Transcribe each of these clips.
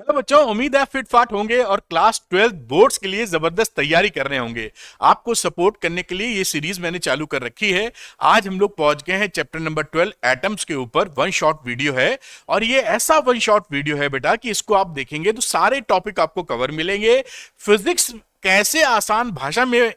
Hello बच्चों, उम्मीद है फिट फाट होंगे और क्लास 12 बोर्ड्स के लिए जबरदस्त तैयारी कर रहे होंगे। आपको सपोर्ट करने के लिए ये सीरीज मैंने चालू कर रखी है। आज हम लोग पहुंच गए हैं चैप्टर नंबर 12 एटम्स के ऊपर। वन शॉट वीडियो है और ये ऐसा वन शॉट वीडियो है बेटा कि इसको आप देखेंगे तो सारे टॉपिक आपको कवर मिलेंगे। फिजिक्स कैसे आसान भाषा में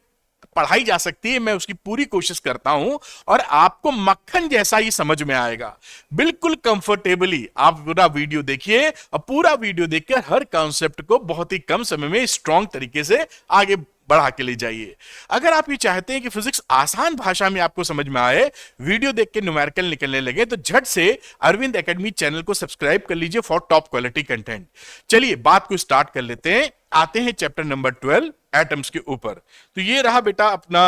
पढ़ाई जा सकती है, मैं उसकी पूरी कोशिश करता हूं और आपको मक्खन जैसा ही समझ में आएगा। बिल्कुल कंफर्टेबली आप पूरा वीडियो देखिए और पूरा वीडियो देखकर हर कॉन्सेप्ट को बहुत ही कम समय में स्ट्रांग तरीके से आगे बढ़ा के ले जाइए। अगर आप ये चाहते हैं कि फिजिक्स आसान भाषा में आपको समझ में आए, वीडियो देख के न्यूमेरिकल निकलने लगे, तो झट से अरविंद एकेडमी चैनल को सब्सक्राइब कर लीजिए फॉर टॉप क्वालिटी कंटेंट। चलिए बात को स्टार्ट कर लेते हैं, आते हैं चैप्टर नंबर 12 एटम्स के ऊपर। तो ये रहा बेटा अपना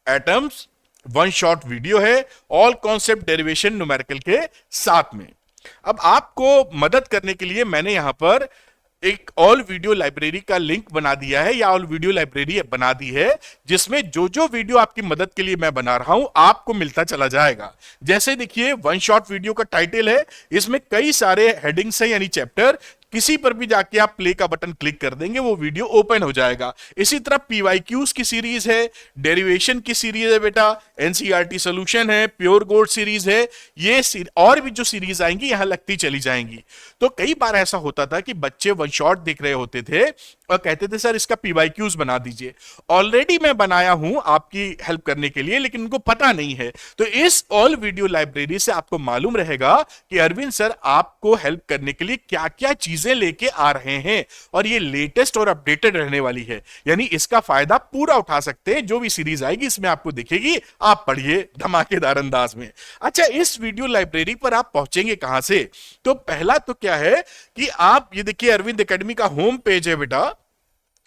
एटम्स, वन शॉट वीडियो है, ऑल कॉन्सेप्ट डेरिवेशन न्यूमेरिकल के साथ में। अब आपको मदद करने के लिए मैंने यहां पर एक ऑल वीडियो लाइब्रेरी का लिंक बना दिया है या ऑल वीडियो लाइब्रेरी बना दी है, जिसमें जो जो वीडियो आपकी मदद के लिए मैं बना रहा हूं आपको मिलता चला जाएगा। जैसे देखिए वन शॉट वीडियो का टाइटल है, इसमें कई सारे हेडिंग्स हैं यानी चैप्टर। किसी पर भी जाके आप प्ले का बटन क्लिक कर देंगे वो वीडियो ओपन हो जाएगा। इसी तरह पीवाईक्यूज की सीरीज है, डेरिवेशन की सीरीज है बेटा, एनसीईआरटी सॉल्यूशन है, प्योर गोल्ड सीरीज है, ये और भी जो सीरीज आएंगी यहां लगती चली जाएंगी। तो कई बार ऐसा होता था कि बच्चे वन शॉट देख रहे होते थे और कहते थे सर इसका पीवाईक्यूज बना दीजिए। ऑलरेडी मैं बनाया हूं आपकी हेल्प करने के लिए, लेकिन उनको पता नहीं है। तो इस ऑल वीडियो लाइब्रेरी से आपको मालूम रहेगा कि अरविंद सर आपको हेल्प करने के लिए क्या क्या चीजें लेके आ रहे हैं और ये लेटेस्ट और अपडेटेड रहने वाली है, यानी इसका फायदा पूरा उठा सकते हैं। जो भी सीरीज आएगी इसमें आपको दिखेगी, आप पढ़िए धमाकेदार अंदाज में। अच्छा, इस वीडियो लाइब्रेरी पर आप पहुंचेंगे कहां से? तो पहला तो क्या है कि आप ये देखिए अरविंद एकेडमी का होम पेज है बेटा।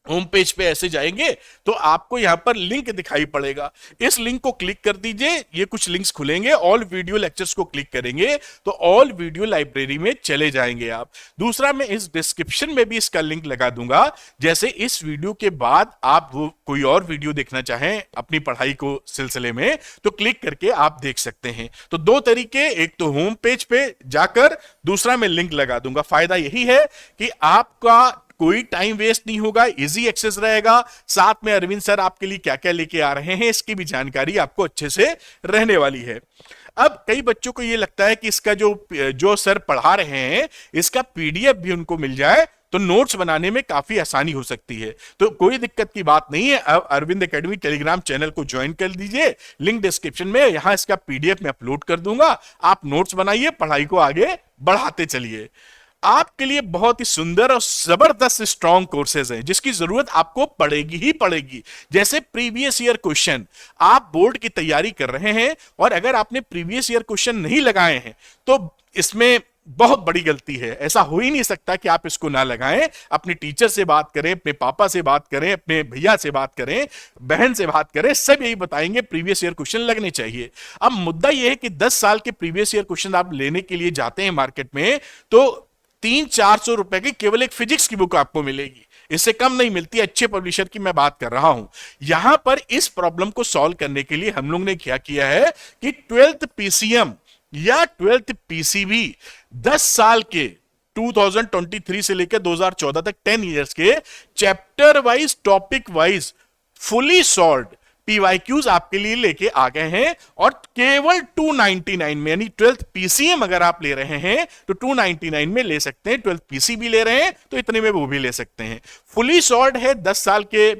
होम पेज पे ऐसे जाएंगे तो आपको यहां पर लिंक दिखाई पड़ेगा, इस लिंक को क्लिक कर दीजिए। ये कुछ लिंक्स खुलेंगे, ऑल वीडियो लेक्चर्स को क्लिक करेंगे तो ऑल वीडियो लाइब्रेरी में चले जाएंगे आप। दूसरा, मैं इस डिस्क्रिप्शन में भी इसका लिंक लगा दूंगा। जैसे इस वीडियो के बाद आप वो कोई और वीडियो देखना चाहें अपनी पढ़ाई को सिलसिले में, तो क्लिक करके आप देख सकते हैं। तो दो तरीके, एक तो होम पेज पे जाकर, दूसरा मैं लिंक लगा दूंगा। फायदा यही है कि आपका कोई टाइम वेस्ट नहीं होगा, इजी एक्सेस रहेगा। साथ में अरविंद सर आपके लिए क्या क्या लेके आ रहे हैं इसकी भी जानकारी आपको अच्छे से रहने वाली है। अब कई बच्चों को यह लगता है कि इसका जो सर पढ़ा रहे हैं इसका पीडीएफ भी उनको मिल जाए तो नोट्स बनाने में काफी आसानी हो सकती है। तो कोई दिक्कत की बात नहीं है, अब अरविंद एकेडमी टेलीग्राम चैनल को ज्वाइन कर दीजिए, लिंक डिस्क्रिप्शन में, यहां इसका पीडीएफ में अपलोड कर दूंगा। आप नोट्स बनाइए, पढ़ाई को आगे बढ़ाते चलिए। आपके लिए बहुत ही सुंदर और जबरदस्त स्ट्रॉन्ग कोर्सेज हैं जिसकी जरूरत आपको पड़ेगी ही पड़ेगी। जैसे प्रीवियस ईयर क्वेश्चन, आप बोर्ड की तैयारी कर रहे हैं और अगर आपने प्रीवियस ईयर क्वेश्चन नहीं लगाए हैं तो इसमें बहुत बड़ी गलती है। ऐसा हो ही नहीं सकता कि आप इसको ना लगाएं। अपने टीचर से बात करें, अपने पापा से बात करें, अपने भैया से बात करें, बहन से बात करें, सब यही बताएंगे प्रीवियस ईयर क्वेश्चन लगने चाहिए। अब मुद्दा यह है कि 10 साल के प्रीवियस ईयर क्वेश्चन आप लेने के लिए जाते हैं मार्केट में तो 300-400 रुपए की केवल एक फिजिक्स की बुक आपको मिलेगी, इससे कम नहीं मिलती। अच्छे पब्लिशर की मैं बात कर रहा हूं। यहां पर इस प्रॉब्लम को सॉल्व करने के लिए हम लोग ने क्या किया है कि 12th पीसीएम या 12th पीसीबी 10 साल के 2023 से लेकर 2014 तक 10 इयर्स के chapter wise, topic wise fully solve PYQs आपके लिए लेके आ गए हैं और केवल 299 में, यानी 12th पीसीएम अगर आप ले रहे हैं तो 299 में ले सकते हैं। 12th पीसी भी ले रहे हैं तो इतने में वो भी ले सकते हैं। फुली सॉर्ट है, 10 साल के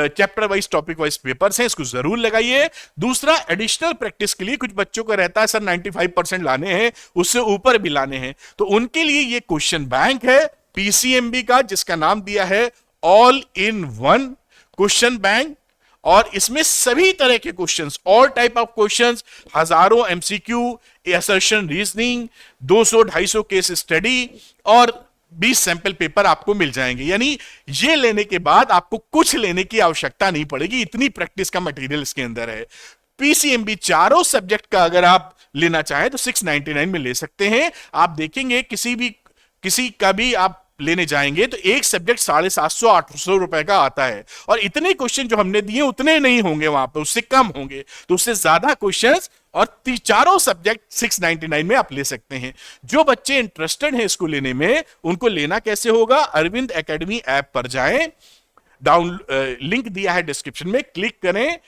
chapter wise, topic wise papers हैं, इसको जरूर लगाइए। दूसरा, एडिशनल प्रैक्टिस के लिए कुछ बच्चों को रहता है सर 95% लाने हैं, उससे ऊपर भी लाने हैं, तो उनके लिए ये क्वेश्चन बैंक है पीसीएमबी का, जिसका नाम दिया है all in one question bank. और इसमें सभी तरह के questions, all type of questions, हजारों MCQ, assertion reasoning, 200-250 case study और 20 सैंपल पेपर आपको मिल जाएंगे। यानी ये लेने के बाद आपको कुछ लेने की आवश्यकता नहीं पड़ेगी, इतनी प्रैक्टिस का मटेरियल इसके अंदर है। पीसीएमबी चारों सब्जेक्ट का अगर आप लेना चाहें तो 699 में ले सकते हैं। आप देखेंगे किसी का भी आप लेने जाएंगे तो एक सब्जेक्ट 750-800 रुपए का आता है और इतने क्वेश्चन जो हमने दिए उतने नहीं होंगे वहां पर, उससे कम होंगे। तो उससे ज्यादा क्वेश्चंस और चारों सब्जेक्ट 699 में आप ले सकते हैं। जो बच्चे इंटरेस्टेड हैं इसको लेने में, उनको लेना कैसे होगा? अरविंद एकेडमी ऐप पर जाएं, लिंक दिया है डिस्क्रिप्शन में, क्लिक करें,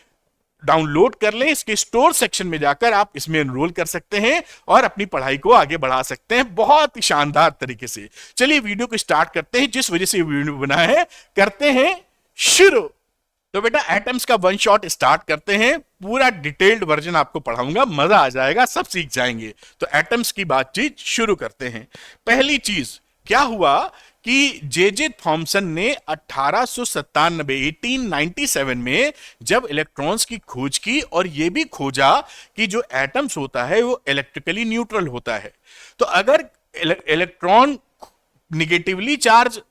डाउनलोड कर लें। इसके स्टोर सेक्शन में जाकर आप इसमें एनरोल कर सकते हैं और अपनी पढ़ाई को आगे बढ़ा सकते हैं बहुत ही शानदार तरीके से। चलिए वीडियो को स्टार्ट करते हैं, जिस वजह से वीडियो बना है करते हैं शुरू। तो बेटा एटम्स का वन शॉट स्टार्ट करते हैं, पूरा डिटेल्ड वर्जन आपको पढ़ाऊंगा, मजा आ जाएगा, सब सीख जाएंगे। तो एटम्स की बातचीत शुरू करते हैं। पहली चीज क्या हुआ कि जे थॉमसन ने 1897 में जब इलेक्ट्रॉन्स की खोज की और यह भी खोजा कि जो एटम्स होता है वो इलेक्ट्रिकली न्यूट्रल होता है। तो अगर इलेक्ट्रॉन निगेटिवली चार्ज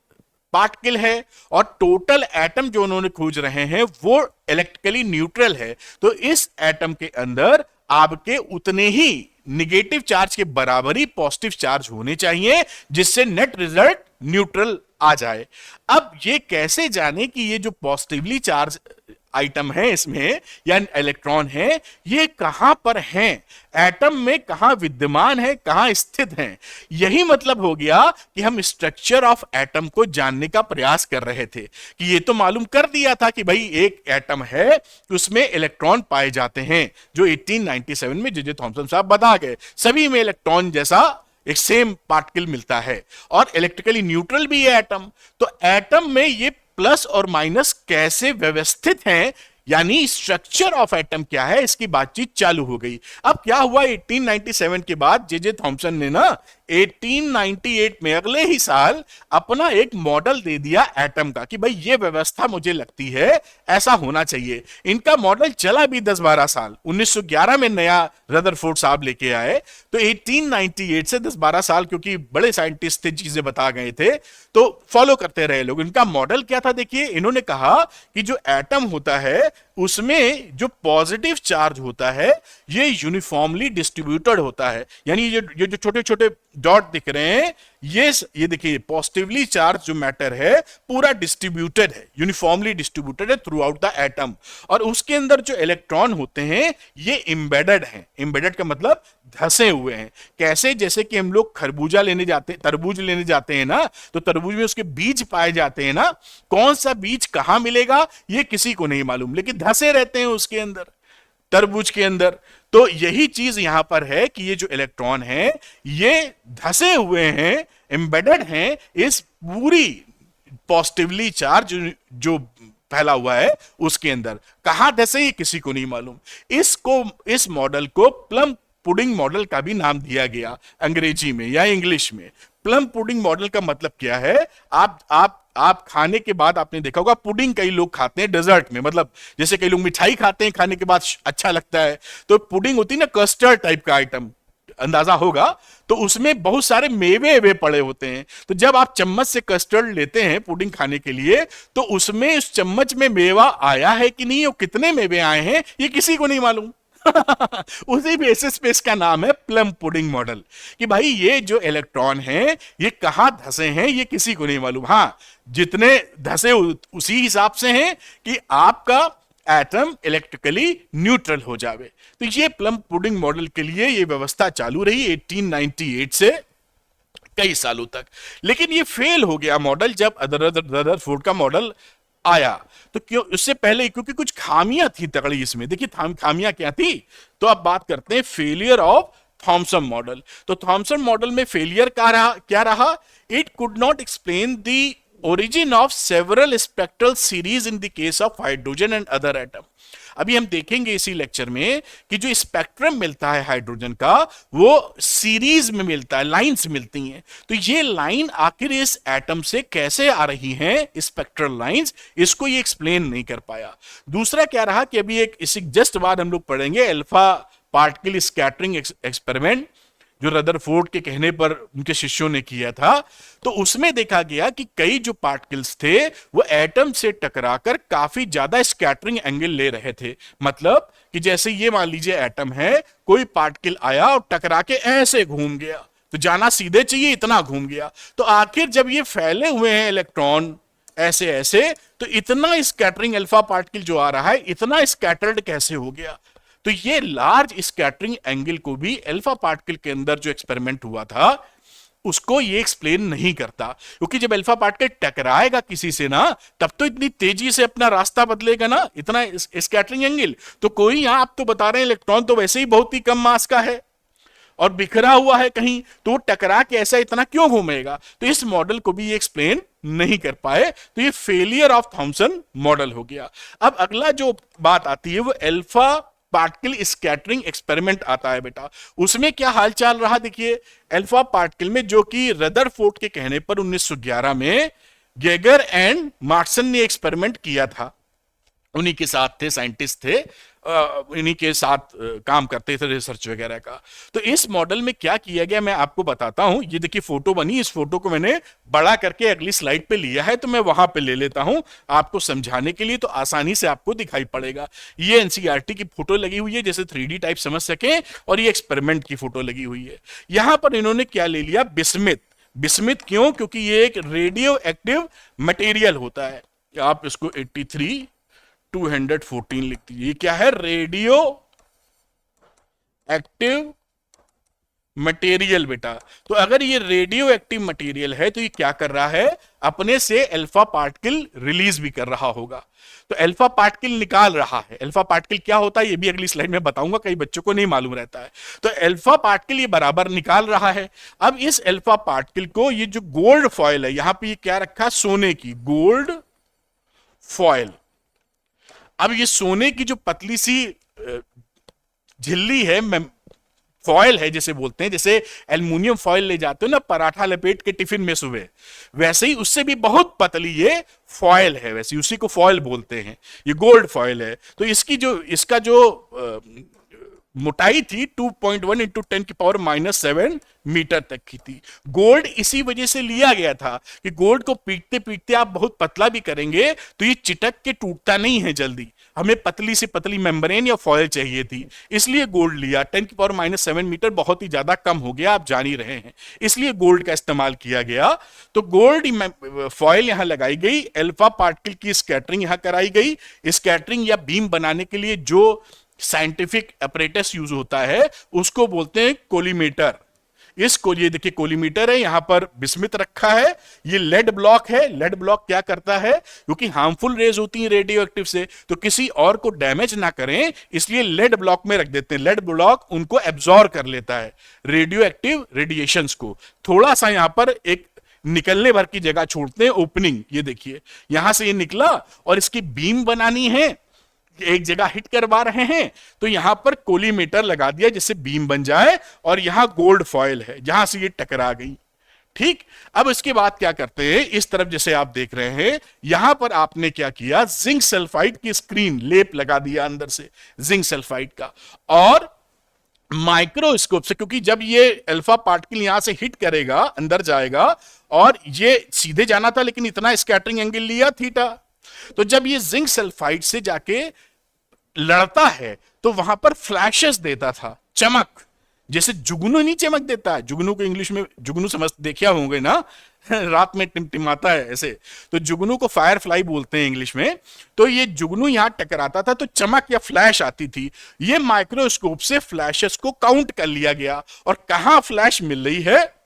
पार्टिकल है और टोटल एटम जो उन्होंने खोज रहे हैं वो इलेक्ट्रिकली न्यूट्रल है, तो इस एटम के अंदर आपके उतने ही निगेटिव चार्ज के बराबर ही पॉजिटिव चार्ज होने चाहिए, जिससे नेट रिजल्ट न्यूट्रल आ जाए। अब ये कैसे जाने कि ये जो पॉजिटिवली चार्ज आइटम है इसमें या इलेक्ट्रॉन है, ये कहां पर हैं, एटम में कहां विद्यमान है, कहां स्थित हैं? यही मतलब हो गया कि हम स्ट्रक्चर ऑफ एटम को जानने का प्रयास कर रहे थे। कि ये तो मालूम कर दिया था कि भाई एक एटम है, उसमें इलेक्ट्रॉन पाए जाते हैं, जो 1897 में जे थॉमसन साहब बता गए। सभी में इलेक्ट्रॉन जैसा एक सेम पार्टिकल मिलता है और इलेक्ट्रिकली न्यूट्रल भी है एटम। तो एटम में ये प्लस और माइनस कैसे व्यवस्थित हैं, यानी स्ट्रक्चर ऑफ एटम क्या है, इसकी बातचीत चालू हो गई। अब क्या हुआ 1897 के बाद जे थॉमसन ने ना 1898 में अगले ही साल अपना एक मॉडल दे दिया एटम का कि भाई ये व्यवस्था मुझे लगती है ऐसा होना चाहिए। इनका मॉडल चला भी 10-12 साल, 1911 में नया रदरफोर्ड साहब लेके आए, तो 1898 से 10-12 साल, क्योंकि बड़े साइंटिस्ट थे, चीजें बता गए थे, तो फॉलो करते रहे लोग। इनका मॉडल क्या था देखिए, इन्होंने कहा कि जो एटम होता है उसमें जो पॉजिटिव चार्ज होता है ये यूनिफॉर्मली डिस्ट्रीब्यूटेड होता है, यानी ये जो छोटे छोटे डॉट दिख रहे हैं ये देखिए पॉजिटिवली चार्ज जो मैटर है पूरा डिस्ट्रीब्यूटेड है, यूनिफॉर्मली डिस्ट्रीब्यूटेड है थ्रू आउट द एटम। और उसके अंदर जो इलेक्ट्रॉन होते हैं ये एम्बेडेड हैं। एम्बेडेड का मतलब धसे हुए हैं। कैसे? जैसे कि हम लोग खरबूजा लेने जाते हैं, तरबूज लेने जाते हैं ना, तो तरबूज में उसके बीज पाए जाते हैं ना, कौन सा बीज कहां मिलेगा ये किसी को नहीं मालूम, लेकिन धसे रहते हैं उसके अंदर, तरबूज के अंदर। तो यही चीज यहां पर है कि ये जो इलेक्ट्रॉन है ये धसे हुए हैं, एम्बेडेड हैं इस पूरी पॉजिटिवली चार्ज जो फैला हुआ है उसके अंदर। कहां धसे ये किसी को नहीं मालूम। इस मॉडल को प्लम पुडिंग मॉडल का भी नाम दिया गया अंग्रेजी में या इंग्लिश में। प्लम पुडिंग मॉडल का मतलब क्या है? आप खाने के बाद आपने देखा होगा पुडिंग कई लोग खाते हैं डेजर्ट में, मतलब जैसे कई लोग मिठाई खाते हैं खाने के बाद अच्छा लगता है, तो पुडिंग होती है ना कस्टर्ड टाइप का आइटम, अंदाजा होगा। तो उसमें बहुत सारे मेवे पड़े होते हैं, तो जब आप चम्मच से कस्टर्ड लेते हैं पुडिंग खाने के लिए, तो उसमें उस चम्मच में मेवा आया है कि नहीं और कितने मेवे आए हैं ये किसी को नहीं मालूम। उसी बेसिस पे इसका नाम है प्लम पुडिंग मॉडल, कि भाई ये जो इलेक्ट्रॉन हैं ये कहां धसे हैं ये किसी को नहीं मालूम। हां, जितने धसे उसी हिसाब से हैं कि आपका एटम इलेक्ट्रिकली न्यूट्रल हो जावे। तो ये प्लम पुडिंग मॉडल के लिए ये व्यवस्था चालू रही 1898 से कई सालों तक। लेकिन ये फेल हो गया मॉडल जब रदरफोर्ड का मॉडल आया। तो क्यों? उससे पहले क्योंकि कुछ खामियां थी तगड़ी इसमें। देखिए खामियां क्या थी, तो अब बात करते हैं फेलियर ऑफ थॉमसन मॉडल। तो थॉमसन मॉडल में फेलियर क्या रहा? It could not explain the origin of several spectral series in the case of hydrogen and other atom। अभी हम देखेंगे इसी लेक्चर में कि जो स्पेक्ट्रम मिलता है हाइड्रोजन का वो सीरीज में मिलता है, लाइंस मिलती हैं। तो ये लाइन आखिर इस एटम से कैसे आ रही हैं, स्पेक्ट्रल लाइंस, इसको ये एक्सप्लेन नहीं कर पाया। दूसरा क्या रहा कि अभी एक इसी जस्ट बाद हम लोग पढ़ेंगे अल्फा पार्टिकल स्कैटरिंग एक्सपेरिमेंट, जो रदरफोर्ड के कहने पर उनके शिष्यों ने किया था। तो उसमें देखा गया कि कई जो पार्टिकल्स थे वो एटम से टकराकर काफी ज्यादा स्कैटरिंग एंगल ले रहे थे। मतलब कि जैसे ये मान लीजिए एटम है, कोई पार्टिकल आया और टकरा के ऐसे घूम गया, तो जाना सीधे चाहिए, इतना घूम गया। तो आखिर जब ये फैले हुए हैं इलेक्ट्रॉन ऐसे ऐसे, तो इतना स्कैटरिंग अल्फा पार्टिकल जो आ रहा है इतना स्कैटर्ड कैसे हो गया? तो तो ये लार्ज स्कैटरिंग एंगल को भी अल्फा पार्टिकल के अंदर जो एक्सपेरिमेंट हुआ था उसको ये एक्सप्लेन नहीं करता, क्योंकि जब अल्फा पार्टिकल टकराएगा किसी से ना, तब तो इतनी तेजी से अपना रास्ता बदलेगा ना, इतना स्कैटरिंग एंगल। तो कोई यहां आप तो बता रहे हैं इलेक्ट्रॉन तो वैसे ही बहुत ही कम मास का है और बिखरा हुआ है कहीं, तो टकरा के ऐसा इतना क्यों घूमेगा? तो इस मॉडल को भी ये एक्सप्लेन नहीं कर पाए, तो ये फेलियर ऑफ थॉमसन मॉडल हो गया। अब अगला जो बात आती है वो अल्फा पार्टिकल स्कैटरिंग एक्सपेरिमेंट आता है बेटा। उसमें क्या हालचाल रहा देखिए, अल्फा पार्टिकल में जो कि रदरफोर्ड के कहने पर 1911 में गेगर एंड मार्टसन ने एक्सपेरिमेंट किया था, उन्हीं के साथ थे, साइंटिस्ट थे, इन्हीं के साथ काम करते थे रिसर्च वगैरह का। तो इस मॉडल में क्या किया गया मैं आपको बताता हूं। ये देखिए फोटो बनी, इस फोटो को मैंने बड़ा करके अगली स्लाइड पे लिया है, तो मैं वहां पे ले लेता हूं आपको समझाने के लिए, तो आसानी से आपको दिखाई पड़ेगा। ये एनसीईआरटी की फोटो लगी हुई है, जैसे 3D टाइप समझ सके, और ये एक्सपेरिमेंट की फोटो लगी हुई है। यहां पर इन्होंने क्या ले लिया, बिस्मिथ। बिस्मिथ क्यों? क्योंकि ये एक रेडियो एक्टिव मटेरियल होता है। आप इसको 83-214 लिख दीजिए। क्या है? रेडियो एक्टिव मटेरियल बेटा। तो अगर ये रेडियो एक्टिव मटेरियल है तो ये क्या कर रहा है, अपने से अल्फा पार्टिकल रिलीज भी कर रहा होगा। तो अल्फा पार्टिकल निकाल रहा है। अल्फा पार्टिकल क्या होता है ये भी अगली स्लाइड में बताऊंगा, कई बच्चों को नहीं मालूम रहता है। तो अल्फा पार्टिकल ये बराबर निकाल रहा है। अब इस अल्फा पार्टिकल को, ये जो गोल्ड फॉयल है, यहां पे ये क्या रखा, सोने की गोल्ड फॉयल। अब ये सोने की जो पतली सी झिल्ली है, फॉयल है जिसे बोलते हैं, जैसे एल्युमिनियम फॉयल ले जाते हो ना पराठा लपेट के टिफिन में सुबह, वैसे ही उससे भी बहुत पतली ये फॉयल है, वैसे उसी को फॉयल बोलते हैं। ये गोल्ड फॉयल है। तो इसका जो मोटाई थी 2.1 इंटू 10⁻⁷ मीटर तक की थी। गोल्ड इसी वजह से लिया गया था कि गोल्ड को पीटते पीटते आप बहुत पतला भी करेंगे तो ये चिटक के टूटता नहीं है जल्दी, हमें पतली से पतली मेम्ब्रेन या फॉयल चाहिए थी, इसलिए गोल्ड लिया। 10⁻⁷ मीटर बहुत ही ज्यादा कम हो गया, आप जान ही रहे हैं, इसलिए गोल्ड का इस्तेमाल किया गया। तो गोल्ड फॉयल यहां लगाई गई, अल्फा पार्टिकल की स्कैटरिंग यहां कराई गई। स्कैटरिंग या बीम बनाने के लिए जो साइंटिफिक अपरेटस यूज होता है उसको बोलते हैं कोलीमेटर। ये देखिए कोलीमीटर है, यहां पर बिस्मिथ रखा है, ये लेड ब्लॉक है। लेड ब्लॉक क्या करता है, क्योंकि हार्मफुल रेज होती हैं रेडियो एक्टिव से, तो किसी और को डैमेज ना करें इसलिए लेड ब्लॉक में रख देते हैं। लेड ब्लॉक उनको एब्जॉर्ब कर लेता है रेडियो एक्टिव रेडिएशंस को। थोड़ा सा यहां पर एक निकलने भर की जगह छोड़ते हैं, ओपनिंग, ये देखिए यहां से ये निकला और इसकी बीम बनानी है, एक जगह हिट करवा रहे हैं तो यहां पर कोलीमीटर लगा दिया जिससे बीम बन जाए, और यहां गोल्ड फॉयल है जहां से ये टकरा गई। ठीक, अब इसके बाद क्या करते हैं, इस तरफ जैसे आप देख रहे हैं यहां पर आपने क्या किया, जिंक सल्फाइड की स्क्रीन लेप लगा दिया अंदर से जिंक सल्फाइड का, और माइक्रोस्कोप से, क्योंकि जब ये अल्फा पार्टिकल यहां से हिट करेगा अंदर जाएगा, और ये सीधे जाना था लेकिन इतना स्कैटरिंग एंगल लिया थीटा, तो जब ये जिंक सल्फाइड से जाके लड़ता है तो वहां पर फ्लैशेस देता था, चमक, जैसे जुगनू नहीं चमक देता है, जुगनू को इंग्लिश में जुगनू समझ देखा होंगे ना रात में टिमटिमाता है ऐसे, तो जुगनू को फायर फ्लाई बोलते हैं इंग्लिश में। तो ये जुगनू यहां टकराता था तो चमक या फ्लैश आती थी। ये माइक्रोस्कोप से फ्लैशेस को काउंट कर लिया गया, और कहां फ्लैश मिल रही है,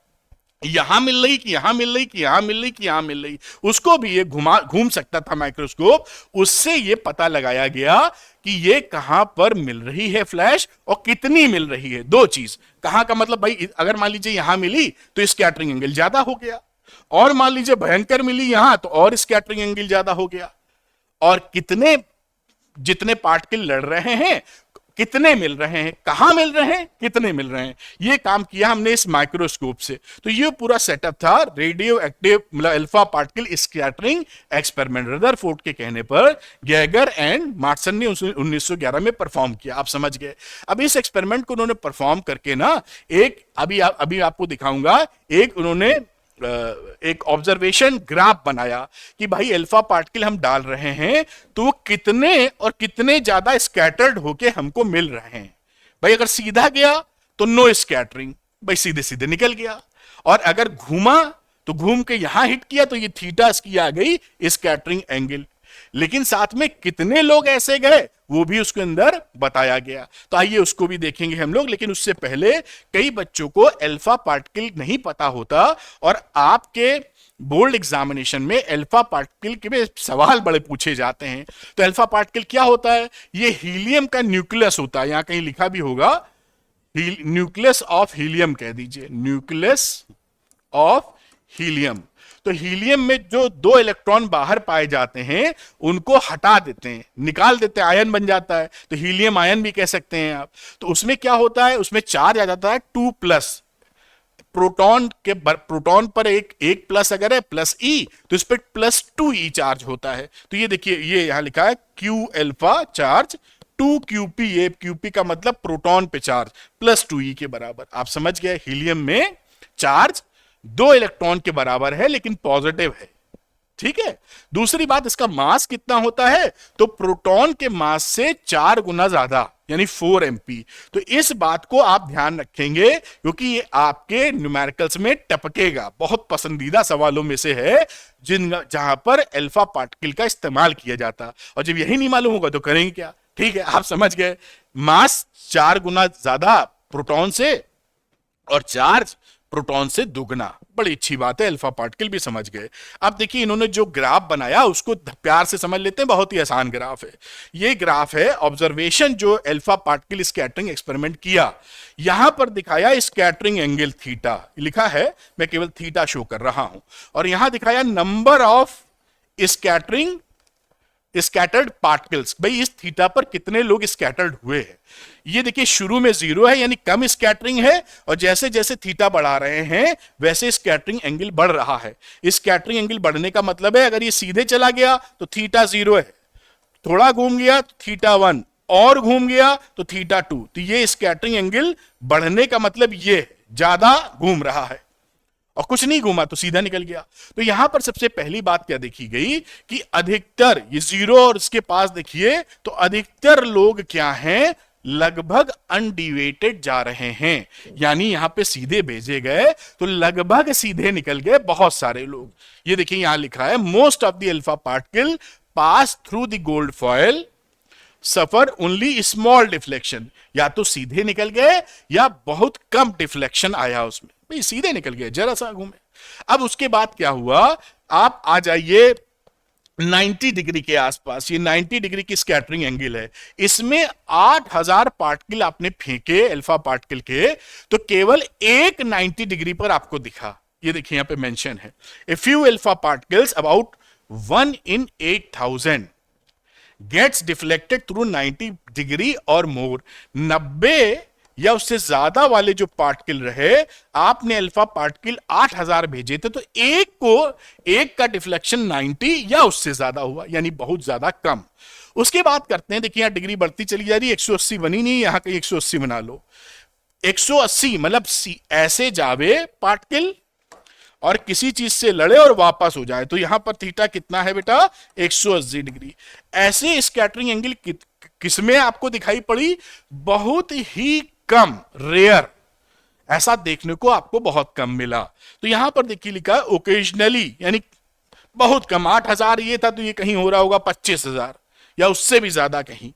यहां मिल रही कि यहां मिल रही कि यहां मिल रही कि यहां मिल रही, उसको भी ये घूम सकता था माइक्रोस्कोप। उससे ये पता लगाया गया कि ये कहां पर मिल रही है फ्लैश और कितनी मिल रही है। दो चीज, कहां का मतलब भाई अगर मान लीजिए यहां मिली तो स्कैटरिंग एंगल ज्यादा हो गया, और मान लीजिए भयंकर मिली यहां तो और स्कैटरिंग एंगल ज्यादा हो गया, और कितने जितने पार्टिकल लड़ रहे हैं कितने मिल रहे हैं, कहां मिल रहे हैं, कितने मिल रहे हैं, ये काम किया हमने इस माइक्रोस्कोप से। तो ये पूरा सेटअप था रेडियो एक्टिव मतलब alpha particle scattering experiment. Rutherford के कहने पर गैगर एंड मार्टसन ने 1911 में परफॉर्म किया, आप समझ गए। अब इस एक्सपेरिमेंट को उन्होंने परफॉर्म करके ना एक अभी आपको दिखाऊंगा, एक उन्होंने एक ऑब्जर्वेशन ग्राफ बनाया कि भाई अल्फा पार्टिकल हम डाल रहे हैं तो कितने और कितने ज्यादा स्कैटर्ड होके हमको मिल रहे हैं। भाई अगर सीधा गया तो नो स्कैटरिंग, भाई सीधे सीधे निकल गया, और अगर घूमा तो घूम के यहां हिट किया तो ये थीटा इसकी आ गई स्कैटरिंग एंगल। लेकिन साथ में कितने लोग ऐसे गए वो भी उसके अंदर बताया गया। तो आइए उसको भी देखेंगे हम लोग, लेकिन उससे पहले कई बच्चों को अल्फा पार्टिकल नहीं पता होता और आपके बोर्ड एग्जामिनेशन में अल्फा पार्टिकल के भी सवाल बड़े पूछे जाते हैं। तो अल्फा पार्टिकल क्या होता है? ये हीलियम का न्यूक्लियस होता है, यहां कहीं लिखा भी होगा, न्यूक्लियस ऑफ हीलियम कह दीजिए, न्यूक्लियस ऑफ हीलियम। तो हीलियम में जो 2 इलेक्ट्रॉन बाहर पाए जाते हैं उनको हटा देते हैं, निकाल देते हैं, आयन बन जाता है, तो हीलियम आयन भी कह सकते हैं आप। तो उसमें क्या होता है, उसमें चार्ज आ जाता है 2+। प्रोटॉन पर एक प्लस अगर है प्लस ई, तो इस पर +2e चार्ज होता है। तो ये देखिए, ये यहां लिखा है क्यू अल्फा चार्ज 2qp, ये qp का मतलब प्रोटॉन पे चार्ज +2e के बराबर। आप समझ गए, हीलियम में चार्ज 2 इलेक्ट्रॉन के बराबर है लेकिन पॉजिटिव है, ठीक है। दूसरी बात, इसका मास कितना होता है? तो प्रोटॉन के मास से 4 गुना ज्यादा, यानी 4 mp। तो इस बात को आप ध्यान रखेंगे क्योंकि ये आपके न्यूमेरिकल्स में टपकेगा, बहुत पसंदीदा सवालों में से है जहां पर अल्फा पार्टिकल का इस्तेमाल किया जाता। और जब यही नहीं मालूम होगा तो करेंगे क्या? ठीक है, आप समझ गए, मास 4 गुना ज्यादा प्रोटॉन से और चार्ज प्रोटॉन से दुगना। बड़ी अच्छी बात है, अल्फा पार्टिकल भी समझ गए। अब देखिए, इन्होंने जो ग्राफ बनाया उसको प्यार से समझ लेते हैं, बहुत ही आसान ग्राफ है। ये ग्राफ है ऑब्जर्वेशन जो अल्फा पार्टिकल स्कैटरिंग एक्सपेरिमेंट किया। यहां पर दिखाया स्कैटरिंग एंगल थीटा, लिखा है, मैं केवल थीटा शो कर रहा हूं, और यहां दिखाया नंबर ऑफ स्कैटर्ड पार्टिकल्स, भाई इस थीटा पर कितने लोग स्कैटर्ड हुए हैं। ये देखिए, शुरू में 0 है यानी कम स्कैटरिंग है, और जैसे जैसे थीटा बढ़ा रहे हैं वैसे स्कैटरिंग एंगल बढ़ रहा है। स्कैटरिंग एंगल बढ़ने का मतलब है, अगर ये सीधे चला गया तो थीटा 0 है, थोड़ा घूम गया तो थीटा 1, और घूम गया तो थीटा 2। तो ये स्कैटरिंग एंगल बढ़ने का मतलब ये ज्यादा घूम रहा है, और कुछ नहीं घूमा तो सीधा निकल गया। तो यहां पर सबसे पहली बात क्या देखी गई कि अधिकतर, ये 0 और इसके पास देखिए, तो अधिकतर लोग क्या हैं, लगभग अनडिवेटेड जा रहे हैं, यानी यहां पे सीधे भेजे गए तो लगभग सीधे निकल गए बहुत सारे लोग। ये देखिए, यहां लिखा है most of the alpha particle pass through the gold foil suffer only small deflection, या तो सीधे निकल गए या बहुत कम डिफ्लेक्शन आया उसमें, भाई सीधे निकल गए, जरा सा घूमे। अब उसके बाद क्या हुआ, आप आ जाइए 90 डिग्री के आसपास, ये 90 डिग्री की स्कैटरिंग एंगल है, इसमें 8000 पार्टिकल आपने फेंके अल्फा पार्टिकल के, तो केवल एक 90 डिग्री पर आपको दिखा। ये देखिए यहां पे मेंशन है, a few alpha particles about 1 in 8000 gets deflected through 90 degree और मोर। 90 या उससे ज्यादा वाले जो पार्टिकल रहे, आपने अल्फा पार्टिकल 8000 भेजे थे, तो एक का डिफ्लेक्शन 90 या उससे ज्यादा हुआ, यानी बहुत ज्यादा कम। उसके बाद करते हैं, देखिए यहां डिग्री बढ़ती चली जा रही है, 180 बनी नहीं, यहां कहीं 180 बना लो। 180 मतलब ऐसे जावे पार्टिकल और किसी चीज से लड़े और वापस हो जाए, तो यहां पर थीटा कितना है बेटा, 180 डिग्री। ऐसे स्कैटरिंग एंगल किसमें आपको दिखाई पड़ी, बहुत ही कम, रेयर, ऐसा देखने को आपको बहुत कम मिला। तो यहां पर देखिए लिखा है ओकेजनली, यानी बहुत कम। 8000 ये था, तो ये कहीं हो रहा होगा 25000 या उससे भी ज्यादा कहीं।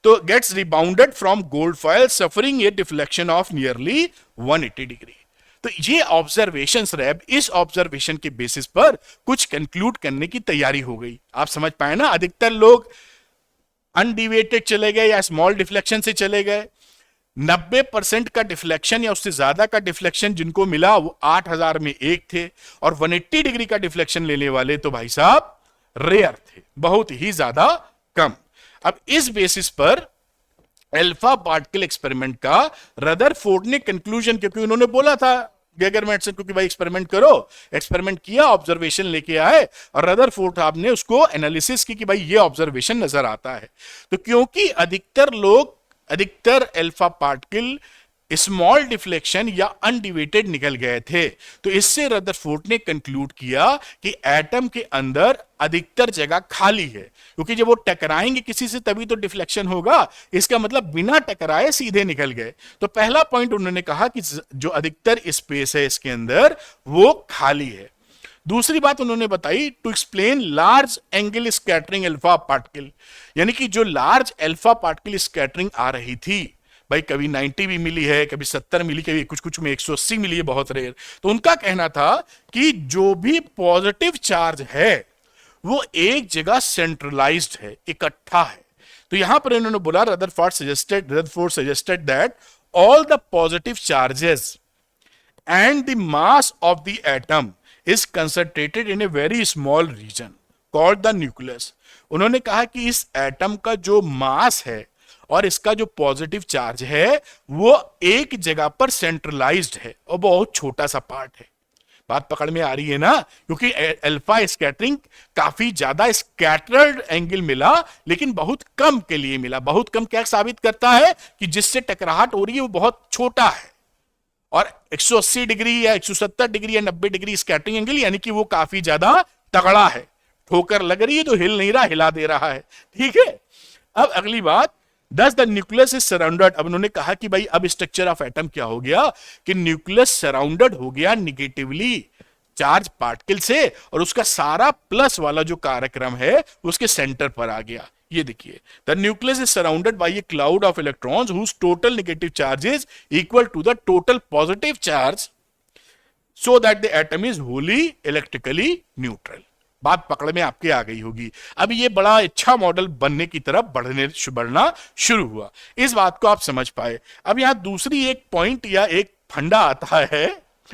तो gets rebounded from gold foil suffering a deflection of nearly 180 degree. तो ये ऑब्जर्वेशंस रहे, इस ऑब्जर्वेशन के बेसिस पर कुछ कंक्लूड करने की तैयारी हो गई। आप समझ पाए ना, अधिकतर लोग अनडिवेटेड चले गए या स्मॉल डिफ्लेक्शन से चले गए। 90% का डिफ्लेक्शन या उससे ज्यादा का डिफ्लेक्शन जिनको मिला वो 8000 में एक थे, और 180 डिग्री का डिफ्लेक्शन लेने वाले तो भाई साहब रेयर थे, बहुत ही ज्यादा कम। अब इस बेसिस पर अल्फा पार्टिकल एक्सपेरिमेंट का रदरफोर्ड ने कंक्लूजन, क्योंकि उन्होंने बोला था गैगरमेट से, क्योंकि भाई एक्सपेरिमेंट करो, एक्सपेरिमेंट किया, ऑब्जर्वेशन लेके आए, और रदरफोर्ड साहब ने उसको एनालिसिस की कि भाई ये ऑब्जर्वेशन नजर आता है। तो क्योंकि अधिकतर अल्फा पार्टिकल स्मॉल डिफ्लेक्शन या अनडिवेटेड निकल गए थे, तो इससे रदरफोर्ड ने कंक्लूड किया कि एटम के अंदर अधिकतर जगह खाली है, क्योंकि जब वो टकराएंगे किसी से तभी तो डिफ्लेक्शन होगा, इसका मतलब बिना टकराए सीधे निकल गए। तो पहला पॉइंट उन्होंने कहा कि जो अधिकतर स्पेस है इसके अंदर वो खाली है। दूसरी बात उन्होंने बताई to explain large angle scattering alpha particle, यानी कि जो लार्ज अल्फा पार्टिकल स्कैटरिंग आ रही थी, भाई कभी 90 भी मिली है, कभी 70 मिली, कभी कुछ कुछ में 180 मिली है, बहुत रेयर। तो उनका कहना था कि जो भी पॉजिटिव चार्ज है वो एक जगह सेंट्रलाइज्ड है, इकट्ठा है। तो यहां पर इन्होंने बोला Rutherford suggested that all the positive charges and the mass of the atom is concentrated in a very small region called the nucleus। उन्होंने कहा कि इस एटम का जो मास है और इसका जो पॉजिटिव चार्ज है वो एक जगह पर सेंट्रलाइज्ड है और बहुत छोटा सा पार्ट है। बात पकड़ में आ रही है ना, क्योंकि अल्फा स्कैटरिंग काफी ज्यादा स्कैटर्ड एंगल मिला, लेकिन बहुत कम के लिए मिला। बहुत कम क्या साबित करता है कि जिससे टकराहट हो रही है वो बहुत छोटा है, और 180 डिग्री या 170 डिग्री या 90 डिग्री स्कैटरिंग एंगल, यानी कि वो काफी ज्यादा तगड़ा है। ठोकर लग रही है तो हिल नहीं रहा, हिला दे रहा है। ठीक है, अब अगली बात, दस द न्यूक्लियस इज सराउंडेड। अब उन्होंने कहा कि भाई अब स्ट्रक्चर ऑफ एटम क्या हो गया कि न्यूक्लियस सराउंडेड हो गया निगेटिवली चार्ज पार्टिकल से, और उसका सारा प्लस वाला जो कार्यक्रम है उसके सेंटर पर आ गया। ये देखिए, the nucleus is surrounded by a cloud of electrons whose total negative charge is equal to the total positive charge, so that the atom is wholly electrically neutral. बात पकड़ में आपके आ गई होगी। अब ये बड़ा अच्छा मॉडल बनने की तरफ बढ़ना शुरू हुआ, इस बात को आप समझ पाए। अब यहां दूसरी एक पॉइंट या एक फंडा आता है,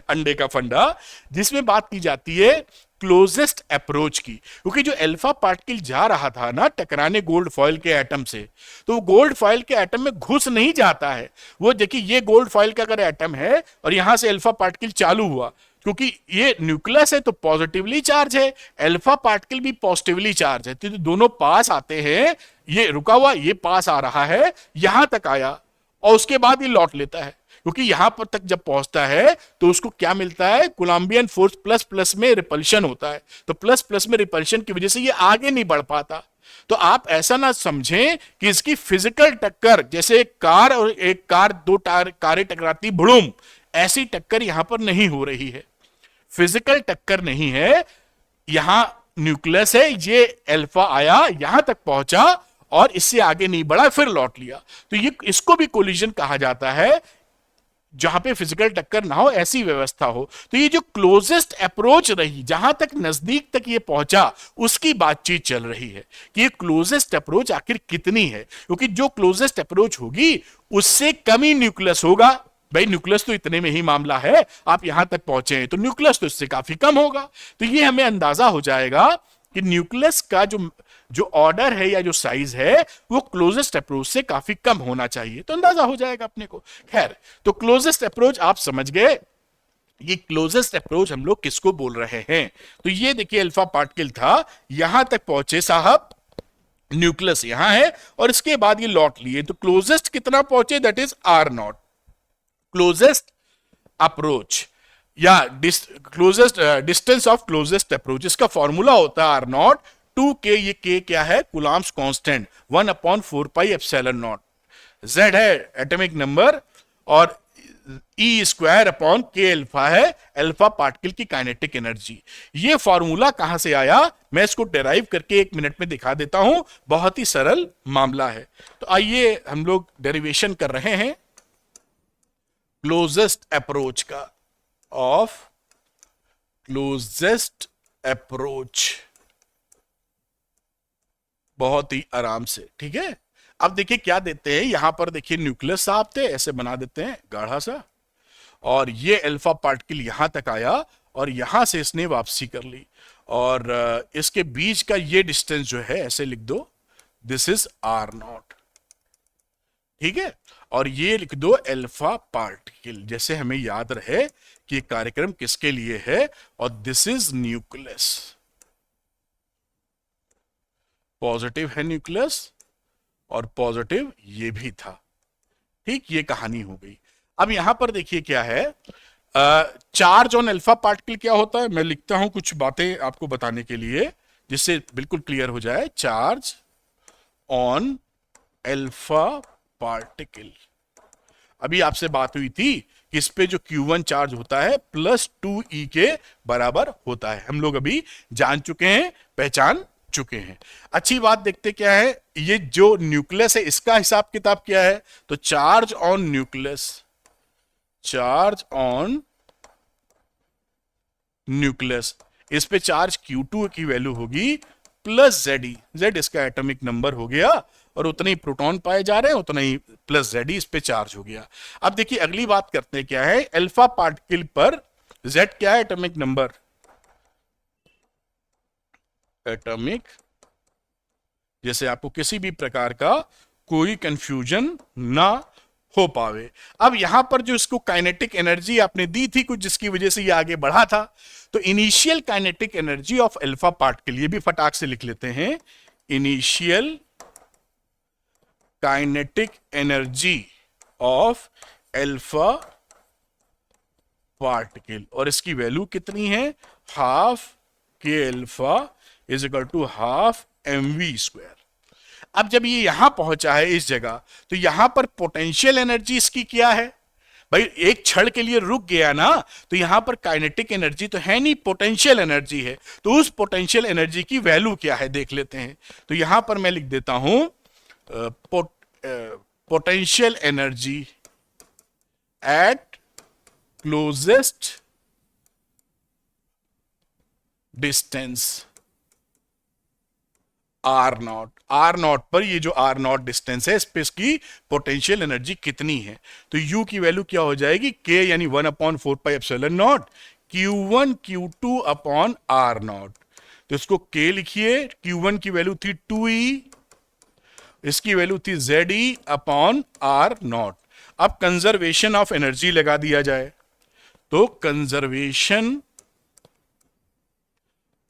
अंडे का फंडा, जिसमें बात की जाती है क्लोजेस्ट अप्रोच की। क्योंकि जो अल्फा पार्टिकल जा रहा था ना टकराने गोल्ड फॉयल के एटम से, तो वो गोल्ड फॉयल के एटम में घुस नहीं जाता है। वो देखिए, ये गोल्ड फॉयल का अगर एटम है और यहां से अल्फा पार्टिकल चालू हुआ, क्योंकि ये न्यूक्लियस है तो पॉजिटिवली चार्ज है, अल्फा पार्टिकल भी पॉजिटिवली चार्ज है, तो दोनों पास आते हैं। ये रुका हुआ, ये पास आ रहा है, यहां तक आया और उसके बाद ये लौट लेता है। क्योंकि यहां पर तक जब पहुंचता है तो उसको क्या मिलता है, कोलंबियन फोर्स प्लस प्लस में रिपल्शन होता है, तो प्लस प्लस में रिपल्शन की वजह से ये आगे नहीं बढ़ पाता। तो आप ऐसा ना समझें कि इसकी फिजिकल टक्कर, जैसे एक कार और एक कार, दो कारें टकराती भुड़ुम, ऐसी टक्कर यहां पर नहीं हो रही है। फिजिकल टक्कर नहीं है, यहां न्यूक्लियस है, ये अल्फा आया, यहां तक पहुंचा और इससे आगे नहीं बढ़ा, फिर लौट लिया। तो ये इसको भी कोलिजन कहा जाता है, जहां पे फिजिकल टक्कर ना हो, ऐसी व्यवस्था हो। तो ये जो क्लोजेस्ट अप्रोच रही, जहां तक नजदीक तक ये पहुंचा, उसकी बातचीत चल रही है कि ये क्लोजेस्ट अप्रोच आखिर कितनी है। क्योंकि जो क्लोजेस्ट अप्रोच होगी उससे कम ही न्यूक्लियस होगा। भाई न्यूक्लियस तो इतने में ही मामला है, आप यहां तक पहुंचे हैं तो न्यूक्लियस तो इससे काफी कम होगा। तो ये हमें अंदाजा हो जाएगा कि न्यूक्लियस का जो ऑर्डर है या जो साइज है वो क्लोजेस्ट अप्रोच से काफी कम होना चाहिए, तो अंदाजा हो जाएगा अपने को। खैर, तो क्लोजेस्ट अप्रोच आप समझ गए। ये क्लोजेस्ट अप्रोच हम लोग किसको बोल रहे हैं, तो ये देखिए अल्फा पार्टिकल था, यहां तक पहुंचे साहब, न्यूक्लियस यहां है और इसके बाद ये लौट लिए, तो क्लोजेस्ट कितना पहुंचे, that is R naught. Closest approach या closest distance of closest approach, इसका फॉर्मूला होता है आर नॉट, 2k, ये k क्या है, Coulomb's constant, 1/4 pi epsilon naught. z है एटॉमिक नंबर और E square upon K alpha है अल्फा पार्टिकल की काइनेटिक एनर्जी। ये फॉर्मूला कहां से आया, मैं इसको डेराइव करके 1 मिनट में दिखा देता हूं, बहुत ही सरल मामला है। तो आइए हम लोग डेरिवेशन कर रहे हैं क्लोजेस्ट अप्रोच का, ऑफ क्लोजेस्ट अप्रोच, बहुत ही आराम से। ठीक है, अब देखिए क्या देते हैं यहां पर, देखिए न्यूक्लियस साहब थे, ऐसे बना देते हैं गाढ़ा सा, और ये अल्फा पार्टिकल यहां तक आया और यहां से इसने वापसी कर ली, और इसके बीच का ये डिस्टेंस जो है ऐसे लिख दो, दिस इज आर नॉट। ठीक है, और ये लिख दो अल्फा पार्टिकल, जैसे हमें याद रहे कि कार्यक्रम किसके लिए है, और दिस इज न्यूक्लियस, पॉजिटिव है न्यूक्लियस और पॉजिटिव ये भी था। ठीक, ये कहानी हो गई। अब यहां पर देखिए क्या है, चार्ज ऑन अल्फा पार्टिकल क्या होता है, मैं लिखता हूं कुछ बातें आपको बताने के लिए जिससे बिल्कुल क्लियर हो जाए। चार्ज ऑन अल्फा पार्टिकल, अभी आपसे बात हुई थी किस पे, जो Q1 चार्ज होता है प्लस 2e के बराबर होता है। हम लोग अभी जान चुके हैं, पहचान चुके हैं। अच्छी बात देखते क्या है, ये जो न्यूक्लियस है इसका हिसाब किताब क्या है। तो charge on nucleus, charge on nucleus, इस पे चार्ज Q2 की वैल्यू होगी प्लस Ze, Z इसका एटॉमिक नंबर हो गया, और उतने ही प्रोटॉन पाए जा रहे हैं, उतना ही प्लस Ze इस पे चार्ज हो गया। अब देखिए अगली बात करते हैं क्या है, अल्फा पार्टिकल पर Z क्या है, एटॉमिक नंबर, एटॉमिक, जैसे आपको किसी भी प्रकार का कोई कंफ्यूजन ना हो पावे। अब यहां पर जो इसको काइनेटिक एनर्जी आपने दी थी कुछ, जिसकी वजह से ये आगे बढ़ा था, तो initial kinetic energy of alpha particle, ये भी फटाक से लिख लेते हैं, initial kinetic energy of alpha particle, और इसकी वैल्यू कितनी है, half K alpha is equal to half mv²। अब जब ये यहां पहुंचा है इस जगह, तो यहां पर पोटेंशियल एनर्जी इसकी क्या है भाई, एक क्षण के लिए रुक गया ना, तो यहां पर काइनेटिक एनर्जी तो है नहीं, पोटेंशियल एनर्जी है। तो उस पोटेंशियल एनर्जी की वैल्यू क्या है देख लेते हैं। तो यहां पर मैं लिख देता हूं potential energy at closest distance R0, R0 पर, ये जो R0 डिस्टेंस है इस पे इसकी पोटेंशियल एनर्जी कितनी है। तो U की वैल्यू क्या हो जाएगी, K यानी 1/4πε0 Q1 Q2 अपॉन R0। तो इसको K लिखिए, Q1 की वैल्यू थी 2e, इसकी वैल्यू थी Ze अपॉन R0। अब कंजर्वेशन ऑफ एनर्जी लगा दिया जाए, तो कंजर्वेशन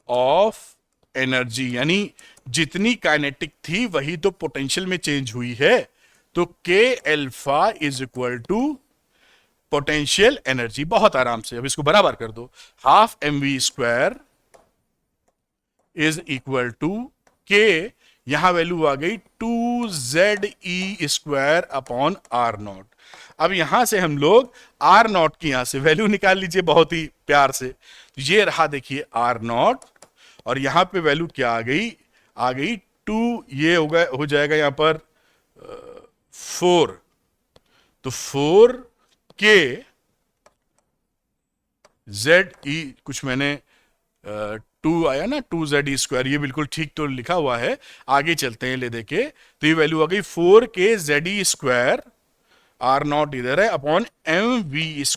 ऑफ एनर्जी यानी जितनी काइनेटिक थी वही तो पोटेंशियल में चेंज हुई है। तो K alpha is equal to potential energy, बहुत आराम से अब इसको बराबर कर दो, half mv² is equal to K, यहां वैल्यू आ गई 2Ze² अपॉन R0। अब यहां से हम लोग R0 की यहां से वैल्यू निकाल लीजिए बहुत ही प्यार से। तो ये रहा देखिए R0, और यहां पे वैल्यू क्या आ गई, आ गई 2, ये हो जाएगा यहां पर 4, तो 4K Ze, कुछ मैंने 2 आया ना, 2Ze², ये बिल्कुल ठीक तो लिखा हुआ है। आगे चलते हैं ले देखे, तो ये वैल्यू आ गई 4K Ze², R0 इधर है, अपॉन mv²।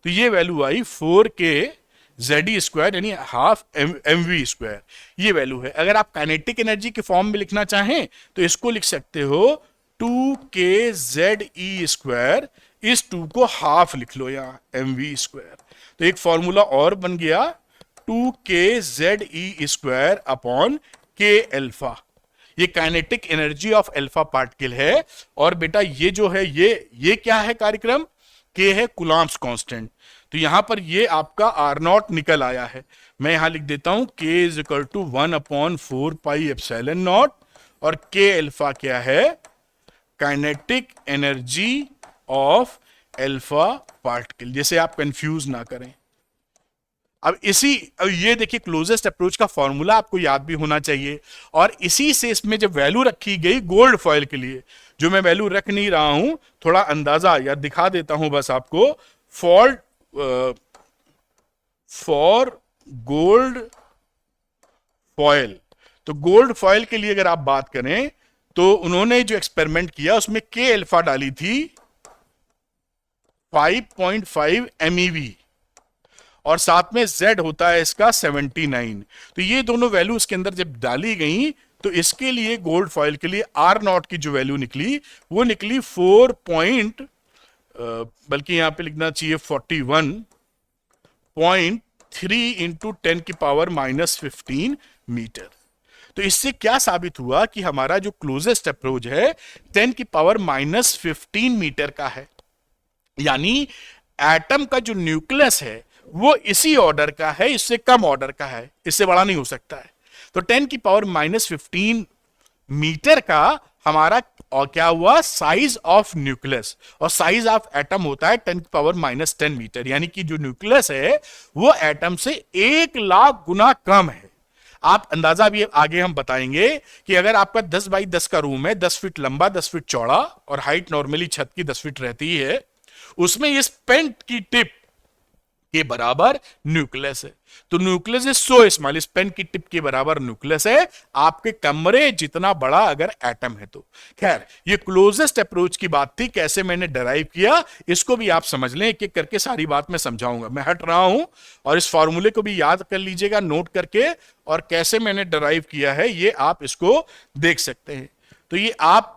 तो ये वैल्यू आई 4K Ze² यानी हाफ mv², ये वैल्यू है। अगर आप काइनेटिक एनर्जी के फॉर्म में लिखना चाहें तो इसको लिख सकते हो 2K Ze², इस 2 को हाफ लिख लो यहां mv²। तो एक फॉर्मूला और बन गया 2K Ze² upon K alpha, ये kinetic energy of alpha particle है। और बेटा ये जो है ये क्या है कार्यक्रम, K है कूलम्ब्स कांस्टेंट। तो यहां पर ये आपका R0 निकल आया है, मैं यहां लिख देता हूं K इज इक्वल टू 1/4πε0, और K अल्फा क्या है, kinetic energy of alpha particle, जैसे आप कंफ्यूज ना करें। अब ये देखिए क्लोजेस्ट अप्रोच का फॉर्मूला आपको याद भी होना चाहिए, और इसी से इसमें जब वैल्यू रखी गई गोल्ड फॉयल के लिए, जो मैं वैल्यू रख नहीं रहा हूं, थोड़ा अंदाजा या दिखा देता हूं बस आपको, फॉर गोल्ड फॉयल। तो गोल्ड फॉयल के लिए अगर आप बात करें तो उन्होंने जो एक्सपेरिमेंट किया उसमें K अल्फा डाली थी 5.5 MeV, और साथ में Z होता है इसका 79। तो ये दोनों वैल्यू इसके अंदर जब डाली गई तो इसके लिए गोल्ड फॉयल के लिए R0 की जो वैल्यू निकली वो निकली 4 बल्कि यहां पे लिखना चाहिए 41.3 इंटू 10⁻⁻15 मीटर। तो इससे क्या साबित हुआ कि हमारा जो क्लोजेस्ट अप्रोच है 10⁻⁻15 मीटर का है, यानी एटम का जो न्यूक्लियस है वो इसी ऑर्डर का है, इससे कम ऑर्डर का है, इससे बड़ा नहीं हो सकता है। तो 10⁻⁻15 मीटर का हमारा और क्या हुआ, साइज ऑफ न्यूक्लियस, और साइज ऑफ एटम होता है 10⁻⁻10 मीटर, यानी कि जो न्यूक्लियस है वो एटम से 1,00,000 गुना कम है। आप अंदाजा भी आगे हम बताएंगे कि अगर आपका 10 बाई 10 का रूम है, 10 फीट लंबा 10 फीट चौड़ा, और हाइट नॉर्मली छत की 10 फीट रहती है, उसमें इस पेंट की टिप के बराबर न्यूक्लियस है। तो न्यूक्लियस इज सो स्मॉल, इस पेन की टिप के बराबर न्यूक्लियस है, आपके कमरे जितना बड़ा अगर एटम है तो। खैर, ये क्लोजेस्ट अप्रोच की बात थी, कैसे मैंने डराइव किया इसको भी आप समझ लें, एक एक करके सारी बात मैं समझाऊंगा। मैं हट रहा हूं, और इस फॉर्मूले को भी याद कर लीजिएगा नोट करके, और कैसे मैंने डराइव किया है ये आप इसको देख सकते हैं। तो ये आप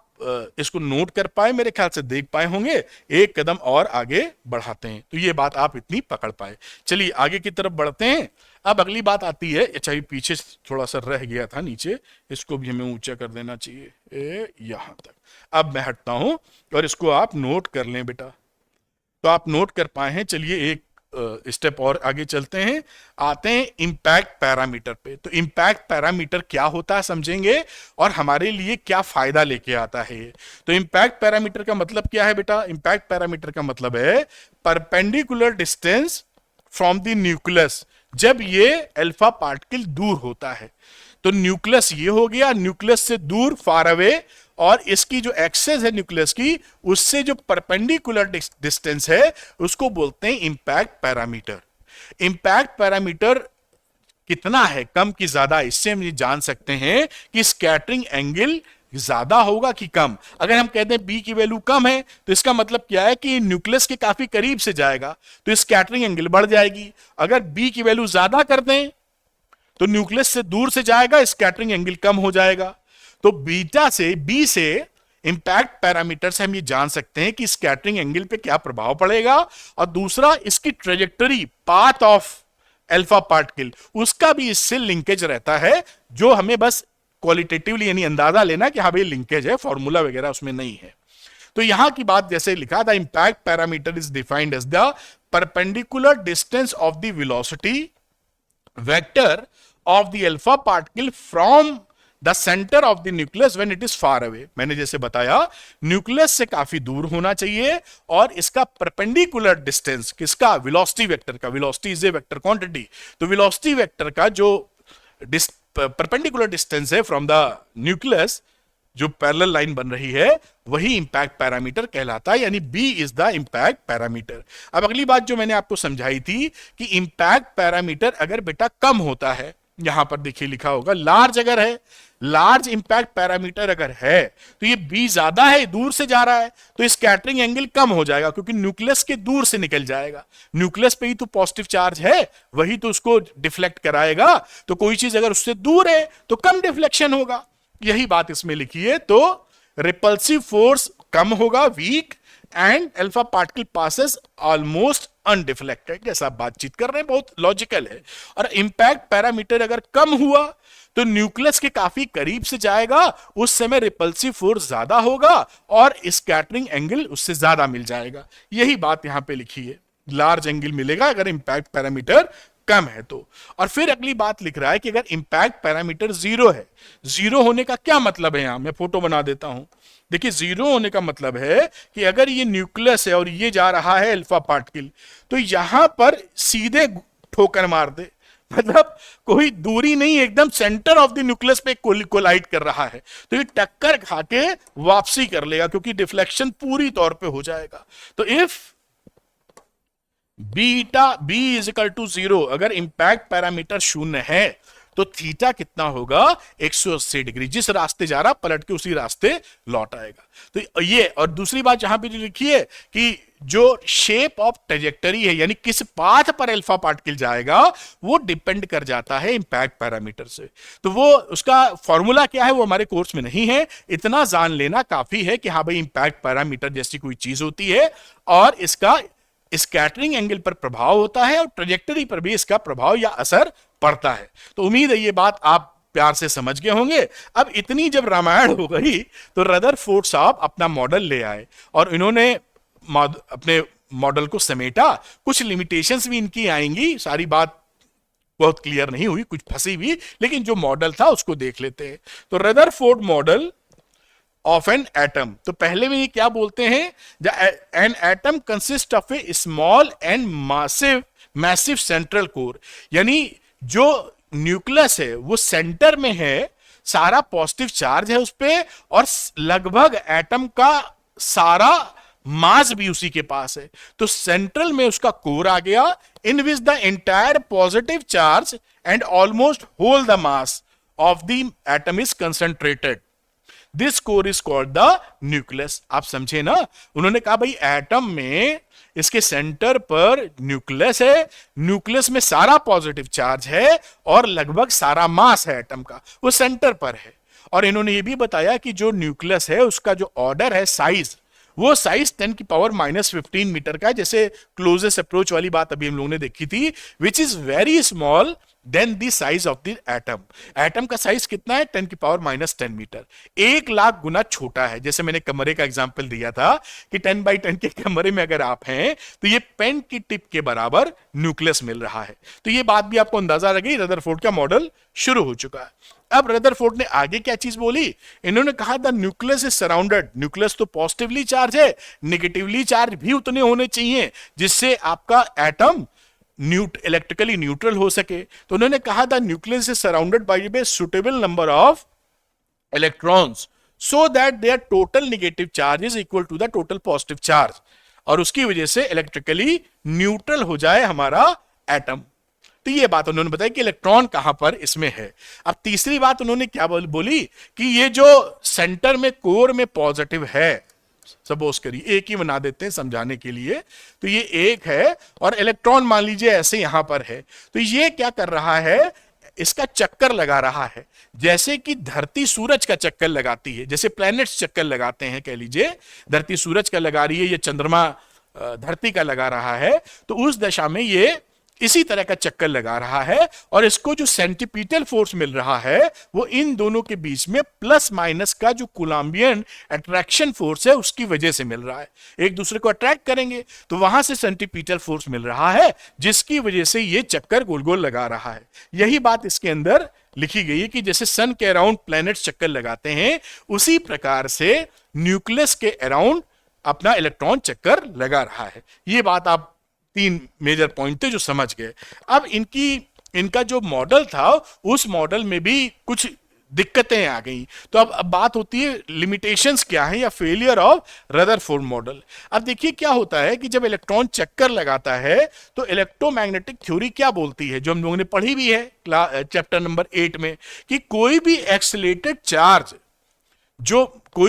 इसको नोट कर पाए, मेरे ख्याल से देख पाए होंगे। एक कदम और आगे बढ़ाते हैं तो ये बात आप इतनी पकड़ पाए। चलिए आगे की तरफ बढ़ते हैं। अब अगली बात आती है, अच्छा ये पीछे थोड़ा सा रह गया था नीचे, इसको भी हमें ऊंचा कर देना चाहिए यहां तक। अब मैं हटता हूं और इसको आप नोट कर लें बेटा। तो आप नोट कर पाए हैं। चलिए एक स्टेप और आगे चलते हैं, आते हैं इंपैक्ट पैरामीटर पे। तो इंपैक्ट पैरामीटर क्या होता है समझेंगे, और हमारे लिए क्या फायदा लेके आता है। तो इंपैक्ट पैरामीटर का मतलब क्या है बेटा, इंपैक्ट पैरामीटर का मतलब है perpendicular distance from the nucleus, जब ये अल्फा पार्टिकल दूर होता है। तो न्यूक्लियस ये हो गया, न्यूक्लियस से दूर फार अवे, और इसकी जो एक्सेस है न्यूक्लियस की, उससे जो परपेंडिकुलर डिस्टेंस है उसको बोलते हैं इंपैक्ट पैरामीटर। इंपैक्ट पैरामीटर कितना है, कम की ज्यादा, इससे हम ये जान सकते हैं कि स्कैटरिंग एंगल ज्यादा होगा कि कम। अगर हम कहते हैं बी की वैल्यू कम है तो इसका मतलब क्या है कि न्यूक्लियस के काफी करीब से जाएगा तो स्कैटरिंग एंगल बढ़ जाएगी। अगर बी की वैल्यू ज्यादा कर दें तो न्यूक्लियस से दूर से जाएगा, स्कैटरिंग एंगल कम हो जाएगा। तो बीटा से बी से इंपैक्ट पैरामीटर से हम ये जान सकते हैं कि स्कैटरिंग एंगल पे क्या प्रभाव पड़ेगा, और दूसरा इसकी trajectory, path of alpha particle, उसका भी इससे लिंकेज रहता है, जो हमें बस क्वालिटेटिवली यानी अंदाजा लेना कि हाँ भाई लिंकेज है, फॉर्मूला वगैरह उसमें नहीं है। तो यहां की बात जैसे लिखा था, impact parameter is defined as the perpendicular distance of the velocity vector of the alpha particle from the centre of the nucleus when it is far away. मैंने जैसे बताया न्यूक्लियस से काफी दूर होना चाहिए, और इसका परपेंडिकुलर डिस्टेंस किसका, वेलोसिटी वेक्टर का। Velocity is a vector quantity, तो वेलोसिटी वेक्टर का जो परपेंडिकुलर डिस्टेंस है फ्रॉम द न्यूक्लियस, जो पैरेलल लाइन बन रही है, वही इंपैक्ट पैरामीटर कहलाता है, यानी B is the impact parameter. अब अगली बात जो मैंने आपको समझाई थी कि इंपैक्ट पैरामीटर अगर बेटा कम होता है, यहां पर देखिए लिखा होगा लार्ज अगर है, लार्ज इंपैक्ट पैरामीटर अगर है तो ये बी ज्यादा है, दूर से जा रहा है, तो स्कैटरिंग एंगल कम हो जाएगा क्योंकि न्यूक्लियस के दूर से निकल जाएगा। न्यूक्लियस पे ही तो पॉजिटिव चार्ज है, वही तो उसको डिफ्लेक्ट कराएगा। तो कोई चीज अगर उससे दूर है तो कम डिफ्लेक्शन होगा, यही बात इसमें लिखी है। तो रिपल्सिव फोर्स कम होगा, weak, and alpha particle passes almost undeflected. जैसा आप बातचीत कर रहे हैं, बहुत लॉजिकल है। और इंपैक्ट पैरामीटर अगर कम हुआ तो न्यूक्लियस के काफी करीब से जाएगा, उस समय रिपल्सिव फोर्स ज्यादा होगा और स्कैटरिंग एंगल उससे ज्यादा मिल जाएगा। यही बात यहां पे लिखी है, लार्ज एंगल मिलेगा अगर इंपैक्ट पैरामीटर कम है तो। और फिर अगली बात लिख रहा है कि अगर इंपैक्ट पैरामीटर जीरो है, जीरो होने का क्या मतलब है, यहां मैं फोटो बना देता हूं। देखिए जीरो होने का मतलब है कि अगर ये न्यूक्लियस है और ये जा रहा है अल्फा पार्टिकल, तो यहां पर सीधे ठोकर मार दे, मतलब कोई दूरी नहीं, एकदम सेंटर ऑफ द न्यूक्लियस पे कोलाइड कर रहा है, तो ये टक्कर खा के वापसी कर लेगा क्योंकि डिफ्लेक्शन पूरी तौर पे हो जाएगा। तो if beta B is equal to zero, अगर इंपैक्ट पैरामीटर शून्य है तो थीटा कितना होगा, 180 डिग्री। जिस रास्ते जा रहा पलट के उसी रास्ते लौट आएगा। तो ये, और दूसरी बात यहां पे जो लिखी है कि जो शेप ऑफ ट्रेजेक्टरी है, यानी किस पाथ पर अल्फा पार्टिकल जाएगा, वो डिपेंड कर जाता है इंपैक्ट पैरामीटर से। तो वो उसका फॉर्मूला क्या है वो हमारे कोर्स में नहीं है, इतना जान लेना काफी है कि हाँ भाई इंपैक्ट पैरामीटर जैसी कोई चीज होती है और इसका स्कैटरिंग एंगल पर प्रभाव होता है और ट्रेजेक्टरी पर भी इसका प्रभाव या असर पड़ता है। तो उम्मीद है ये बात आप प्यार से समझ गए होंगे। अब इतनी जब रामायण हो गई तो रदरफोर्ड साहब अपना मॉडल ले आए और इन्होंने अपने मॉडल को समेटा। कुछ लिमिटेशंस भी इनकी आएंगी, सारी बात बहुत क्लियर नहीं हुई, कुछ फंसी भी, लेकिन जो मॉडल था उसको देख लेते हैं। तो Rutherford model of an atom. तो पहले में ये क्या बोलते हैं, an atom consist of A small and massive central core, यानी जो न्यूक्लियस है वो सेंटर में है, सारा पॉजिटिव चार्ज है उस पे, और लगभग एटम का सारा मास भी उसी के पास है। तो सेंट्रल में उसका कोर आ गया, in which the entire positive charge and almost whole the mass of the atom is concentrated. This core is called the nucleus. आप समझे ना, उन्होंने कहा भाई एटम में इसके सेंटर पर न्यूक्लियस है, न्यूक्लियस में सारा पॉजिटिव चार्ज है और लगभग सारा मास है एटम का, वो सेंटर पर है। और इन्होंने ये भी बताया कि जो न्यूक्लियस है उसका जो ऑर्डर है, साइज, वो साइज 10⁻⁻15 मीटर का है, जैसे क्लोजेस्ट अप्रोच वाली बात अभी हम लोगों ने देखी थी, which is very small then the size of the atom. Atom का साइज कितना है, 10⁻10 मीटर, 1,00,000 गुना छोटा है। जैसे मैंने कमरे का एग्जांपल दिया था कि 10x10 के कमरे में अगर आप हैं तो ये पेन की टिप के बराबर न्यूक्लियस मिल रहा है। तो ये बात भी आपको अंदाजा लगी, रदरफोर्ड का मॉडल शुरू हो चुका है। अब रदरफोर्ड ने आगे क्या चीज बोली, इन्होंने कहा the nucleus is surrounded. Nucleus तो पॉजिटिवली चार्ज है, नेगेटिवली चार्ज भी उतने होने चाहिए जिससे आपका एटम इलेक्ट्रिकली न्यूट्रल हो सके। तो उन्होंने कहा the nucleus is surrounded by a suitable number of electrons so that their total negative charge is equal to the total positive charge, और उसकी वजह से इलेक्ट्रिकली न्यूट्रल हो जाए हमारा एटम। तो ये बात उन्होंने बताई कि इलेक्ट्रॉन कहां पर इसमें है। अब तीसरी बात उन्होंने क्या बोली कि ये जो सेंटर में कोर में पॉजिटिव है, सपोज करिए एक ही बना देते हैं समझाने के लिए, तो ये एक है और इलेक्ट्रॉन मान लीजिए ऐसे यहां पर है, तो ये क्या कर रहा है, इसका चक्कर लगा रहा है, जैसे कि धरती सूरज का चक्कर लगाती है, जैसे प्लैनेट्स चक्कर लगाते हैं, कह लीजिए धरती सूरज का लगा रही है या चंद्रमा धरती का लगा रहा है, तो उस दशा में ये इसी तरह का चक्कर लगा रहा है। और इसको जो सेंटीपीटल फोर्स मिल रहा है वो इन दोनों के बीच में प्लस माइनस का जो कूलम्बियन अट्रैक्शन फोर्स है उसकी वजह से मिल रहा है। एक दूसरे को अट्रैक्ट करेंगे तो वहां से सेंटीपीटल फोर्स मिल रहा है, जिसकी वजह से ये चक्कर गोल गोल लगा रहा है। यही बात इसके अंदर लिखी गई है कि जैसे सन के अराउंड प्लैनेट्स चक्कर लगाते हैं, उसी प्रकार से न्यूक्लियस के अराउंड अपना इलेक्ट्रॉन चक्कर लगा रहा है। ये बात आप 3 मेजर पॉइंट थे जो समझ गए। अब इनका जो मॉडल था उस मॉडल में भी कुछ दिक्कतें आ गई। तो अब बात होती है लिमिटेशंस क्या है या फेलियर ऑफ रदरफोर्ड मॉडल। अब देखिए क्या होता है कि जब इलेक्ट्रॉन चक्कर लगाता है तो इलेक्ट्रोमैग्नेटिक थ्योरी क्या बोलती है, जो हम लोगों ने पढ़ी भी है चैप्टर नंबर 8 में, कि कोई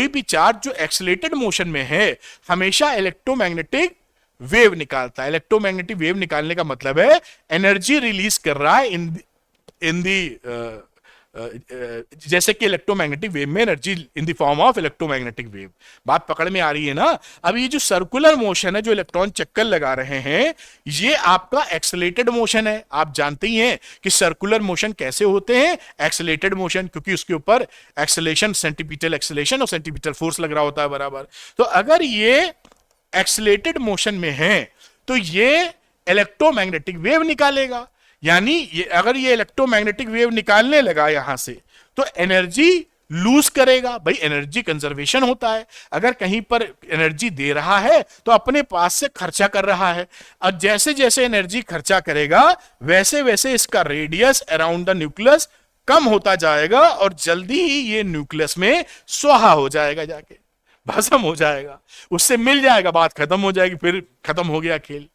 भी चार्ज जो एक्सेलेटेड मोशन में है हमेशा इलेक्ट्रोमैग्नेटिक वेव निकालता है। इलेक्ट्रोमैग्नेटिक वेव निकालने का मतलब है एनर्जी रिलीज कर रहा है इन दी जैसे कि इलेक्ट्रोमैग्नेटिक वेव में energy in the form of electromagnetic wave. बात पकड़ में आ रही है ना। अब ये जो सर्कुलर मोशन है, जो इलेक्ट्रॉन चक्कर लगा रहे हैं, ये आपका एक्सेलेटेड मोशन है। आप जानते ही हैं कि सर्कुलर मोशन कैसे होते हैं, एक्सेलेटेड मोशन, क्योंकि उसके ऊपर एक्सेलेशन, सेंटीपीटल एक्सेलेशन और सेंटीपीटल फोर्स लग रहा होता है बराबर। तो अगर ये एक्सेलेटेड मोशन में है तो ये इलेक्ट्रोमैग्नेटिक वेव निकालेगा, यानी अगर ये इलेक्ट्रोमैग्नेटिक वेव निकालने लगा यहां से तो एनर्जी लूज करेगा। भाई एनर्जी कंजर्वेशन होता है, अगर कहीं पर एनर्जी दे रहा है तो अपने पास से खर्चा कर रहा है, और जैसे जैसे एनर्जी खर्चा करेगा वैसे वैसे इसका रेडियस अराउंड द न्यूक्लियस कम होता जाएगा और जल्दी ही ये न्यूक्लियस में स्वाहा हो जाएगा, जाके भस्म हो जाएगा, उससे मिल जाएगा, बात खत्म हो जाएगी, फिर खत्म हो गया खेल।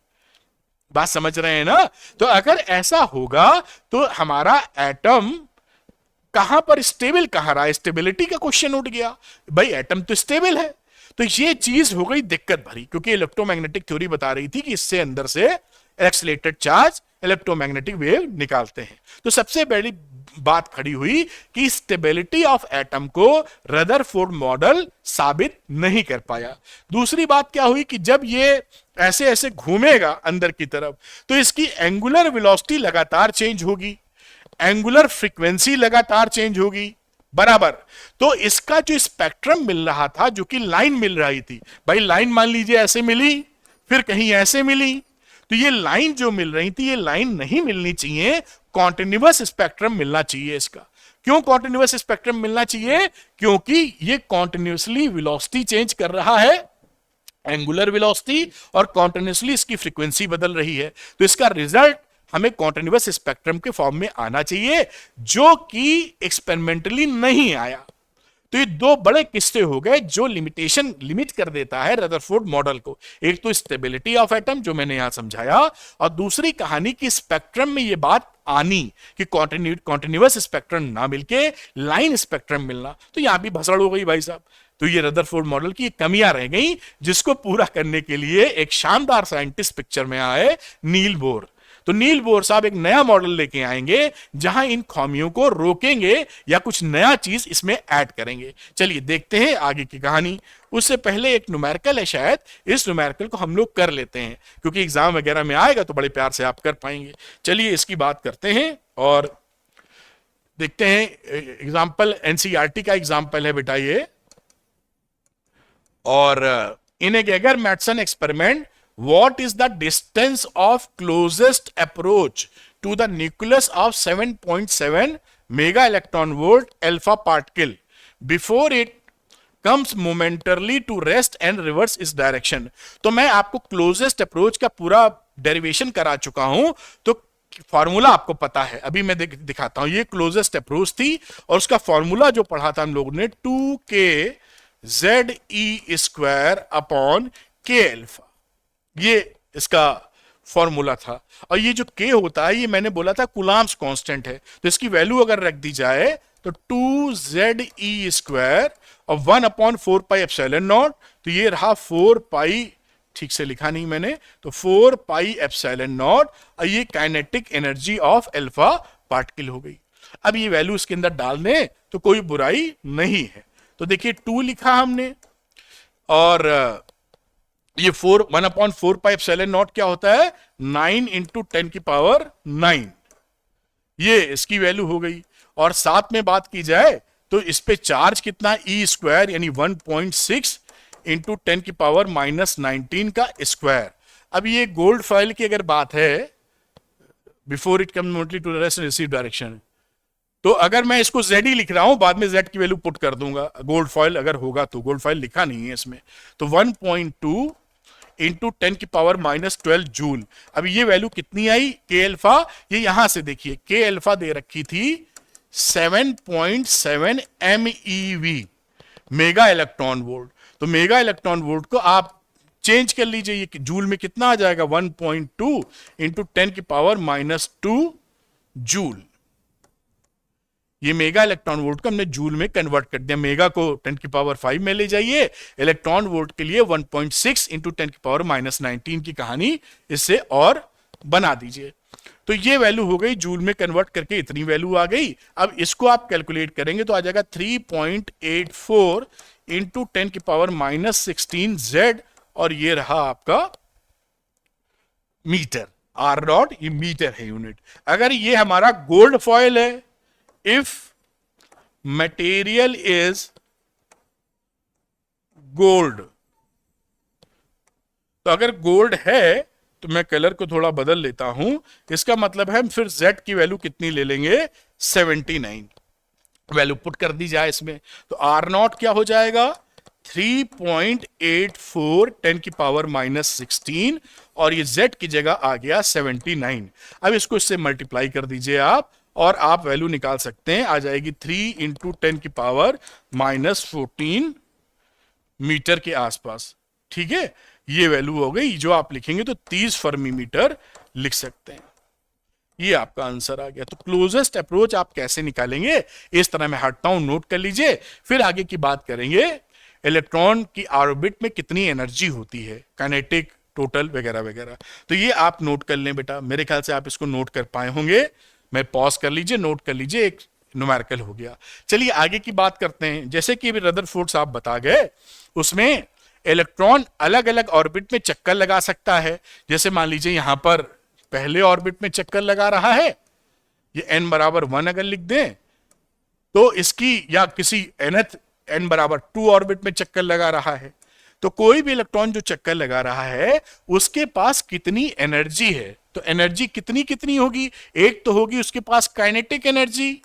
बात समझ रहे हैं ना। तो अगर ऐसा होगा तो हमारा एटम कहां पर स्टेबल कहां रहा, स्टेबिलिटी का क्वेश्चन उठ गया। भाई एटम तो स्टेबल है, तो ये चीज हो गई दिक्कत भरी, क्योंकि इलेक्ट्रोमैग्नेटिक थ्योरी बता रही थी कि इससे अंदर से एक्सेलेटेड चार्ज इलेक्ट्रोमैग्नेटिक वेव निकालते हैं। तो सबसे बड़ी बात खड़ी हुई कि स्टेबिलिटी ऑफ एटम को रदरफोर्ड मॉडल साबित नहीं कर पाया। दूसरी बात क्या हुई कि जब ये ऐसे ऐसे घूमेगा अंदर की तरफ तो इसकी एंगुलर वेलोसिटी लगातार चेंज होगी, एंगुलर फ्रीक्वेंसी लगातार चेंज होगी बराबर। तो इसका जो स्पेक्ट्रम मिल रहा था, जो कि लाइन मिल रही थी, भाई लाइन मान लीजिए ऐसे मिली, फिर कहीं ऐसे मिली, तो ये लाइन जो मिल रही थी ये लाइन नहीं मिलनी चाहिए, कॉन्टिन्यूअस स्पेक्ट्रम मिलना चाहिए इसका। क्यों कॉन्टिन्यूअस स्पेक्ट्रम मिलना चाहिए? क्योंकि ये कॉन्टिन्यूअसली वेलोसिटी चेंज कर रहा है, एंगुलर वेलोसिटी, और कॉन्टिन्यूअसली इसकी फ्रीक्वेंसी बदल रही है। तो इसका रिजल्ट हमें कॉन्टिन्यूअस स्पेक्ट्रम के फॉर्म में आना चाहिए, जो कि एक्सपेरिमेंटली नहीं आया। तो ये दो बड़े किस्से हो गए जो लिमिट कर देता है रदरफोर्ड मॉडल को। एक तो स्टेबिलिटी ऑफ एटम जो मैंने यहां समझाया, और दूसरी कहानी की स्पेक्ट्रम में ये बात आनी कि कॉन्टिन्यूअस स्पेक्ट्रम ना मिलके लाइन स्पेक्ट्रम मिलना। तो यहां भी भसड़ हो गई भाई साहब। तो ये रदरफोर्ड मॉडल की कमियां रह गई, जिसको पूरा करने के लिए एक शानदार साइंटिस्ट पिक्चर में आए, नील बोर। तो नील बोर साहब एक नया मॉडल लेके आएंगे जहां इन खामियों को रोकेंगे या कुछ नया चीज इसमें ऐड करेंगे। चलिए देखते हैं आगे की कहानी। उससे पहले एक न्यूमेरिकल है, शायद इस न्यूमेरिकल को हम लोग कर लेते हैं, क्योंकि एग्जाम वगैरह में आएगा तो बड़े प्यार से आप कर पाएंगे। चलिए इसकी बात करते हैं और देखते हैं। एग्जाम्पल एनसीईआरटी का एग्जाम्पल है बेटा ये। और इन ए गैगर-मैटसन experiment, what is the distance of closest approach to the nucleus of 7.7 mega electron volt alpha particle before it comes momentarily to rest and reverse its direction? तो मैं आपको closest approach का पूरा डेरिवेशन करा चुका हूं, तो फॉर्मूला आपको पता है। अभी मैं दिखाता हूं। ये क्लोजेस्ट अप्रोच थी और उसका फॉर्मूला जो पढ़ा था हम लोगों ने 2k ZE² upon k alpha, ये इसका फॉर्मूला था। और ये जो k होता है, ये मैंने बोला था कूलम्ब्स कांस्टेंट है, तो इसकी वैल्यू अगर रख दी जाए तो 2ZE² और 1/4 पाई एप्सिलॉन नॉट, तो ये रहा 4 पाई, ठीक से लिखा नहीं मैंने, तो 4 पाई एप्सिलॉन नॉट, और ये kinetic energy of alpha particle हो गई। अब ये वैल्यू इसके अंदर डाल दें तो कोई बुराई नहीं है। तो देखिए 2 लिखा हमने, और ये 1/4 पाई एप्सिलॉन नॉट क्या होता है? 9 × 10⁹ ये इसकी वैल्यू हो गई। और साथ में बात की जाए तो इस पे चार्ज कितना, E² यानी 1.6 × 10⁻⁻19 का स्क्वायर। अब ये गोल्ड फॉइल की अगर बात है, before it comes to rest and receive direction, तो अगर मैं इसको Z लिख रहा हूं, बाद में Z की वैल्यू पुट कर दूंगा, गोल्ड फॉइल अगर होगा तो। गोल्ड फॉइल लिखा नहीं है इसमें, तो 1.2 × 10⁻12 जूल। अब ये वैल्यू कितनी आई? k अल्फा, ये यहां से देखिए k अल्फा दे रखी थी 7.7 MeV, मेगा इलेक्ट्रॉन वोल्ट। तो मेगा इलेक्ट्रॉन वोल्ट को आप चेंज कर लीजिए, ये जूल में कितना आ जाएगा? 1.2 × 10⁻² जूल। ये मेगा इलेक्ट्रॉन वोल्ट को हमने जूल में कन्वर्ट कर दिया। मेगा को 10⁵ में ले जाइए, इलेक्ट्रॉन वोल्ट के लिए 1.6 × 10⁻19 की कहानी इससे और बना दीजिए। तो ये वैल्यू हो गई, जूल में कन्वर्ट करके इतनी वैल्यू आ गई। अब इसको आप कैलकुलेट करेंगे तो आ जाएगा 3.84 × 10⁻16 Z, और ये रहा आपका मीटर। R0 ये मीटर है यूनिट। अगर ये हमारा गोल्ड फॉइल है, if material is gold, तो अगर गोल्ड है तो मैं कलर को थोड़ा बदल लेता हूं। इसका मतलब है फिर Z की वैल्यू कितनी ले लेंगे? 79 वैल्यू पुट कर दी जाए इसमें, तो R0 क्या हो जाएगा? 3.84 10⁻16, और ये Z की जगह आ गया 79। अब इसको इससे मल्टीप्लाई कर दीजिए आप, और आप वैल्यू निकाल सकते हैं, आ जाएगी 3 × 10⁻14 मीटर के आसपास। ठीक है, ये वैल्यू हो गई। जो आप लिखेंगे तो 30 फर्मी मीटर लिख सकते हैं। ये आपका आंसर आ गया। तो क्लोजेस्ट अप्रोच आप कैसे निकालेंगे, इस तरह मैं हटता हूं, नोट कर लीजिए। फिर आगे की बात करेंगे, इलेक्ट्रॉन की ऑर्बिट में कितनी एनर्जी होती है, काइनेटिक, टोटल वगैरह वगैरह। तो ये आप नोट कर लें बेटा, मेरे ख्याल से आप इसको नोट कर पाए होंगे। मैं पॉज कर लीजिए, नोट कर लीजिए, एक न्यूमेरिकल हो गया। चलिए आगे की बात करते हैं। जैसे कि रदरफोर्ड साहब बता गए, उसमें इलेक्ट्रॉन अलग अलग ऑर्बिट में चक्कर लगा सकता है। जैसे मान लीजिए यहां पर पहले ऑर्बिट में चक्कर लगा रहा है, ये n=1 अगर लिख दें तो इसकी, या किसी n=2 ऑर्बिट में चक्कर लगा रहा है, तो कोई भी इलेक्ट्रॉन जो चक्कर लगा रहा है उसके पास कितनी एनर्जी है, तो एनर्जी कितनी कितनी होगी, एक तो होगी उसके पास काइनेटिक एनर्जी,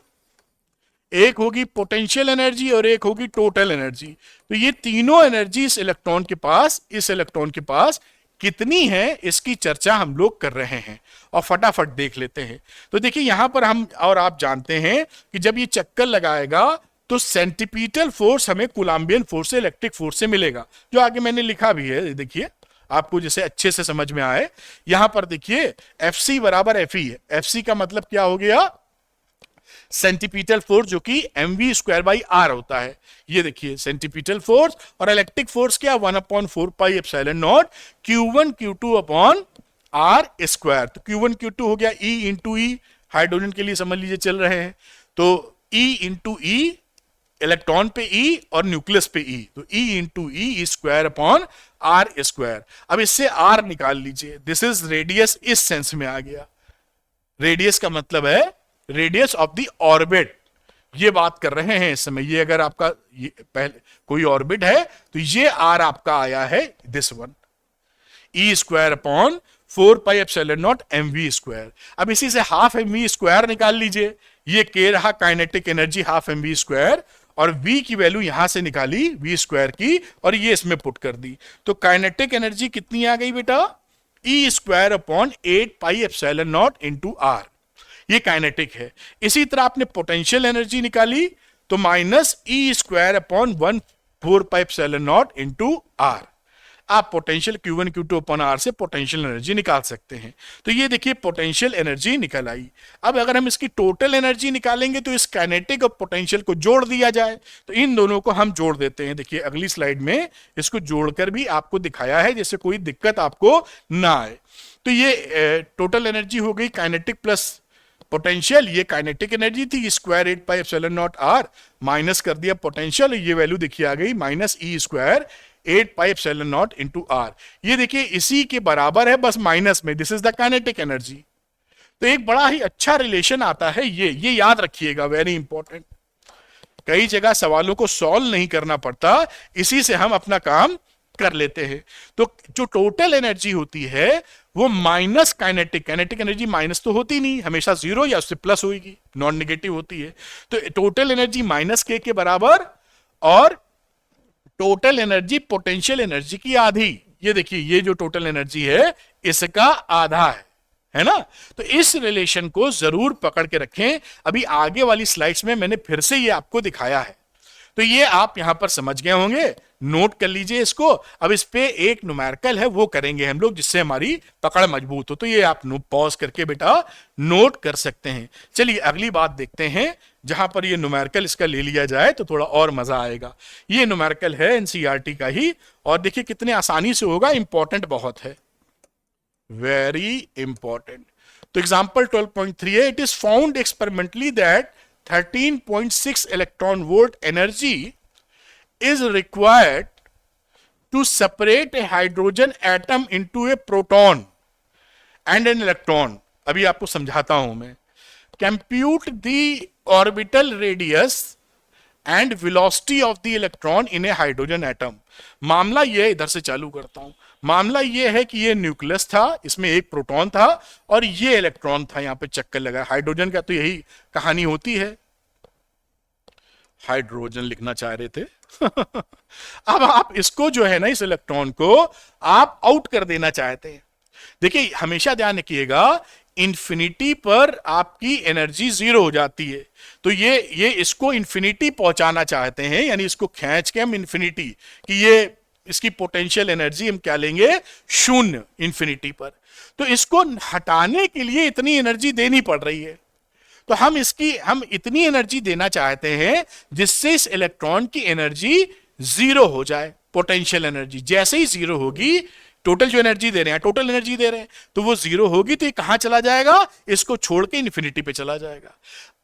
एक होगी पोटेंशियल एनर्जी और एक होगी टोटल एनर्जी। तो ये तीनों एनर्जी इस इलेक्ट्रॉन के पास कितनी है, इसकी चर्चा हम लोग कर रहे हैं और फटाफट देख लेते हैं। तो देखिए यहां पर हम और आप जानते हैं कि जब ये चक्कर लगाएगा तो सेंटीपीटल फोर्स हमें कूलम्बियन फोर्स से, इलेक्ट्रिक फोर्स से मिलेगा, जो आगे मैंने लिखा भी है, देखिए आपको जैसे अच्छे से समझ में आए। यहां पर देखिए Fc बराबर Fe है। Fc का मतलब क्या हो गया, सेंटीपीटल फोर्स, जो कि mv²/r होता है। ये देखिए सेंटीपीटल फोर्स, और इलेक्ट्रिक फोर्स क्या, 1/4πε0 Q1 Q2 upon r square. तो Q1 Q2 हो गया E इंटू ई, हाइड्रोजन के लिए समझ लीजिए चल रहे हैं, तो E इंटू ई, इलेक्ट्रॉन पे E और न्यूक्लियस पे E, तो E इंटू ई स्क्वायर अपॉन r स्क्वायर। अब इससे r निकाल लीजिए, दिस इज रेडियस, इस सेंस में आ गया। रेडियस का मतलब है रेडियस ऑफ द ऑर्बिट, ये बात कर रहे हैं इस समय। ये अगर आपका ये पहले कोई ऑर्बिट है तो ये आर आपका आया है this one, e square upon 4πε0 mv²। अब इसी से हाफ mv² निकाल लीजिए, ये के रहा काइनेटिक एनर्जी हाफ mv², और v की वैल्यू यहां से निकाली v² की, और ये इसमें पुट कर दी। तो काइनेटिक एनर्जी कितनी आ गई बेटा, E² अपॉन 8πε0 इंटू r, ये काइनेटिक है। इसी तरह आपने पोटेंशियल एनर्जी निकाली तो -E² अपॉन 1/4πε0 इंटू r। आप potential Q1 Q2 upon r से पोटेंशियल एनर्जी निकाल सकते हैं। तो ये देखिए पोटेंशियल एनर्जी निकल आई। अब अगर हम इसकी टोटल एनर्जी निकालेंगे तो इस काइनेटिक और पोटेंशियल को जोड़ दिया जाए, तो इन दोनों को हम जोड़ देते हैं। देखिए अगली स्लाइड में इसको जोड़कर भी आपको दिखाया है, जैसे कोई दिक्कत आपको ना आए। तो ये टोटल एनर्जी हो गई काइनेटिक प्लस पोटेंशियल, ये काइनेटिक एनर्जी थी स्क्वायर 8πε0r, माइनस कर दिया पोटेंशियल, ये वैल्यू देखिए आ गई -E² 8πε0 इंटू r। ये देखिए इसी के बराबर है, बस माइनस में, this is the kinetic energy. तो एक बड़ा ही अच्छा रिलेशन आता है, ये याद रखिएगा, वेरी इंपॉर्टेंट। कई जगह सवालों को सॉल्व नहीं करना पड़ता, इसी से हम अपना काम कर लेते हैं। तो जो टोटल एनर्जी होती है वो माइनस काइनेटिक एनर्जी माइनस तो होती नहीं, हमेशा जीरो या उससे प्लस होगी, नॉन नेगेटिव होती है। तो टोटल एनर्जी -k के बराबर, और टोटल एनर्जी पोटेंशियल एनर्जी की आधी। ये देखिए ये जो टोटल एनर्जी है इसका आधा है ना। तो इस रिलेशन को जरूर पकड़ के रखें। अभी आगे वाली स्लाइड्स में मैंने फिर से ये आपको दिखाया है, तो ये आप यहां पर समझ गए होंगे, नोट कर लीजिए इसको। अब इस पे एक न्यूमेरिकल है वो करेंगे हम लोग, जिससे हमारी पकड़ मजबूत हो। तो ये आप पॉज करके बेटा नोट कर सकते हैं। चलिए अगली बात देखते हैं, जहां पर ये न्यूमेरिकल इसका ले लिया जाए तो थोड़ा और मजा आएगा। ये न्यूमेरिकल है एनसीईआरटी का ही, और देखिए कितने आसानी से होगा, इंपॉर्टेंट बहुत है, वेरी इंपॉर्टेंट। तो एग्जाम्पल 12.3 है, it is found experimentally that 13.6 electron volt energy is required to separate a hydrogen atom into a proton and an electron। अभी आपको समझाता हूं मैं। Compute the orbital radius and velocity of the electron in a hydrogen atom। मामला ये, इधर से चालू करता हूं। मामला ये है कि ये न्यूक्लियस था, इसमें एक प्रोटॉन था और ये इलेक्ट्रॉन था, यहां पे चक्कर लगा। हाइड्रोजन का तो यही कहानी होती है, हाइड्रोजन लिखना चाह रहे थे अब आप इसको जो है ना, इस इलेक्ट्रॉन को आप आउट कर देना चाहते हैं। देखिए हमेशा ध्यान रखिएगा, इंफिनिटी पर आपकी एनर्जी जीरो हो जाती है। तो ये इसको इंफिनिटी पहुंचाना चाहते हैं, यानी इसको खींच के हम इंफिनिटी कि ये इसकी पोटेंशियल एनर्जी हम क्या लेंगे, शून्य इंफिनिटी पर। तो इसको हटाने के लिए इतनी एनर्जी देनी पड़ रही है। तो हम इतनी एनर्जी देना चाहते हैं जिससे इस इलेक्ट्रॉन की एनर्जी जीरो हो जाए, पोटेंशियल एनर्जी। जैसे ही जीरो होगी, टोटल जो एनर्जी दे रहे हैं, टोटल एनर्जी दे रहे हैं, तो वो जीरो होगी तो ये कहां चला जाएगा, इसको छोड़ के इन्फिनिटी पे चला जाएगा।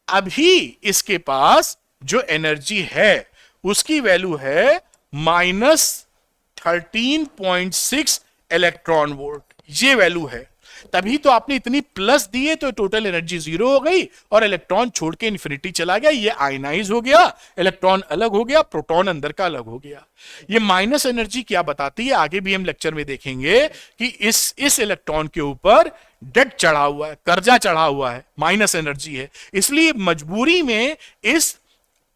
अभी इसके पास जो एनर्जी है उसकी वैल्यू है -13.6 इलेक्ट्रॉन वोल्ट, ये वैल्यू है। तभी तो आपने इतनी प्लस दी है, तो टोटल एनर्जी जीरो हो गई और इलेक्ट्रॉन छोड़ के इन्फिनिटी चला गया, ये आयनाइज हो गया, इलेक्ट्रॉन अलग हो गया, प्रोटॉन अंदर का अलग हो गया। ये माइनस एनर्जी क्या बताती है, आगे भी हम लेक्चर में देखेंगे कि इस इलेक्ट्रॉन के ऊपर डेट चढ़ा हुआ है, कर्जा चढ़ा हुआ है, माइनस एनर्जी है, इसलिए मजबूरी में इस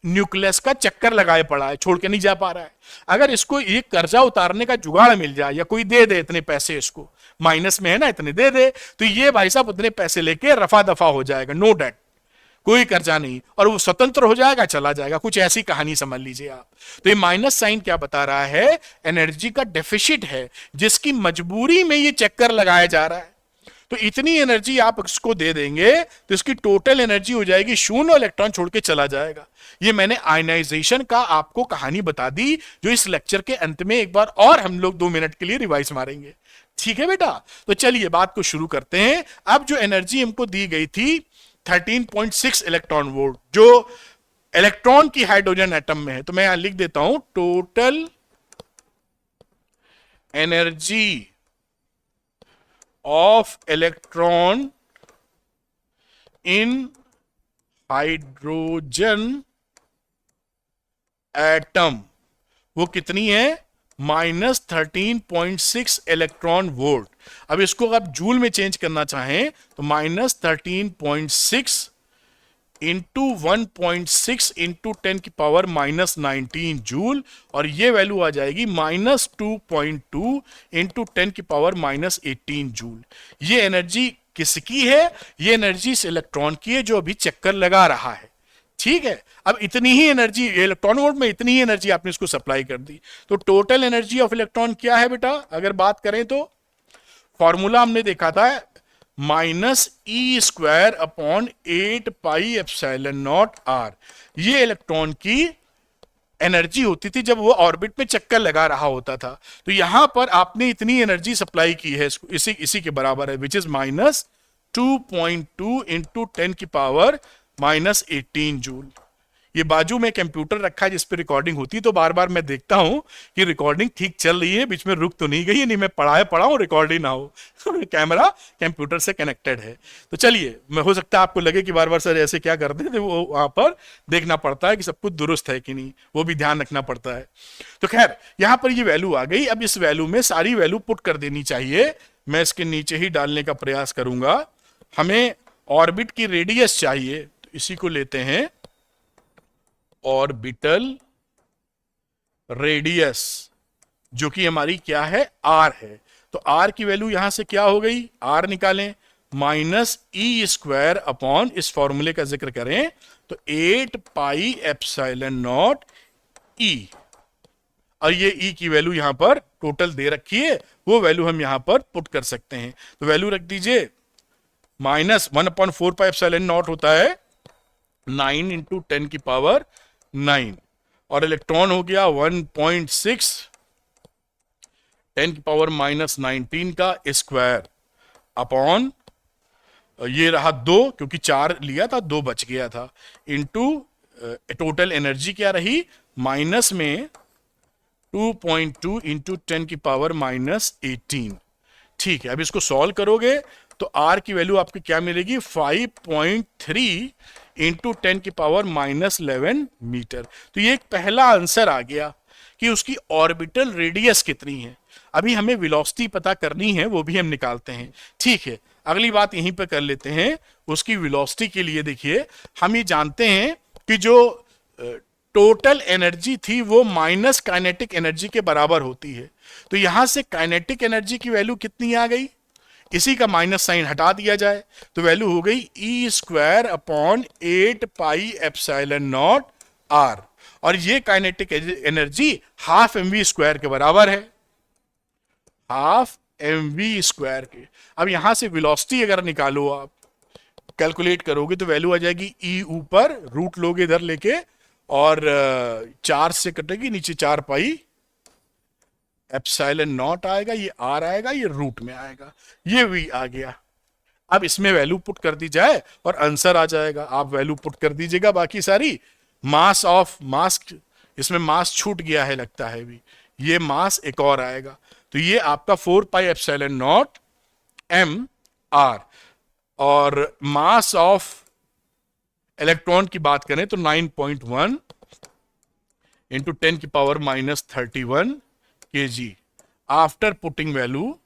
न्यूक्लियस का चक्कर लगाए पड़ा है, छोड़ के नहीं जा पा रहा है। अगर इसको ये कर्जा उतारने का जुगाड़ मिल जाए या कोई दे दे इतने पैसे, इसको माइनस में है ना, इतने दे दे, तो ये भाई साहब उतने पैसे लेके रफा दफा हो जाएगा, नो डेट, कोई कर्जा नहीं, और वो स्वतंत्र हो जाएगा, चला जाएगा, कुछ ऐसी कहानी समझ लीजिए आप। तो ये माइनस साइन क्या बता रहा है, एनर्जी का डेफिसिट है, जिसकी मजबूरी में ये चक्कर लगाया जा रहा है। तो इतनी एनर्जी आप इसको दे देंगे तो इसकी टोटल एनर्जी हो जाएगी शून्य, इलेक्ट्रॉन छोड़ के चला जाएगा। ये मैंने आयनाइजेशन का आपको कहानी बता दी, जो इस लेक्चर के अंत में एक बार और हम लोग 2 मिनट के लिए रिवाइज मारेंगे। ठीक है बेटा, तो चलिए बात को शुरू करते हैं। अब जो एनर्जी हमको दी गई थी 13.6 इलेक्ट्रॉन वोल्ट, जो इलेक्ट्रॉन की हाइड्रोजन एटम में है, तो मैं यहां लिख देता हूं total energy of electron in hydrogen atom, वो कितनी है, -13.6 इलेक्ट्रॉन वोल्ट। अब इसको आप जूल में चेंज करना चाहें तो -13.6 इंटू 1.6 इंटू 10 की पावर -19 जूल, और ये वैल्यू आ जाएगी -2.2 इंटू 10 की पावर -18 जूल। ये एनर्जी किसकी है, ये एनर्जी इस इलेक्ट्रॉन की है जो अभी चक्कर लगा रहा है। ठीक है, अब इतनी ही एनर्जी इलेक्ट्रॉन वोल्ट में, इतनी ही एनर्जी आपने इसको सप्लाई कर दी, तो टोटल एनर्जी ऑफ इलेक्ट्रॉन क्या है बेटा, अगर बात करें तो फॉर्मूला हमने देखा था -E² अपॉन 8πε0r, ये इलेक्ट्रॉन की एनर्जी होती थी जब वो ऑर्बिट में चक्कर लगा रहा होता था। तो यहां पर आपने इतनी एनर्जी सप्लाई की है, इसी के बराबर है, विच इज -2.2 इंटू 10 की पावर -18 जूल। ये बाजू में कंप्यूटर रखा है जिस पे रिकॉर्डिंग होती है, तो बार बार मैं देखता हूं कि रिकॉर्डिंग ठीक चल रही है, बीच में रुक तो नहीं गई, नहीं मैं पढ़ा हूं, रिकॉर्ड ही ना हो कैमरा कंप्यूटर से कनेक्टेड है। तो चलिए, मैं हो सकता है आपको लगे कि बार बार सर ऐसे क्या करते हैं, तो वो वहां पर देखना पड़ता है कि सब कुछ दुरुस्त है कि नहीं, वो भी ध्यान रखना पड़ता है। तो खैर, यहां पर ये वैल्यू आ गई। अब इस वैल्यू में सारी वैल्यू पुट कर देनी चाहिए, मैं इसके नीचे ही डालने का प्रयास करूंगा। हमें ऑर्बिट की रेडियस चाहिए, तो इसी को लेते हैं ऑर्बिटल रेडियस, जो कि हमारी क्या है, आर है। तो आर की वैल्यू यहां से क्या हो गई, आर निकालें, -E² अपॉन, इस फॉर्मूले का जिक्र करें तो 8πε0E, और ये E की वैल्यू यहां पर टोटल दे रखी है, वो वैल्यू हम यहां पर पुट कर सकते हैं। तो वैल्यू रख दीजिए, -1/4πε0 होता है 9 इंटू 10 की पावर 9, और इलेक्ट्रॉन हो गया 1.6 10 की पावर -19 का स्क्वायर अपॉन, ये रहा 2, क्योंकि 4 लिया था 2 बच गया था, इंटू टोटल एनर्जी क्या रही, माइनस में 2.2 इंटू 10 की पावर -18। ठीक है, अब इसको सॉल्व करोगे तो आर की वैल्यू आपकी क्या मिलेगी, 5.3 इंटू 10 की पावर -11 मीटर। तो ये एक पहला आंसर आ गया कि उसकी ऑर्बिटल रेडियस कितनी है। अभी हमें वेलोसिटी पता करनी है, वो भी हम निकालते हैं। ठीक है, अगली बात यहीं पे कर लेते हैं। उसकी वेलोसिटी के लिए देखिए, हम ये जानते हैं कि जो टोटल एनर्जी थी वो माइनस काइनेटिक एनर्जी के बराबर होती है। तो यहां से काइनेटिक एनर्जी की वैल्यू कितनी आ गई, इसी का माइनस साइन हटा दिया जाए तो वैल्यू हो गई E² अपॉन 8πε0r, और ये काइनेटिक एनर्जी ½ mv² के बराबर है, ½ mv² के। अब यहां से वेलोसिटी अगर निकालो, आप कैलकुलेट करोगे तो वैल्यू आ जाएगी E ऊपर, रूट लोगे इधर लेके, और 4 से कटेगी, नीचे 4πε0 आएगा, ये r आएगा, ये रूट में आएगा, ये v आ गया। अब इसमें वैल्यू पुट कर दी जाए और आंसर आ जाएगा। आप वैल्यू पुट कर दीजिएगा बाकी सारी। मास, इसमें मास छूट गया है लगता है भी, ये मास एक और आएगा, तो ये आपका 4πε0 m आर। और मास ऑफ इलेक्ट्रॉन की बात करें तो 9.1 into 10⁻31 kg। After putting value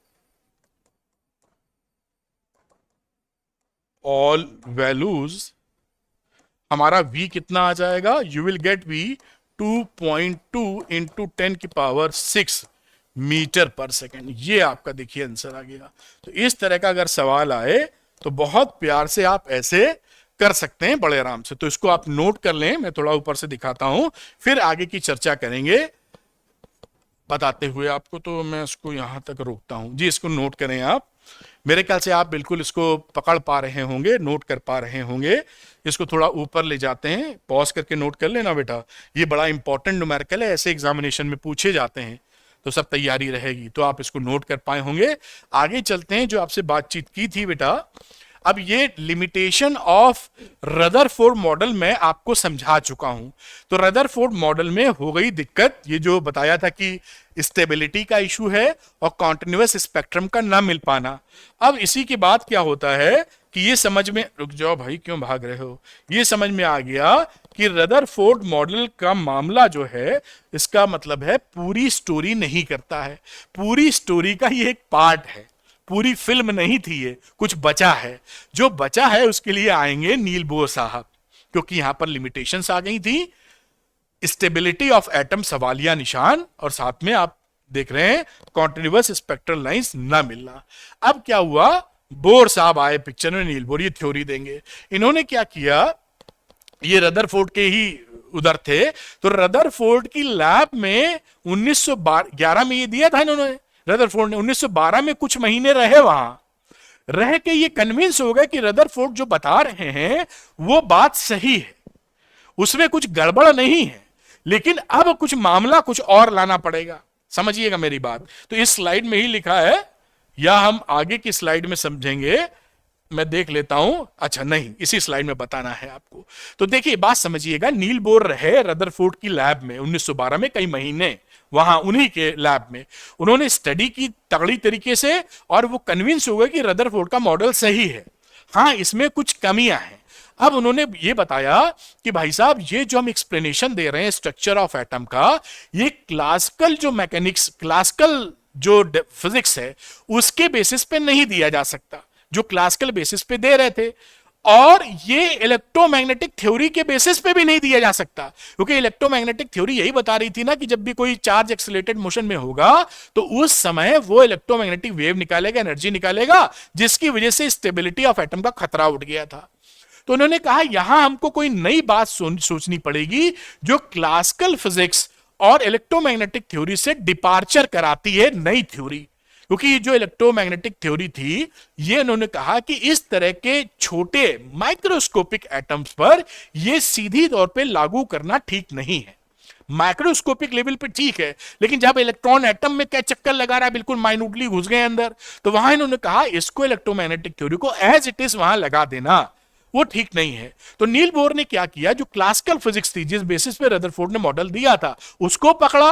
all values, हमारा v कितना आ जाएगा, you will get v 2.2 into 10⁻6 metre पर सेकेंड। ये आपका देखिए आंसर आ गया। तो इस तरह का अगर सवाल आए तो बहुत प्यार से आप ऐसे कर सकते हैं बड़े आराम से। तो इसको आप नोट कर लें, मैं थोड़ा ऊपर से दिखाता हूं, फिर आगे की चर्चा करेंगे बताते हुए आपको। तो मैं इसको यहां तक रोकता हूं जी, इसको नोट करें आप। मेरे ख्याल से आप बिल्कुल इसको पकड़ पा रहे होंगे, नोट कर पा रहे होंगे। इसको थोड़ा ऊपर ले जाते हैं, पॉज करके नोट कर लेना बेटा। ये बड़ा इंपॉर्टेंट न्यूमेरिकल है, ऐसे एग्जामिनेशन में पूछे जाते हैं, तो सब तैयारी रहेगी। तो आप इसको नोट कर पाए होंगे। आगे चलते हैं, जो आपसे बातचीत की थी बेटा। अब ये लिमिटेशन ऑफ रदरफोर्ड मॉडल मैं आपको समझा चुका हूं। तो रदरफोर्ड मॉडल में हो गई दिक्कत, ये जो बताया था कि स्टेबिलिटी का इशू है और कॉन्टिन्यूअस स्पेक्ट्रम का ना मिल पाना। अब इसी के बाद क्या होता है कि ये समझ में, रुक जाओ भाई क्यों भाग रहे हो, ये समझ में आ गया कि रदरफोर्ड मॉडल का मामला जो है, इसका मतलब है पूरी स्टोरी नहीं करता है, पूरी स्टोरी का ये एक पार्ट है, पूरी फिल्म नहीं थी ये, कुछ बचा है। जो बचा है उसके लिए आएंगे नील बोर साहब, क्योंकि यहां पर लिमिटेशंस आ गई थी, स्टेबिलिटी ऑफ एटम सवालिया निशान, और साथ में आप देख रहे हैं कॉन्टिन्यूअस स्पेक्ट्रल लाइंस ना मिलना। अब क्या हुआ, बोर साहब आए पिक्चर में, नील बोर ये थ्योरी देंगे। इन्होंने क्या किया, ये रदरफोर्ड के ही उधर थे, तो रदरफोर्ड की लैब में 1911 में ये दिया था इन्होंने, रदरफोर्ड ने 1912 में कुछ महीने रहे वहां, रह के ये कन्विंस हो गए कि रदरफोर्ड जो बता रहे हैं वो बात सही है, उसमें कुछ गड़बड़ नहीं है, लेकिन अब कुछ मामला कुछ और लाना पड़ेगा। समझिएगा मेरी बात। तो इस स्लाइड में ही लिखा है, या हम आगे की स्लाइड में समझेंगे, मैं देख लेता हूं। अच्छा नहीं, इसी स्लाइड में बताना है आपको। तो देखिए बात समझिएगा, नील बोर रहे रदरफोर्ड की लैब में 1912 में कई महीने, वहां उन्हीं के लैब में उन्होंने स्टडी की तगड़ी तरीके से, और वो कन्विंस हो गए कि रदरफोर्ड का मॉडल सही है, हाँ इसमें कुछ कमियां हैं। अब उन्होंने ये बताया कि भाई साहब ये जो हम एक्सप्लेनेशन दे रहे हैं स्ट्रक्चर ऑफ एटम का, ये क्लासिकल जो मैकेनिक्स, क्लासिकल जो फिजिक्स है उसके बेसिस पे नहीं दिया जा सकता, जो क्लासिकल बेसिस पे दे रहे थे, और ये इलेक्ट्रोमैग्नेटिक थ्योरी के बेसिस पे भी नहीं दिया जा सकता, क्योंकि इलेक्ट्रोमैग्नेटिक थ्योरी यही बता रही थी ना कि जब भी कोई चार्ज एक्सीलरेटेड मोशन में होगा तो उस समय वो इलेक्ट्रोमैग्नेटिक वेव निकालेगा, एनर्जी निकालेगा, जिसकी वजह से स्टेबिलिटी ऑफ एटम का खतरा उठ गया था। तो उन्होंने कहा यहां हमको कोई नई बात सोचनी पड़ेगी जो क्लासिकल फिजिक्स और इलेक्ट्रोमैग्नेटिक थ्योरी से डिपार्चर कराती है, नई थ्योरी। क्योंकि जो इलेक्ट्रोमैग्नेटिक थ्योरी थी, ये उन्होंने कहा कि इस तरह के छोटे माइक्रोस्कोपिक एटम्स पर यह सीधी तौर पे लागू करना ठीक नहीं है। माइक्रोस्कोपिक लेवल पे ठीक है, लेकिन जब इलेक्ट्रॉन एटम में क्या चक्कर लगा रहा है, बिल्कुल माइन्यूटली घुस गए अंदर, तो वहां इन्होंने कहा इसको इलेक्ट्रोमैग्नेटिक थ्योरी को एज इट इज वहां लगा देना, वो ठीक नहीं है। तो नील बोर ने क्या किया, जो क्लासिकल फिजिक्स थी जिस बेसिस पे रदरफोर्ड ने मॉडल दिया था उसको पकड़ा,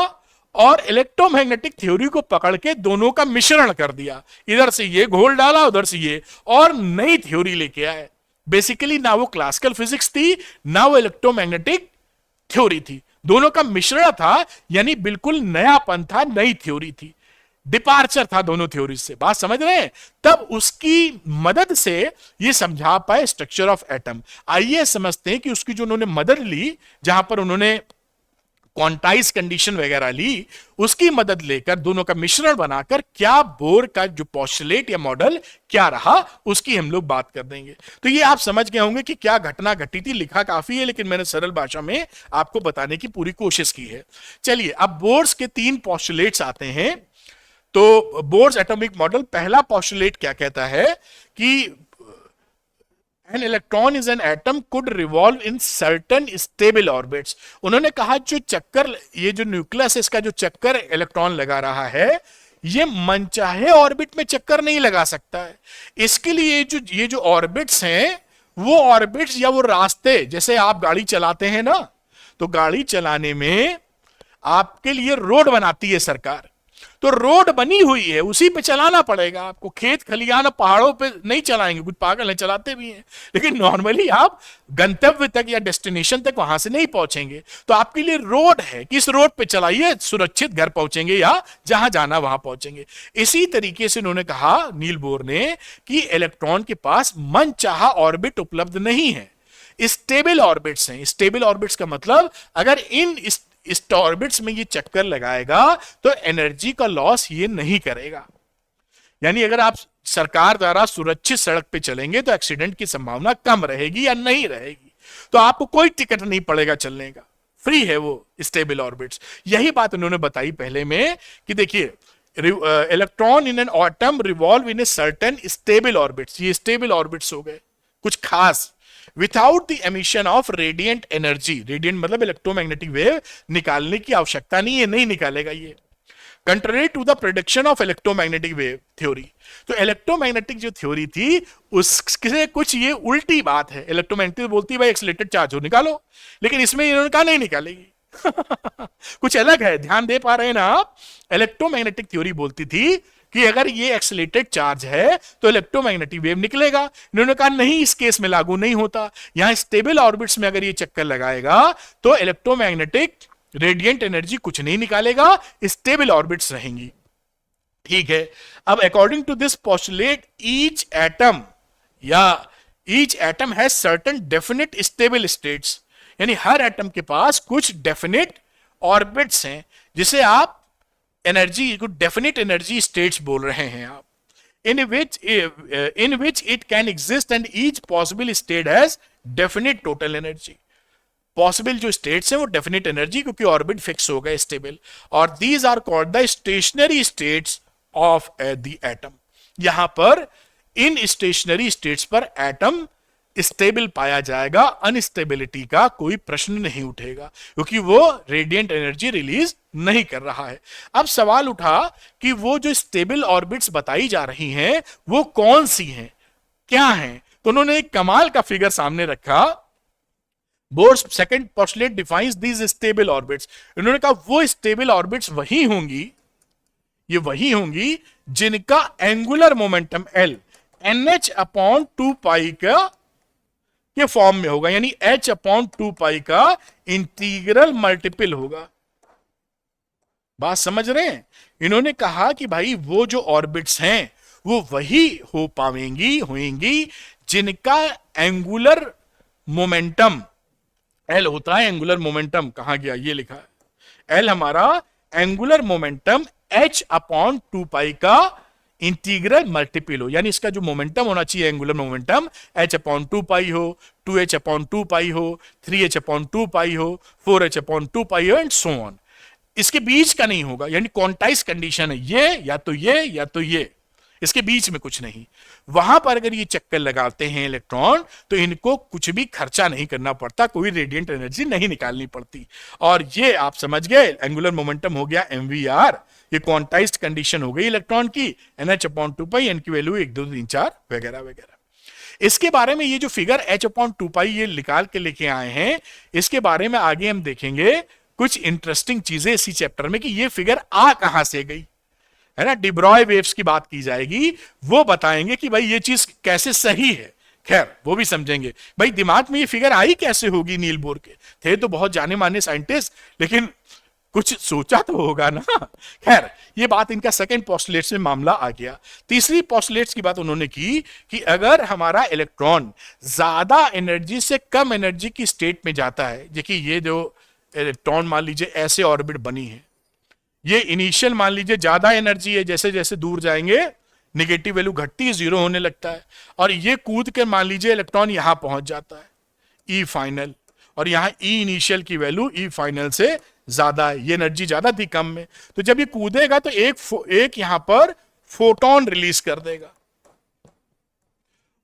और इलेक्ट्रोमैग्नेटिक थ्योरी को पकड़ के दोनों का मिश्रण कर दिया, इधर से ये घोल डाला उधर से ये, और नई थ्योरी लेके आए। बेसिकली ना वो क्लासिकल फिजिक्स थी ना वो इलेक्ट्रोमैग्नेटिक थ्योरी थी, दोनों का मिश्रण था, यानी बिल्कुल नयापन था, नई थ्योरी थी, डिपार्चर था दोनों थ्योरी से। बात समझ रहे हैं? तब उसकी मदद से ये समझा पाए स्ट्रक्चर ऑफ एटम। आइए समझते हैं कि उसकी जो उन्होंने मदद ली, जहां पर उन्होंने क्वांटाइज कंडीशन वगैरह ली, उसकी मदद लेकर दोनों का मिश्रण बनाकर क्या बोर का जो पोस्टुलेट या मॉडल क्या रहा, उसकी हम लोग बात कर देंगे। तो ये आप समझ गए होंगे कि क्या घटना घटी थी। लिखा काफी है, लेकिन मैंने सरल भाषा में आपको बताने की पूरी कोशिश की है। चलिए अब बोर्स के 3 पोस्टुलेट्स आते हैं। तो बोर्स एटॉमिक मॉडल, पहला पोस्टुलेट क्या कहता है कि an electron is an atom could revolve in certain stable orbits। उन्होंने कहा जो चक्कर, ये जो न्यूक्लियस है इसका जो चक्कर इलेक्ट्रॉन लगा रहा है, ये मनचाहे ऑर्बिट में चक्कर नहीं लगा सकता है। इसके लिए ये जो ऑर्बिट्स हैं, वो ऑर्बिट्स या वो रास्ते, जैसे आप गाड़ी चलाते हैं ना, तो गाड़ी चलाने में आपके लिए रोड बनाती है सरकार, तो रोड बनी हुई है, उसी पे चलाना पड़ेगा आपको। खेत खलियान पहाड़ों पे नहीं चलाएंगे, कुछ पागल है चलाते भी हैं, लेकिन नॉर्मली आप गंतव्य तक या डेस्टिनेशन तक वहां से नहीं पहुंचेंगे। तो आपके लिए रोड है, किस रोड पे चलाइए, सुरक्षित घर पहुंचेंगे या जहां जाना वहां पहुंचेंगे। इसी तरीके से उन्होंने कहा, नील बोर ने, कि इलेक्ट्रॉन के पास मनचाहा ऑर्बिट उपलब्ध नहीं है, स्टेबल ऑर्बिट्स हैं। स्टेबल ऑर्बिट्स का मतलब अगर इन इस ऑर्बिट्स में ये चक्कर लगाएगा तो एनर्जी का लॉस ये नहीं करेगा। यानी अगर आप सरकार द्वारा सुरक्षित सड़क पे चलेंगे तो एक्सीडेंट की संभावना कम रहेगी या नहीं रहेगी। तो आपको कोई टिकट नहीं पड़ेगा चलने का, फ्री है वो स्टेबल ऑर्बिट्स। यही बात उन्होंने बताई पहले में कि देखिए, electron in an atom revolve in a certain stable orbits. ये स्टेबल ऑर्बिट्स हो गए कुछ खास, without the emission of radiant energy. Radiant मतलब इलेक्ट्रोमैग्नेटिक वेव निकालने की आवश्यकता नहीं है, नहीं निकालेगा ये, contrary to the prediction of electromagnetic wave theory. तो इलेक्ट्रोमैग्नेटिक जो थ्योरी थी उससे कुछ ये उल्टी बात है। इलेक्ट्रोमैग्नेटिक बोलती है भाई एक्सीलरेटेड चार्ज हो निकालो, लेकिन इसमें इन्होंने कहा नहीं निकालेगी। कुछ अलग है, ध्यान दे पा रहे हैं ना आप। इलेक्ट्रोमैग्नेटिक थ्योरी बोलती थी कि अगर ये एक्सीलरेटेड चार्ज है तो इलेक्ट्रोमैग्नेटिक वेव निकलेगा। इन्होंने कहा नहीं, इस केस में लागू नहीं होता। यहां स्टेबल ऑर्बिट्स में अगर ये चक्कर लगाएगा तो इलेक्ट्रोमैग्नेटिक रेडिएंट एनर्जी कुछ नहीं निकालेगा, स्टेबल ऑर्बिट्स रहेंगी। ठीक है, अब according to this postulate each atom has certain definite stable states. यानी हर एटम के पास कुछ डेफिनेट ऑर्बिट्स हैं, जिसे आप एनर्जी को डेफिनेट एनर्जी स्टेट्स बोल रहे हैं आप, in which it can exist and each possible state has definite total energy। Possible जो स्टेट्स हैं वो डेफिनेट एनर्जी, क्योंकि ऑर्बिट फिक्स हो गए स्टेबल, और these are called the stationary states of the atom. यहां पर इन स्टेशनरी स्टेट्स पर एटम स्टेबल पाया जाएगा, अनस्टेबिलिटी का कोई प्रश्न नहीं उठेगा, क्योंकि वो रेडिएंट एनर्जी रिलीज नहीं कर रहा है। अब सवाल उठा कि वो जो स्टेबल ऑर्बिट्स बताई जा रही हैं वो कौन सी हैं, क्या हैं? तो उन्होंने एक कमाल का फिगर सामने रखा। Bohr's second postulate defines these stable orbits. इन्होंने कहा वो स्टेबल ऑर्बिट्स वही होंगी, ये वही होंगी जिनका एंगुलर मोमेंटम L NH/2 का के फॉर्म में होगा, यानी H/2 का इंटीग्रल मल्टीपल होगा। बात समझ रहे हैं? इन्होंने कहा कि भाई वो जो ऑर्बिट्स हैं वो वही हो पाएंगी होंगी जिनका एंगुलर मोमेंटम L होता है। एंगुलर मोमेंटम कहां गया, ये लिखा है L हमारा एंगुलर मोमेंटम H/2 का इंटीग्रल मल्टीपल हो, यानी इसका जो मोमेंटम होना चाहिए एंगुलर मोमेंटम H/2 हो, 2H/2 हो, 3H/2 हो, 4H/2 हो एंड सो ऑन। इसके बीच का नहीं होगा, यानी क्वांटाइज कंडीशन है, ये या तो ये या तो ये, इसके बीच में कुछ नहीं। वहां पर अगर ये चक्कर लगाते हैं इलेक्ट्रॉन तो इनको कुछ भी खर्चा नहीं करना पड़ता, कोई रेडिएंट एनर्जी नहीं निकालनी पड़ती। और ये आप समझ गए, एंगुलर मोमेंटम हो गया MVR, ये क्वांटाइज्ड कंडीशन हो गई इलेक्ट्रॉन की, NH/2 n की वैल्यू 1 2 3 4 वगैरह वगैरह। इसके बारे में ये जो फिगर H/2 ये निकाल के लेके आए हैं, इसके बारे में आगे हम देखेंगे कुछ इंटरेस्टिंग चीजें इसी चैप्टर में कि ये फिगर आ कहां से गई, है ना। डिब्रॉय वेव्स की बात की जाएगी, वो बताएंगे कि भाई ये चीज कैसे सही है। खैर वो भी समझेंगे भाई दिमाग में ये फिगर आई कैसे होगी। नील बोर के थे तो बहुत जाने माने साइंटिस्ट, लेकिन कुछ सोचा तो होगा ना। खैर ये बात इनका सेकंड पोस्टुलेट से मामला आ गया। तीसरी पोस्टुलेट्स की बात उन्होंने की कि अगर हमारा इलेक्ट्रॉन ज्यादा एनर्जी से कम एनर्जी की स्टेट में जाता है, देखिए ये जो इलेक्ट्रॉन मान लीजिए ऐसे ऑर्बिट बनी है, ये इनिशियल मान लीजिए ज्यादा एनर्जी है, जैसे जैसे दूर जाएंगे नेगेटिव वैल्यू घटती है, जीरो होने लगता है, और ये कूद के मान लीजिए इलेक्ट्रॉन यहां पहुंच जाता है E फाइनल, और यहां E इनिशियल की वैल्यू E फाइनल से ज्यादा है, ये एनर्जी ज्यादा थी कम में। तो जब ये कूदेगा तो एक यहां पर फोटोन रिलीज कर देगा,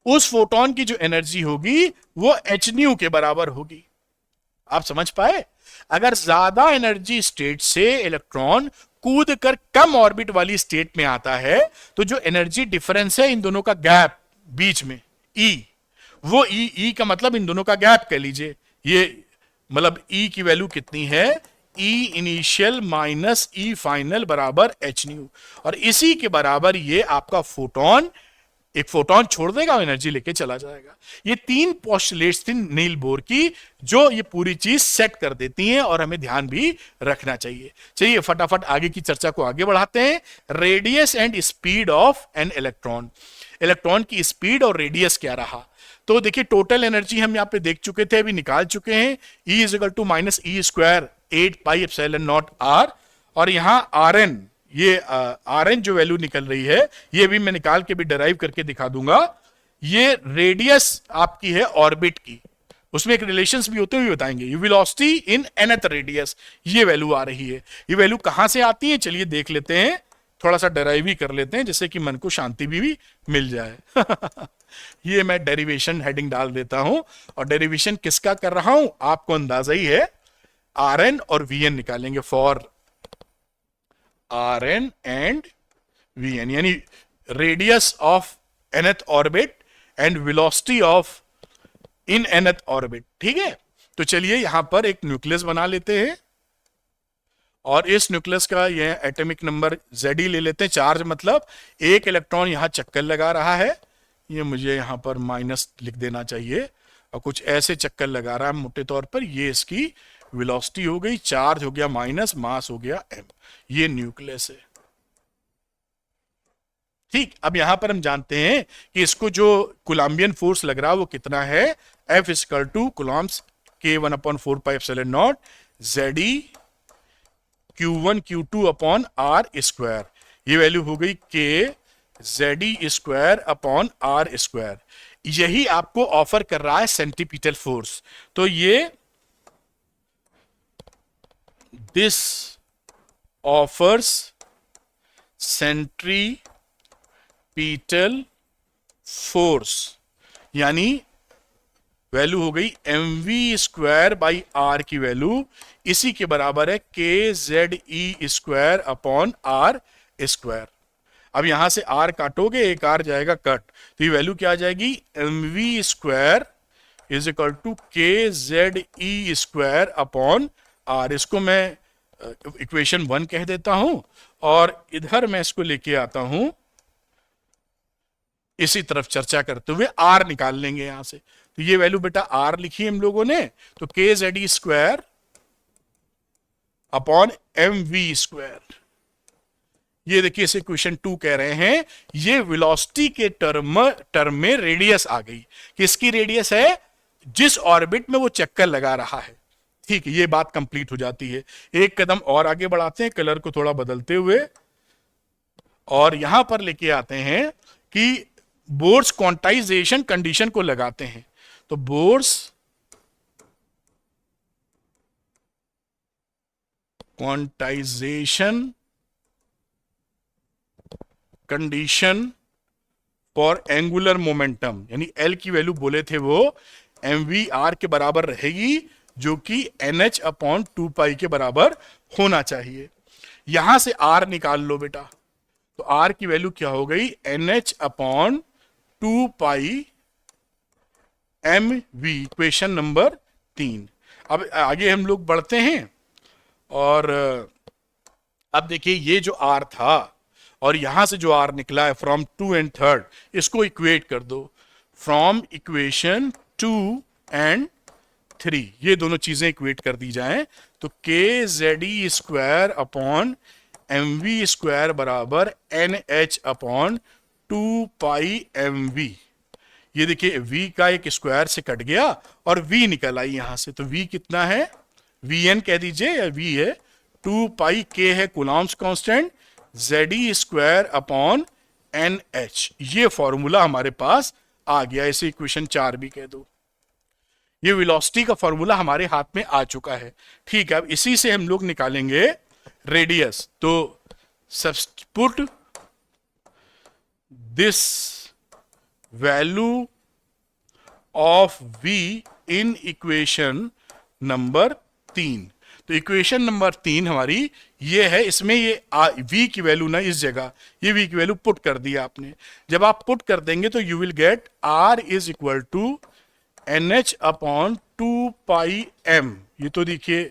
उस फोटोन की जो एनर्जी होगी वो hν के बराबर होगी। आप समझ पाए? अगर ज्यादा एनर्जी स्टेट से इलेक्ट्रॉन कूद कर कम ऑर्बिट वाली स्टेट में आता है तो जो एनर्जी डिफरेंस है इन दोनों का गैप बीच में E, वो E का मतलब इन दोनों का गैप कह लीजिए, ये मतलब E की वैल्यू कितनी है ई इनिशियल माइनस ई फाइनल बराबर एच न्यू, और इसी के बराबर ये आपका फोटोन, एक फोटोन छोड़ देगा, एनर्जी लेके चला जाएगा। ये तीन पोस्टुलेट्स थी नील बोर की, जो ये पूरी चीज सेट कर देती हैं और हमें ध्यान भी रखना चाहिए। चलिए फटाफट आगे की चर्चा को आगे बढ़ाते हैं। Radius and speed of an electron, electron की स्पीड और रेडियस क्या रहा। तो देखिए टोटल एनर्जी हम यहाँ पे देख चुके थे, अभी निकाल चुके हैं। E is equal to minus e square 8 pi epsilon naught r, और यहाँ आर एन, ये आर एन जो वैल्यू निकल रही है ये भी मैं निकाल के भी डराइव करके दिखा दूंगा। ये रेडियस आपकी है ऑर्बिट की, उसमें एक रिलेशंस भी होते हुए बताएंगे। ये वेलोसिटी इन nth रेडियस, ये वैल्यू आ रही है। ये वैल्यू कहां से आती है चलिए देख लेते हैं, थोड़ा सा डराइव ही कर लेते हैं जिससे कि मन को शांति भी मिल जाए। ये मैं डेरिवेशन हेडिंग डाल देता हूं, और डेरिवेशन किसका कर रहा हूं आपको अंदाजा ही है। आर एन और वी एन निकालेंगे, for r n and v n, यानी radius of nth orbit and velocity of in nth ऑर्बिट। ठीक है, तो चलिए यहां पर एक न्यूक्लियस बना लेते हैं, और इस न्यूक्लियस का ये एटॉमिक नंबर Ze ले लेते हैं। चार्ज मतलब एक इलेक्ट्रॉन यहां चक्कर लगा रहा है, ये मुझे यहां पर माइनस लिख देना चाहिए, और कुछ ऐसे चक्कर लगा रहा है मोटे तौर पर। ये इसकी वेलोसिटी हो गई, चार्ज हो गया माइनस, मास हो गया m, ये न्यूक्लियस है। ठीक, अब यहां पर हम जानते हैं कि इसको जो कोलंबियन फोर्स लग रहा है वो कितना है, F equal to coulomb's K1/4 pi epsilon naught Ze Q1 Q2 upon r square. ये वैल्यू हो गई K Ze square upon r square. यही आपको ऑफर कर रहा है सेंट्रीपिटल फोर्स। तो ये दिस ऑफर्स सेंट्रीपिटल फोर्स, यानी वैल्यू हो गई mv स्क्वायर बाई आर की वैल्यू इसी के बराबर है KZe square upon r square. अब यहां से आर काटोगे, एक आर जाएगा कट, तो ये वैल्यू क्या आ जाएगी, mv square is equal to KZe square upon r. इसको मैं इक्वेशन 1 कह देता हूं, और इधर मैं इसको लेके आता हूं, इसी तरफ चर्चा करते हुए आर निकाल लेंगे यहां से। तो ये वैल्यू बेटा आर लिखी हम लोगों ने, तो KZe square upon mv square. ये देखिए इसे क्वेश्चन 2 कह रहे हैं, ये वेलोसिटी के टर्म में रेडियस आ गई। किसकी रेडियस है, जिस ऑर्बिट में वो चक्कर लगा रहा है। ठीक है, ये बात कंप्लीट हो जाती है। एक कदम और आगे बढ़ाते हैं, कलर को थोड़ा बदलते हुए, और यहां पर लेके आते हैं कि बोर्स क्वांटाइजेशन कंडीशन को लगाते हैं। तो Bohr's quantization condition for angular momentum, यानी L की वैल्यू बोले थे वो mvr के बराबर रहेगी, जो कि NH अपॉन 2 पाई के बराबर होना चाहिए। यहां से R निकाल लो बेटा, तो R की वैल्यू क्या हो गई, NH अपॉन 2 पाई mv, इक्वेशन नंबर 3। अब आगे हम लोग बढ़ते हैं, और अब देखिए ये जो R था और यहां से जो R निकला है फ्रॉम 2 एंड 3, इसको इक्वेट कर दो, फ्रॉम इक्वेशन 2 एंड 3, ये दोनों चीजें इक्वेट कर दी जाएं, तो KZe square upon mv square बराबर NH अपॉन 2 पाई mv। ये देखिए v का एक स्क्वायर से कट गया और v निकल आई यहां से, तो v कितना है, vn कह दीजिए, या v है 2 पाई, k है Coulomb's constant, Ze square upon NH। ये फॉर्मूला हमारे पास आ गया, इसे इक्वेशन 4 भी कह दो। ये वेलोसिटी का फॉर्मूला हमारे हाथ में आ चुका है। ठीक है, अब इसी से हम लोग निकालेंगे रेडियस। तो substitute this value of v in equation number 3। तो इक्वेशन नंबर 3 हमारी ये है, इसमें ये v की वैल्यू ना इस जगह, ये v की वैल्यू पुट कर दिया आपने। जब आप पुट कर देंगे तो you will get r is equal to NH upon 2 pi m। ये तो देखिए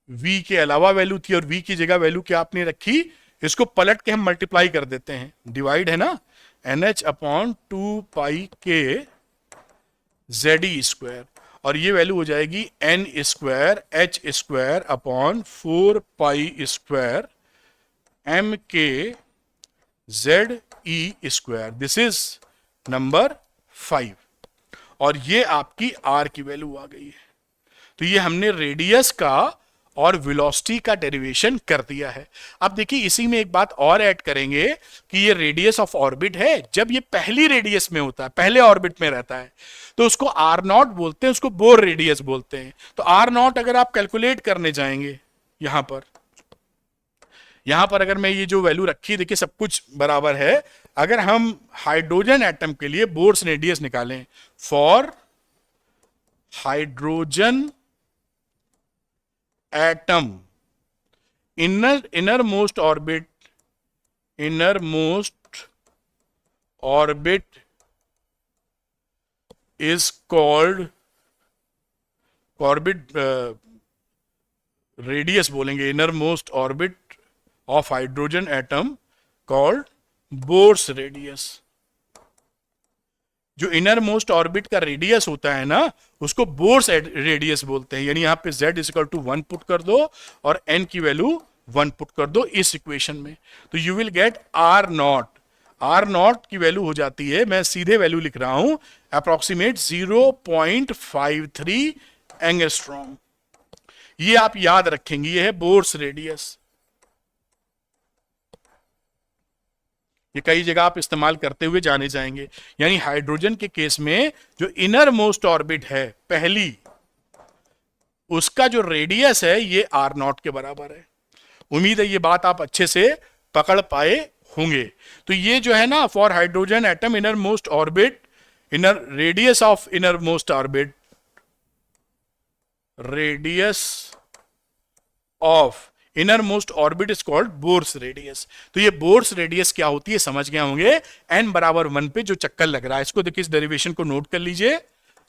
v के अलावा वैल्यू थी और v की जगह वैल्यू क्या आपने रखी, इसको पलट के हम मल्टीप्लाई कर देते हैं, डिवाइड है ना, NH अपॉन 2πk ZE², और ये वैल्यू हो जाएगी n² upon 4π² MK ZE²। This is number 5, और ये आपकी r की वैल्यू आ गई है। तो ये हमने रेडियस का और वेलोसिटी का डेरिवेशन कर दिया है। अब देखिए इसी में एक बात और ऐड करेंगे कि ये रेडियस ऑफ ऑर्बिट है, जब ये पहली रेडियस में होता है, पहले ऑर्बिट में रहता है, तो उसको R0 बोलते हैं, उसको बोर रेडियस बोलते हैं। तो R0 अगर आप कैलकुलेट करने जाएंगे यहां पर अगर मैं ये जो वैल्यू रखी, देखिए सब कुछ बराबर है। अगर हम हाइड्रोजन एटम के लिए बोर्स रेडियस निकालें, for hydrogen atom innermost orbit is called radius बोलेंगे, innermost orbit of hydrogen atom called Bohr's radius। जो इनर मोस्ट ऑर्बिट का रेडियस होता है ना, उसको बोर्स रेडियस बोलते हैं। यानी यहां पे z इक्वल टू 1 पुट कर दो और n की वैल्यू 1 पुट कर दो इस इक्वेशन में, तो यू विल गेट R0 की वैल्यू हो जाती है, मैं सीधे वैल्यू लिख रहा हूं, अप्रोक्सीमेट 0.53 एंगस्ट्रॉम। ये आप याद रखेंगे, ये है बोर्स रेडियस। ये कई जगह आप इस्तेमाल करते हुए जाने जाएंगे। यानी हाइड्रोजन के केस में जो इनर मोस्ट ऑर्बिट है पहली, उसका जो रेडियस है ये R0 के बराबर है। उम्मीद है ये बात आप अच्छे से पकड़ पाए होंगे। तो ये जो है ना, for hydrogen atom innermost orbit, inner radius of innermost orbit, radius of innermost orbit is called Bohr's radius. तो ये बोर्स रेडियस क्या होती है समझ गए होंगे। n बराबर 1 पे जो चक्कर लग रहा है, इसको देखिए, इस डेरिवेशन को नोट कर लीजिए,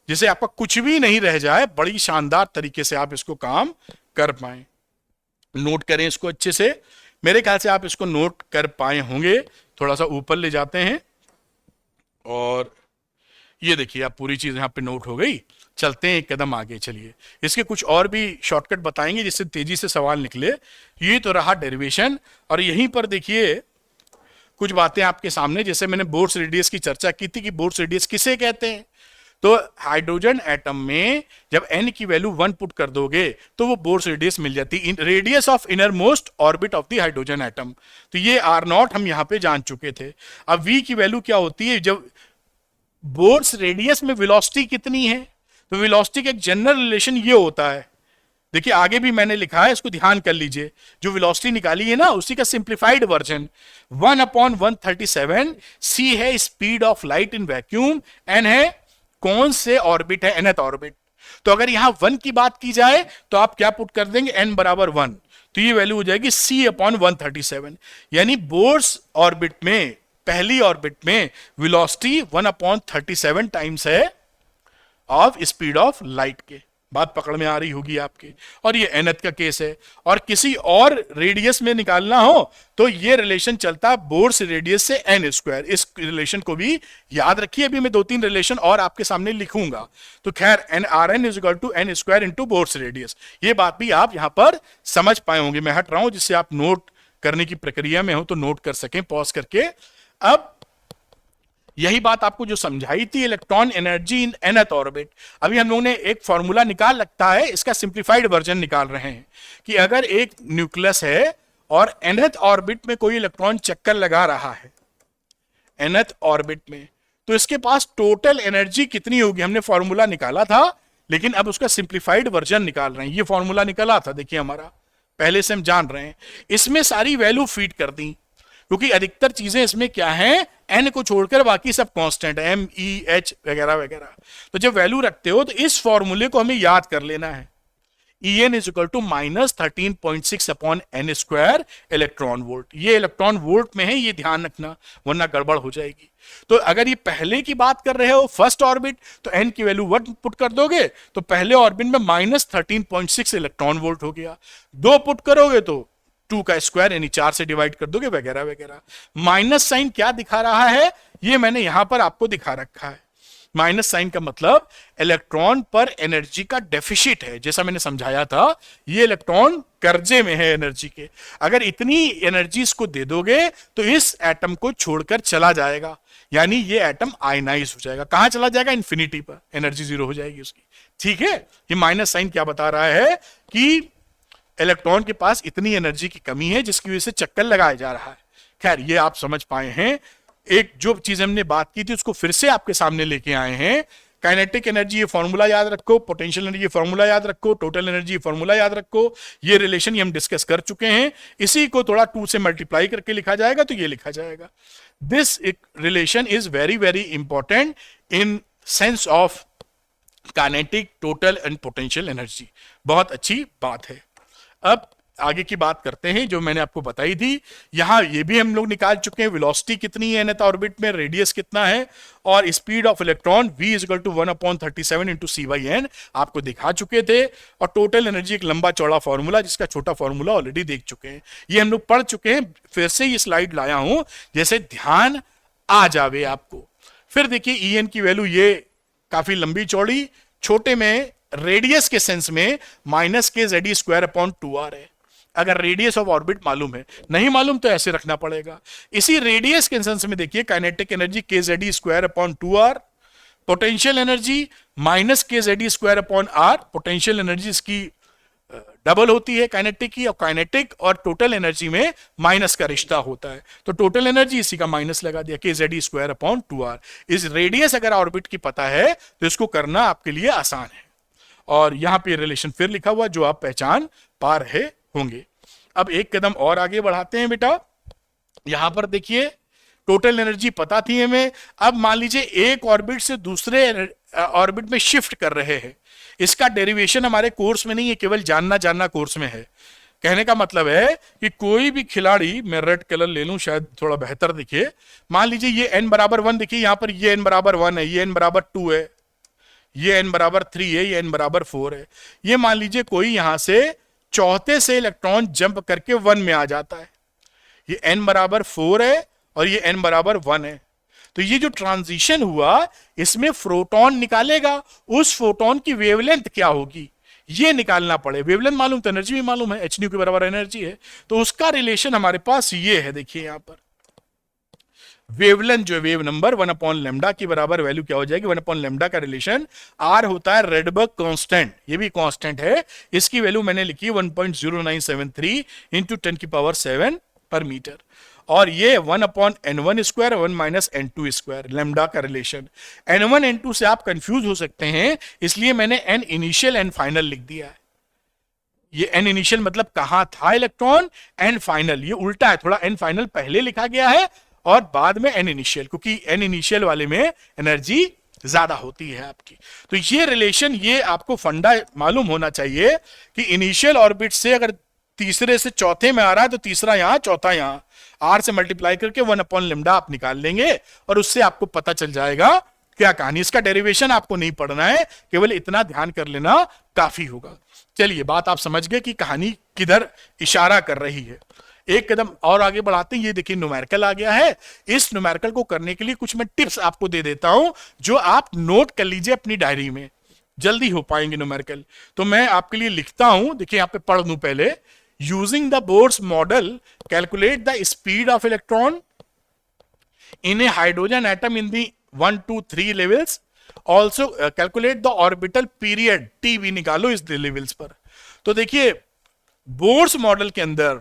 जिससे आपका कुछ भी नहीं रह जाए, बड़ी शानदार तरीके से आप इसको काम कर पाए। नोट करें इसको अच्छे से, मेरे ख्याल से आप इसको नोट कर पाए होंगे। थोड़ा सा ऊपर ले जाते हैं और ये देखिए आप पूरी चीज यहां पे नोट हो गई। चलते हैं एक कदम आगे, चलिए इसके कुछ और भी शॉर्टकट बताएंगे जिससे तेजी से सवाल निकले। ये तो रहा डेरिवेशन, और यहीं पर देखिए कुछ बातें आपके सामने, जैसे मैंने बोर्स रेडियस की चर्चा की थी कि बोर्स रेडियस किसे कहते हैं। तो हाइड्रोजन एटम में जब n की वैल्यू 1 पुट कर दोगे तो वो बोर्स रेडियस मिल जाती है, radius of innermost orbit of the hydrogen atom. तो ये R0 हम यहां पे जान चुके थे। अब v की वैल्यू क्या होती है, जब बोर्स रेडियस में वेलोसिटी कितनी है, तो वेलोसिटी का एक जनरल रिलेशन ये होता है, देखिए आगे भी मैंने लिखा है, इसको ध्यान कर लीजिए। जो वेलोसिटी निकाली है ना, उसी का सिंप्लीफाइड वर्जन 1/137 c है speed of light in vacuum, n है कौन से ऑर्बिट है, nth ऑर्बिट। तो अगर यहां 1 की बात की जाए तो आप क्या पुट कर देंगे, n बराबर 1, तो ये वैल्यू हो जाएगी c/137। यानी बोर्स ऑर्बिट में, पहली ऑर्बिट में वेलोसिटी 1/37 टाइम्स है ऑफ स्पीड ऑफ लाइट के। बात पकड़ में आ रही होगी आपके। और ये nth का केस है। और किसी और रेडियस में निकालना हो तो ये रिलेशन चलता है बोर्स रेडियस से n²। इस रिलेशन को भी याद रखिए, अभी मैं 2-3 रिलेशन और आपके सामने लिखूंगा। तो खैर Rn is equal to n² into Bohr's radius, ये बात भी आप यहां पर समझ पाए होंगे। मैं हट रहा हूं जिससे आप नोट करने की प्रक्रिया में हो तो नोट कर सकें पॉज करके। अब यही बात आपको जो समझाई थी, electron energy in nth orbit, अभी हम लोगों ने एक फॉर्मूला निकाल लगता है, इसका सिंप्लीफाइड वर्जन निकाल रहे हैं कि अगर एक न्यूक्लियस है और nth ऑर्बिट में कोई इलेक्ट्रॉन चक्कर लगा रहा है nth ऑर्बिट में, तो इसके पास टोटल एनर्जी कितनी होगी। हमने फॉर्मूला निकाला था, लेकिन अब उसका सिंप्लीफाइड वर्जन निकाल रहे हैं। ये फॉर्मूला निकला था, देखिए हमारा पहले से हम जान रहे हैं। इसमें सारी वैल्यू फीड कर दी, क्योंकि अधिकतर चीजें इसमें क्या हैं, n को छोड़कर बाकी सब कांस्टेंट है, m, e, h वगैरह वगैरह। तो जब वैल्यू रखते हो तो इस फॉर्मूले को हमें याद कर लेना है। En is equal to -13.6 upon n square electron volt. ये इलेक्ट्रॉन वोल्ट में है, ये ध्यान रखना वरना गड़बड़ हो जाएगी। तो अगर ये पहले की बात कर रहे हो फर्स्ट ऑर्बिट, तो n की वैल्यू 1 पुट कर दोगे तो पहले ऑर्बिट में -13.6 इलेक्ट्रॉन वोल्ट हो गया। 2 पुट करोगे तो 2 का स्क्वायर यानी 4 से डिवाइड कर दोगे, वगैरह वगैरह। माइनस साइन क्या दिखा रहा है, ये मैंने यहां पर आपको दिखा रखा है। माइनस साइन का मतलब इलेक्ट्रॉन पर एनर्जी का डेफिसिट है। जैसा मैंने समझाया था, ये इलेक्ट्रॉन कर्जे में है एनर्जी के। अगर इतनी एनर्जी इसको दे दोगे तो इस एटम को छोड़कर चला जाएगा, यानी ये एटम आयनाइज हो जाएगा। कहां चला जाएगा? इन्फिनिटी पर, एनर्जी जीरो हो जाएगी उसकी। ठीक है, ये माइनस साइन क्या बता रहा है कि इलेक्ट्रॉन के पास इतनी एनर्जी की कमी है जिसकी वजह से चक्कर लगाया जा रहा है। खैर, ये आप समझ पाए हैं। एक जो चीज हमने बात की थी उसको फिर से आपके सामने लेके आए हैं। काइनेटिक एनर्जी ये फॉर्मूला याद रखो, पोटेंशियल एनर्जी फॉर्मूला याद रखो, टोटल एनर्जी फॉर्मूला याद रखो। ये रिलेशन ये हम डिस्कस कर चुके हैं। इसी को थोड़ा 2 से मल्टीप्लाई करके लिखा जाएगा तो ये लिखा जाएगा। This relation is very very important in sense of kinetic, total and potential energy. बहुत अच्छी बात है। अब आगे की बात करते हैं जो मैंने आपको बताई थी। यहां ये भी हम लोग निकाल चुके हैं, वेलोसिटी कितनी है nth ऑर्बिट में, रेडियस कितना है, और speed of electron v is equal to 1/37 into c/n आपको दिखा चुके थे। और टोटल एनर्जी एक लंबा चौड़ा फॉर्मूला, जिसका छोटा फॉर्मूला ऑलरेडी देख चुके हैं, ये हम लोग पढ़ चुके हैं। फिर से ये स्लाइड लाया हूं जैसे ध्यान आ जावे आपको। फिर देखिए En की वैल्यू ये काफी लंबी चौड़ी, छोटे में रेडियस के सेंस में -kZe²/2r है। अगर रेडियस ऑफ ऑर्बिट मालूम है, नहीं मालूम तो ऐसे रखना पड़ेगा। इसी रेडियस के सेंस में देखिए kinetic energy kZe²/2r, potential energy -kZe²/r। Potential energy इसकी डबल होती है काइनेटिक की, और काइनेटिक और टोटल एनर्जी में माइनस का रिश्ता होता है, तो टोटल एनर्जी इसी का माइनस लगा दिया, kZe²/2r। इस रेडियस अगर ऑर्बिट की पता है तो इसको करना आपके लिए आसान है। और यहां पे रिलेशन फिर लिखा हुआ जो आप पहचान पा रहे होंगे। अब एक कदम और आगे बढ़ाते हैं बेटा। यहां पर देखिए टोटल एनर्जी पता थी हमें। अब मान लीजिए एक ऑर्बिट से दूसरे ऑर्बिट में शिफ्ट कर रहे हैं। इसका डेरिवेशन हमारे कोर्स में नहीं है, केवल जानना जानना कोर्स में है। कहने का मतलब है कि कोई भी खिलाड़ी, मैं रेड कलर ले लूं शायद थोड़ा बेहतर दिखे। मान लीजिए ये n=1 देखिए, यहां पर ये n=1 है, ये n=2 है, ये n=3 है, ये n=4 है। ये मान लीजिए कोई यहां से चौथे से इलेक्ट्रॉन जंप करके 1 में आ जाता है। ये n=4 है और ये n=1 है। तो ये जो ट्रांजिशन हुआ इसमें फोटोन निकालेगा, उस फोटोन की वेवलेंथ क्या होगी ये निकालना पड़े। वेवलेंथ मालूम तो एनर्जी भी मालूम है, h के बराबर एनर्जी है, तो उसका रिलेशन हमारे पास ये है। देखिए यहां पर वेवलेंथ जो वेव नंबर 1/λ की बराबर वैल्यू क्या हो जाएगी, 1/λ का रिलेशन r होता है रेडबर्ग कांस्टेंट, ये भी कांस्टेंट है। इसकी वैल्यू मैंने लिखी 1.0973 इंटू 10⁷ पर मीटर, और ये 1/n1² 1 - n2² लैम्डा का रिलेशन। n1 n2 से आप कंफ्यूज हो सकते हैं, इसलिए मैंने n इनिशियल n फाइनल लिख दिया है। ये n इनिशियल मतलब कहां था इलेक्ट्रॉन, n फाइनल ये उल्टा है, थोड़ा n फाइनल पहले लिखा गया है और बाद में n इनिशियल, क्योंकि n इनिशियल वाले में एनर्जी ज्यादा होती है आपकी। तो ये रिलेशन, ये आपको फंडा मालूम होना चाहिए कि इनिशियल ऑर्बिट से अगर तीसरे से चौथे में आ रहा है तो तीसरा यहां चौथा यहां, r से मल्टीप्लाई करके 1/λ आप निकाल लेंगे और उससे आपको पता चल जाएगा क्या कहानी। इसका डेरिवेशन आपको नहीं पढ़ना है, केवल इतना ध्यान कर लेना काफी होगा। चलिए बात आप समझ गए कि कहानी किधर इशारा कर रही है। एक कदम और आगे बढ़ाते हैं। ये देखिए न्यूमेरिकल आ गया है। इस न्यूमेरिकल को करने के लिए कुछ मैं टिप्स आपको दे देता हूं जो आप नोट कर लीजिए अपनी डायरी में, जल्दी हो पाएंगे न्यूमेरिकल। तो मैं आपके लिए लिखता हूं, देखिए यहां पे पढ़ दूं पहले। Using the Bohr's model calculate the speed of electron in A hydrogen atom in the 1 2 3 levels. Also calculate the orbital period T भी निकालो इस लेवल्स पर। तो देखिए बोर्स मॉडल के अंदर,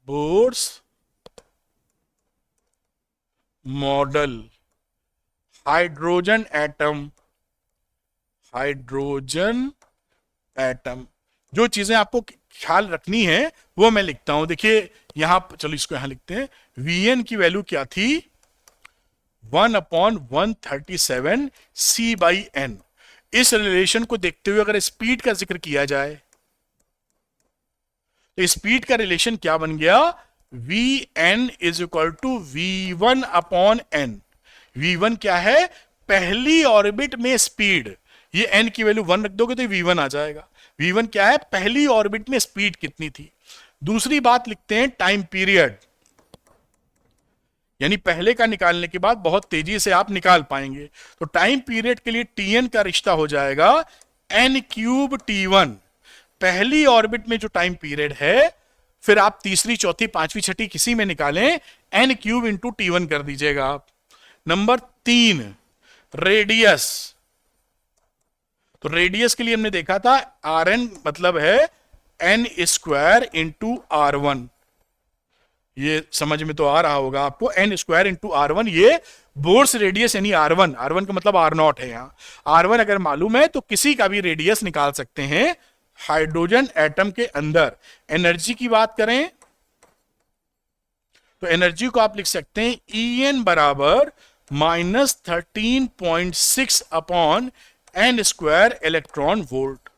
Bohr's model hydrogen atom, hydrogen atom, जो चीजें आपको ख्याल रखनी है वो मैं लिखता हूं। देखिए यहां, चलो इसको यहां लिखते हैं। Vn की वैल्यू क्या थी, 1/137 c/n। इस रिलेशन को देखते हुए अगर स्पीड का जिक्र किया जाए, तो स्पीड का रिलेशन क्या बन गया, v n is equal to v one upon n. V one क्या है, पहली ऑर्बिट में स्पीड, ये एन की वैल्यू 1 रख दोगे तो वी वन आ जाएगा। वी वन क्या है, पहली ऑर्बिट में स्पीड कितनी थी। दूसरी बात लिखते हैं टाइम पीरियड, यानी पहले का निकालने के बाद बहुत तेजी से आप निकाल पाएंगे। तो टाइम पीरियड के लिए टीएन का रिश्ता हो जाएगा एन क्यूब टी वन, पहली ऑर्बिट में जो टाइम पीरियड है, फिर आप तीसरी चौथी पांचवी छठी किसी में निकालें, n cube into t one कर दीजिएगा आप। नंबर 3 रेडियस, तो रेडियस के लिए हमने देखा था आर एन मतलब है n square into r one, ये समझ में तो आ रहा होगा आपको, n square into r one, ये बोर्स रेडियस यानी आर वन, आर वन का मतलब आर नॉट है। यहाँ आर वन अगर मालूम है तो किसी का भी रेडियस निकाल सकते हैं। हाइड्रोजन एटम के अंदर एनर्जी की बात करें तो एनर्जी को आप लिख सकते हैं ई एन बराबर -13.6 upon n square electron volt.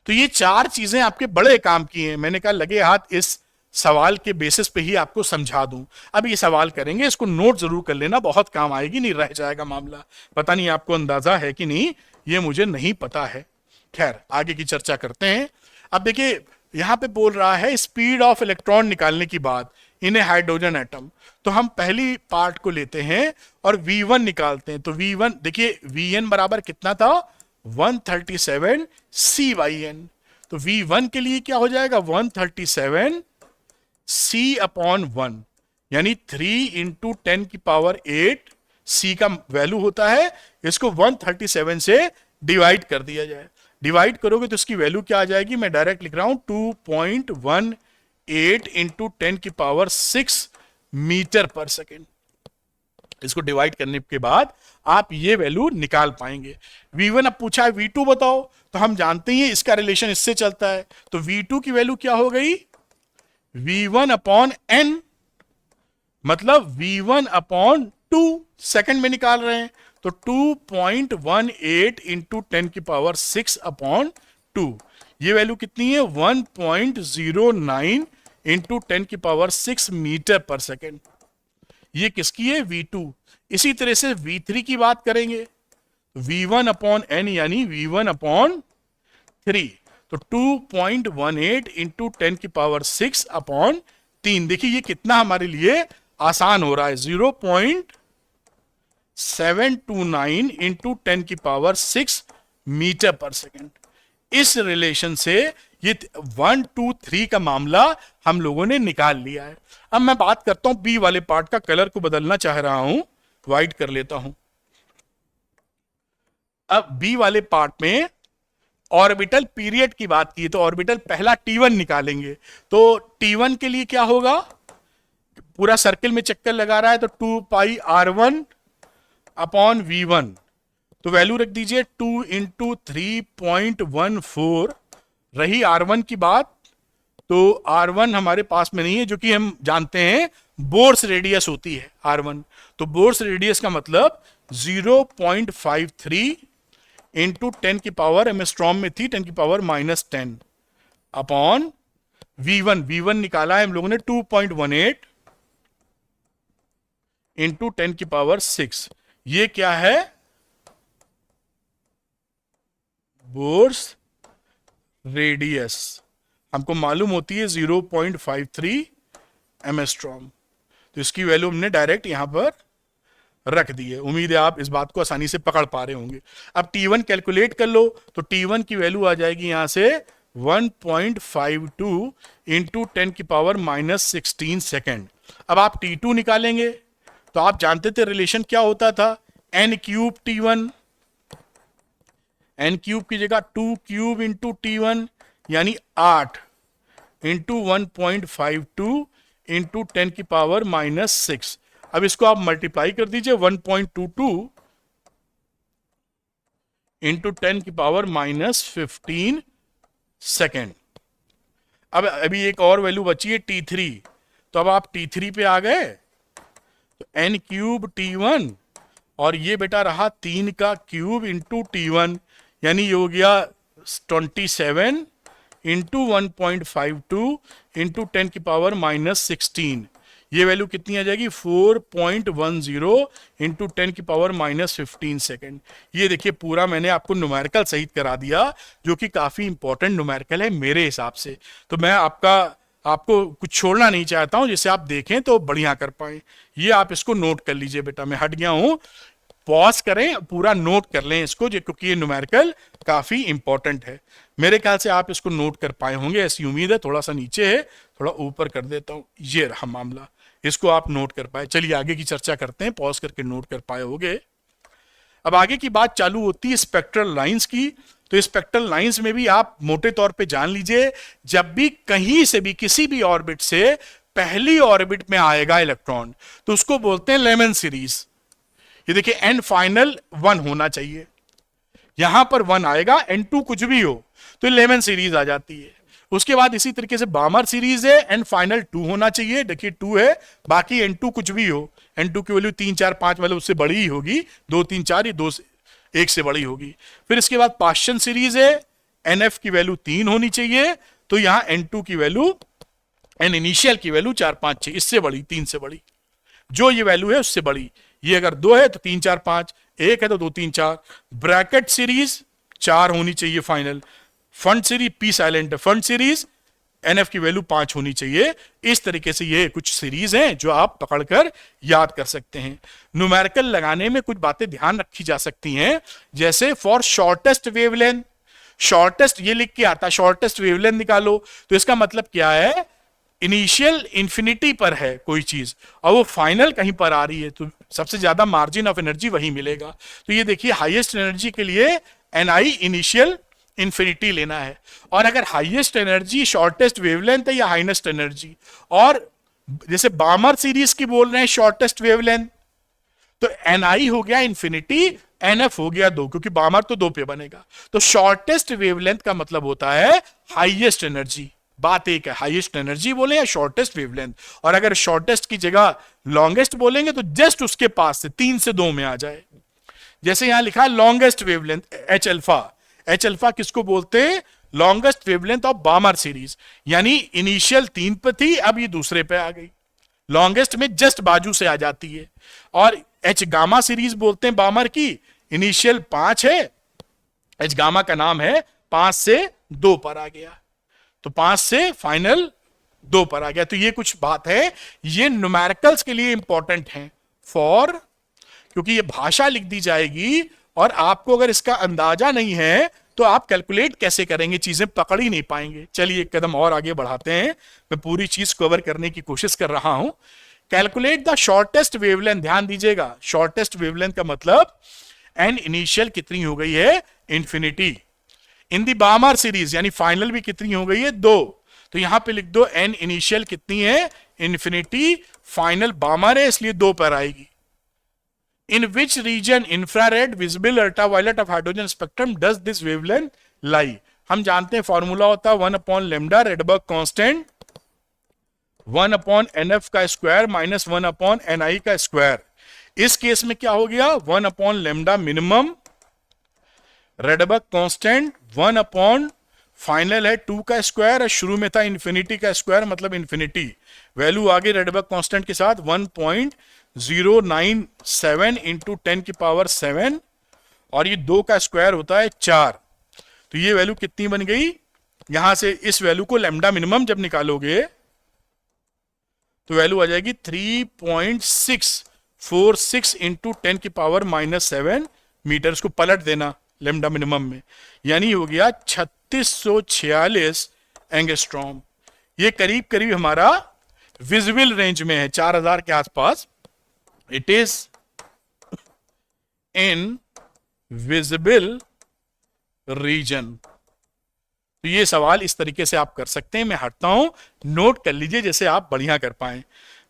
तो ये चार चीजें आपके बड़े काम की हैं। मैंने कहा लगे हाथ इस सवाल के बेसिस पे ही आपको समझा दूं। अब ये सवाल करेंगे, इसको नोट जरूर कर लेना, बहुत काम आएगी, नहीं रह जाएगा मामला। पता नहीं आपको अंदाजा है कि नहीं, ये मुझे नहीं पता है। खैर आगे की चर्चा करते हैं। अब देखिए यहां पे बोल रहा है स्पीड ऑफ इलेक्ट्रॉन निकालने की बात इन ए हाइड्रोजन एटम। तो हम पहली पार्ट को लेते हैं और V1 निकालते हैं। तो V1 देखिए Vn बराबर कितना था, 137 C/n। तो V1 के लिए क्या हो जाएगा, 137 C अपॉन 1, यानी 3 इंटू 10 की पावर 8 C का वैल्यू होता है। इसको 137 से डिवाइड कर दिया जाए, डिवाइड करोगे तो इसकी वैल्यू क्या आ जाएगी, मैं डायरेक्ट लिख रहा हूं 2.18 इंटू 10 की पावर 6 मीटर पर सेकेंड। इसको डिवाइड करने के बाद आप ये वैल्यू निकाल पाएंगे। V1 अब पूछा है V2 बताओ, तो हम जानते हैं इसका रिलेशन इससे चलता है। तो V2 की वैल्यू क्या हो गई, V1 अपॉन n, मतलब V1 अपॉन 2 सेकेंड में निकाल रहे हैं। तो 2.18 इंटू 10 की पावर 6 अपॉन 2, ये वैल्यू कितनी है, 1.09 इंटू 10 की पावर 6 मीटर पर सेकेंड। ये किसकी है, V2। इसी तरह से V3 की बात करेंगे, V1 अपॉन n यानी V1 अपॉन 3, तो 2.18 इंटू 10 की पावर 6 अपॉन 3। देखिए ये कितना हमारे लिए आसान हो रहा है, 0.729 इंटू 10 की पावर 6 मीटर पर सेकेंड। इस रिलेशन से ये 1 2 3 का मामला हम लोगों ने निकाल लिया है। अब मैं बात करता हूं बी वाले पार्ट का, कलर को बदलना चाह रहा हूं, व्हाइट कर लेता हूं। अब बी वाले पार्ट में ऑर्बिटल पीरियड की बात की, तो ऑर्बिटल पहला T1 निकालेंगे। तो T1 के लिए क्या होगा, पूरा सर्किल में चक्कर लगा रहा है, तो 2 पाई R1 अपॉन V1, तो वैल्यू रख दीजिए 2 इंटू 3.14। रही R1 की बात, तो R1 हमारे पास में नहीं है, जो कि हम जानते हैं बोर्स रेडियस होती है R1। तो बोर्स रेडियस का मतलब 0.53 इंटू 10 की पावर, एमस्ट्रॉम में थी 10 की पावर -10 अपॉन V1। V1 निकाला है हम लोगों ने 2.18 इंटू 10 की पावर 6। ये क्या है, बोर्स रेडियस हमको मालूम होती है 0.53 एमस्ट्रॉम। तो इसकी वैल्यू हमने डायरेक्ट यहां पर रख दी है। उम्मीद है आप इस बात को आसानी से पकड़ पा रहे होंगे। अब T1 कैलकुलेट कर लो, तो T1 की वैल्यू आ जाएगी यहां से 1.52 इंटू 10 की पावर -16 सेकेंड। अब आप T2 निकालेंगे, तो आप जानते थे रिलेशन क्या होता था, n cube T1, n cube की जगह 2 क्यूब इंटू T1 यानी 8 इंटू 1.52 इंटू 10 की पावर -6। अब इसको आप मल्टीप्लाई कर दीजिए, 1.22 इंटू 10 की पावर -15 सेकेंड। अब अभी एक और वैल्यू बची है T3, तो अब आप T3 पे आ गए, तो n क्यूब T1 और ये बेटा रहा 3 का क्यूब इंटू T1, यानी ये हो गया 27 इंटू 1.52 इंटू 10 की पावर -16, ये वैल्यू कितनी आ जाएगी 4.10 इंटू 10 की पावर -15 सेकेंड। ये देखिए पूरा मैंने आपको न्यूमेरिकल सहित करा दिया, जो कि काफी इंपॉर्टेंट न्यूमेरिकल है मेरे हिसाब से। तो मैं आपको कुछ छोड़ना नहीं चाहता हूं, जिसे आप देखें तो बढ़िया कर पाए। ये आप इसको नोट कर लीजिए बेटा, मैं हट गया हूं, पॉज करें, पूरा नोट कर लें इसको, क्योंकि ये न्यूमेरिकल काफी इंपॉर्टेंट है। मेरे ख्याल से आप इसको नोट कर पाए होंगे, ऐसी उम्मीद है। थोड़ा सा नीचे है, थोड़ा ऊपर कर देता हूं, ये रहा मामला, इसको आप नोट कर पाए। चलिए आगे की चर्चा करते हैं, पॉज करके नोट कर पाए होंगे। अब आगे की बात चालू होती है स्पेक्ट्रल लाइंस की। तो स्पेक्ट्रल लाइंस में भी आप मोटे तौर पे जान लीजिए, जब भी कहीं से भी किसी भी ऑर्बिट से पहली ऑर्बिट में आएगा इलेक्ट्रॉन, तो उसको बोलते हैं लेमन सीरीज। ये देखिए एन फाइनल 1 होना चाहिए, यहां पर 1 आएगा, N2 कुछ भी हो तो लेमन सीरीज आ जाती है। उसके बाद इसी तरीके से बामर सीरीज है, एन फाइनल 2 होना चाहिए, देखिए 2 है, बाकी N2 कुछ भी हो, N2 की वैल्यू 3 4 5 मतलब उससे बड़ी ही होगी, 2 3 4 ये 2 1 से बड़ी होगी। फिर इसके बाद पाश्चन सीरीज है, NF की वैल्यू 3 होनी चाहिए, तो यहां N2 की वैल्यू, N इनिशियल की वैल्यू 4 5 6, इससे बड़ी, 3 से बड़ी, जो ये वैल्यू है उससे बड़ी। ये अगर 2 है तो 3 4 5, 1 है तो 2 3 4। ब्रैकेट सीरीज 4 होनी चाहिए final. Fund series, P silent है, फंड सीरीज NF की वैल्यू 5 होनी चाहिए। इस तरीके से ये कुछ सीरीज हैं जो आप पकड़कर याद कर सकते हैं। न्यूमेरिकल लगाने में कुछ बातें ध्यान रखी जा सकती हैं, जैसे फॉर शॉर्टेस्ट वेवलेंथ, शॉर्टेस्ट ये लिख के आता, शॉर्टेस्ट वेवलेंथ निकालो, तो इसका मतलब क्या है, इनिशियल इंफिनिटी पर है कोई चीज और वो फाइनल कहीं पर आ रही है, तो सबसे ज्यादा मार्जिन ऑफ एनर्जी वही मिलेगा। तो ये देखिए हाईएस्ट एनर्जी के लिए Ni इनिशियल इंफिनिटी लेना है, और अगर हाईएस्ट एनर्जी शॉर्टेस्ट वेवलेंथ है या हाईएस्ट एनर्जी, और जैसे बामर सीरीज की बोल रहे हैं शॉर्टेस्ट वेवलेंथ, तो Ni हो गया इंफिनिटी, NF हो गया 2, क्योंकि बामर तो 2 पे बनेगा। तो शॉर्टेस्ट वेवलेंथ का मतलब होता है हाईएस्ट एनर्जी। बात एक है, हाईएस्ट एनर्जी बोले या शॉर्टेस्ट वेवलेंथ, और अगर शॉर्टेस्ट की जगह लॉन्गेस्ट बोलेंगे तो जस्ट उसके पास से 3 से 2 में आ जाए। जैसे यहां लिखा है longest wavelength H alpha, H alpha किसको बोलते हैं, लॉन्गेस्ट वेवलेंथ ऑफ बामर सीरीज, यानी इनिशियल 3 पे थी, अब ये दूसरे पे आ गई, लॉन्गेस्ट में जस्ट बाजू से आ जाती है। और H गामा सीरीज बोलते हैं बामर की, इनिशियल 5 है, H गामा का नाम है, 5 से 2 पर आ गया, तो 5 से फाइनल 2 पर आ गया। तो ये कुछ बात है, ये न्यूमेरिकल्स के लिए इंपॉर्टेंट है फॉर, क्योंकि ये भाषा लिख दी जाएगी और आपको अगर इसका अंदाजा नहीं है तो आप कैलकुलेट कैसे करेंगे, चीजें पकड़ ही नहीं पाएंगे। चलिए एक कदम और आगे बढ़ाते हैं, मैं पूरी चीज कवर करने की कोशिश कर रहा हूं। कैलकुलेट द शॉर्टेस्ट वेवलेंथ, ध्यान दीजिएगा, शॉर्टेस्ट वेवलेंथ का मतलब एन इनिशियल कितनी हो गई है, इंफिनिटी, इन दी बामर सीरीज, यानी फाइनल भी कितनी हो गई है, 2, तो यहां पे लिख दो एन इनिशियल कितनी है, इंफिनिटी, फाइनल बामर है इसलिए 2 पर आएगी। In which region infrared visible ultraviolet of hydrogen spectrum does this wavelength lie. हम जानते हैं फॉर्मूला होता है 1/λ रेडबर्ग कांस्टेंट 1/NF का स्क्वायर माइनस 1/Ni का स्क्वायर। इस केस में क्या हो गया, 1/λ मिनिमम, रेडबर्ग कांस्टेंट 1/ फाइनल है 2 का स्क्वायर, और शुरू में था इंफिनिटी का स्क्वायर मतलब इंफिनिटी, वैल्यू आगे रेडबर्ग कांस्टेंट के साथ 1.097 इंटू 10 की पावर 7, और ये 2 का स्क्वायर होता है 4, तो ये वैल्यू कितनी बन गई, यहां से इस वैल्यू को लैम्डा मिनिमम जब निकालोगे तो वैल्यू आ जाएगी 3.646 इंटू 10 की पावर -7 मीटर। इसको पलट देना लैम्डा मिनिमम में, यानी हो गया 3646 एंगस्ट्रॉम। ये करीब करीब हमारा विजिबल रेंज में है, 4000 के आसपास। It is in visible region. तो ये सवाल इस तरीके से आप कर सकते हैं। मैं हटता हूं, नोट कर लीजिए जैसे आप बढ़िया कर पाए।